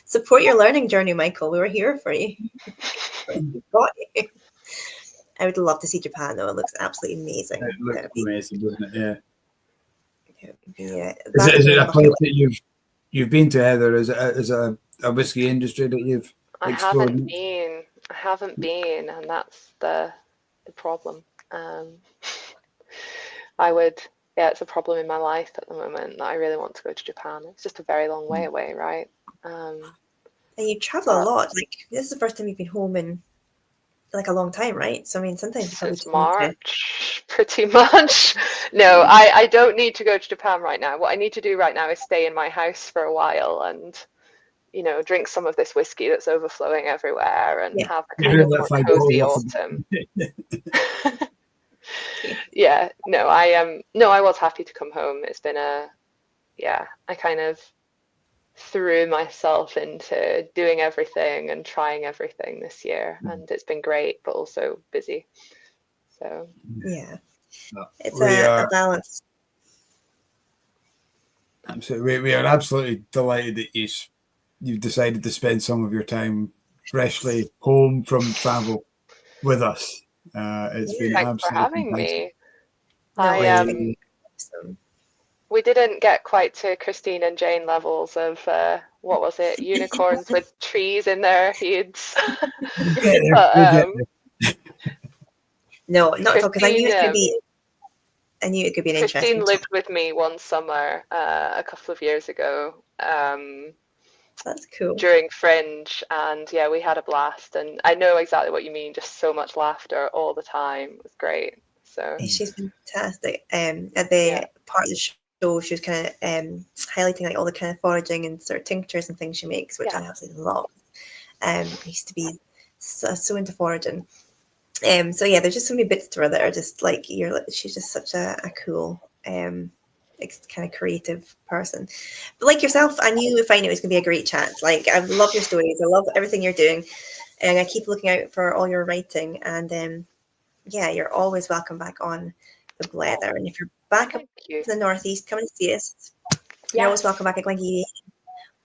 support your learning journey, Michael. We were here for you. We got you. I would love to see Japan, though. It looks absolutely amazing. It looks amazing, doesn't it? Yeah. Yeah. Is it a place that you've been to, Heather? Is a whiskey industry that you've explored? I haven't been, and that's the problem. It's a problem in my life at the moment that I really want to go to Japan. It's just a very long way away, right? And you travel a lot. Like, this is the first time you've been home in like a long time, right? So I mean, sometimes since March, pretty much. No, I don't need to go to Japan right now. What I need to do right now is stay in my house for a while and, drink some of this whiskey that's overflowing everywhere and have a kind of more cozy autumn. Yeah, no, I was happy to come home. It's been I kind of threw myself into doing everything and trying everything this year, and it's been great, but also busy. So yeah, it's a balance. Absolutely, we are absolutely delighted that you've decided to spend some of your time freshly home from travel with us. It's been thanks for having me. Awesome. We didn't get quite to Christine and Jane levels of what was it? Unicorns with trees in their heads. No, not at all. Because I knew it could be an interesting. Christine lived with me one summer a couple of years ago. That's cool. During Fringe, and we had a blast. And I know exactly what you mean. Just so much laughter all the time. It was great. So she's fantastic. At the part of the show, she was kind of highlighting like all the kind of foraging and sort of tinctures and things she makes, which I absolutely love. I used to be so into foraging. So yeah, there's just so many bits to her that are just like she's just such a cool kind of creative person. But like yourself, I knew if I knew it was gonna be a great chat. Like, I love your stories, I love everything you're doing, and I keep looking out for all your writing. And you're always welcome back on the Blether. And if you're back up to the northeast, come and see us. You're always welcome back at Glengeedy.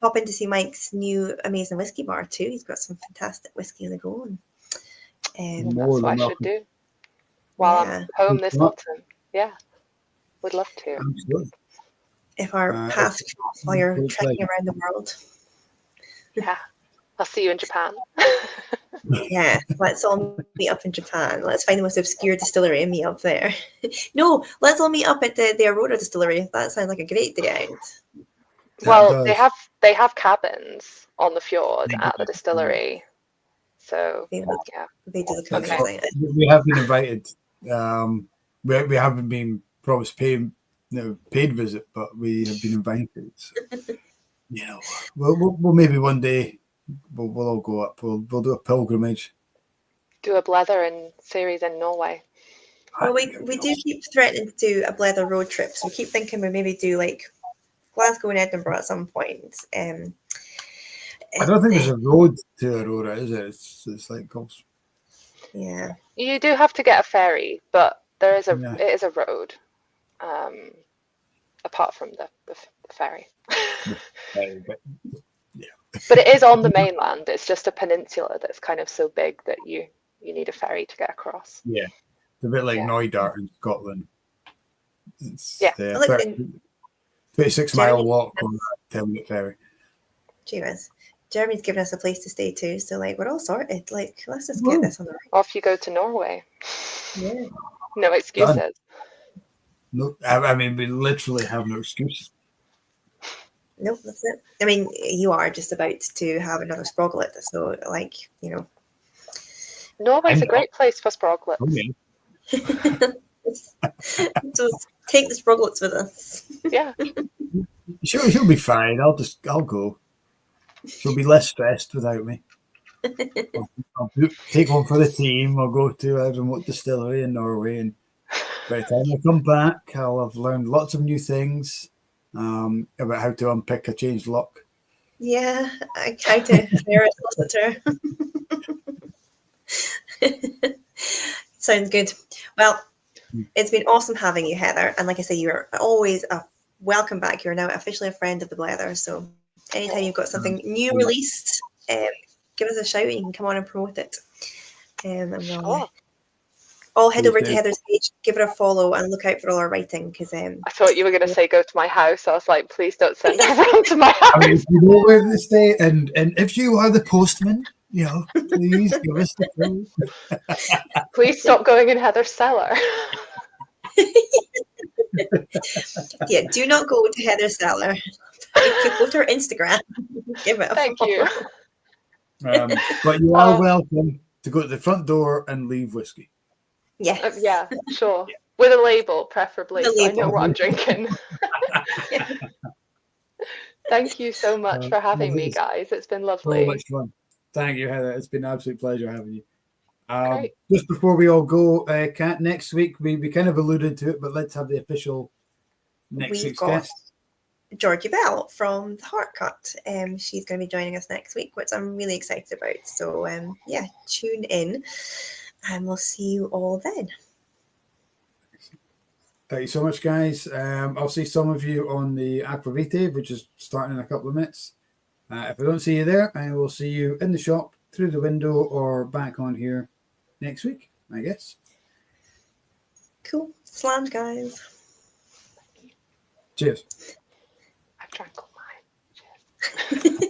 Pop in to see Mike's new amazing whiskey bar too. He's got some fantastic whiskey on the go. And that's what I should do while I'm home this autumn. Yeah, would love to. Absolutely. If our paths cross while you're trekking around the world. Yeah, I'll see you in Japan. Yeah, let's all meet up in Japan. Let's find the most obscure distillery and meet up there. No, let's all meet up at the Aurora distillery. That sounds like a great day out. Well, they have cabins on the fjord at the distillery. So they do the cooking. Okay. We have been invited. We haven't been promised paid visit, but we have been invited. So, we'll maybe one day we'll all go up. We'll do a pilgrimage. Do a Blether in series in Norway. Well, we do keep threatening to do a Blether road trip, so we keep thinking we maybe do like Glasgow and Edinburgh at some point. I don't think there's a road to Aurora, is it? It's like coast. Yeah. You do have to get a ferry, but there is Yeah. it is a road. Apart from the ferry. But it is on the mainland. It's just a peninsula that's kind of so big that you need a ferry to get across. Yeah, it's a bit like Yeah. Knoydart in Scotland. It's Yeah. 36-mile walk on a 10-minute ferry. Cheers. Jeremy's given us a place to stay too, so like we're all sorted. Like, let's just get this on the right. Off you go to Norway. Yeah. No excuses. Done. No, I mean, we literally have no excuse. Nope, that's it. I mean, you are just about to have another sproglet, so like, you know. Norway's a great place for sproglets. Oh, yeah. Just take the sproglets with us. Yeah. She'll be fine. I'll go. She'll be less stressed without me. I'll take one for the team. I'll go to a remote distillery in Norway, and by the time I come back, I'll have learned lots of new things about how to unpick a changed lock. Yeah, how to hire a solicitor. Sounds good. Well, it's been awesome having you, Heather. And like I say, you're always a welcome back. You're now officially a friend of the Blether. So anytime you've got something new released, give us a shout and you can come on and promote it. And we'll all head over to Heather's page, give it a follow, and look out for all our writing. Because I thought you were going to say go to my house. I was like, please don't send everyone to my house. I mean, if you know where to stay, and if you are the postman, you know, please give us the phone. Please stop going in Heather's cellar. yeah, do not go to Heather's cellar. If you go to her Instagram, give it a Thank follow. you. But you are welcome to go to the front door and leave whiskey. Yes. Yeah, sure. With a label, preferably, With a so I label. know what I'm drinking. Thank you so much for having me, guys. It's been So lovely. much fun. Thank you, Heather. It's been an absolute pleasure having you. Great. Just before we all go, Kat, next week, we kind of alluded to it, but let's have the official next We've week's got guest. Georgie Bell from the Heart Cut. She's going to be joining us next week, which I'm really excited about. So yeah, tune in and we'll see you all then. Thank you so much, guys. I'll see some of you on the Aquavite, which is starting in a couple of minutes. If I don't see you there, I will see you in the shop, through the window, or back on here next week, I guess. Cool. Slams, guys. Cheers.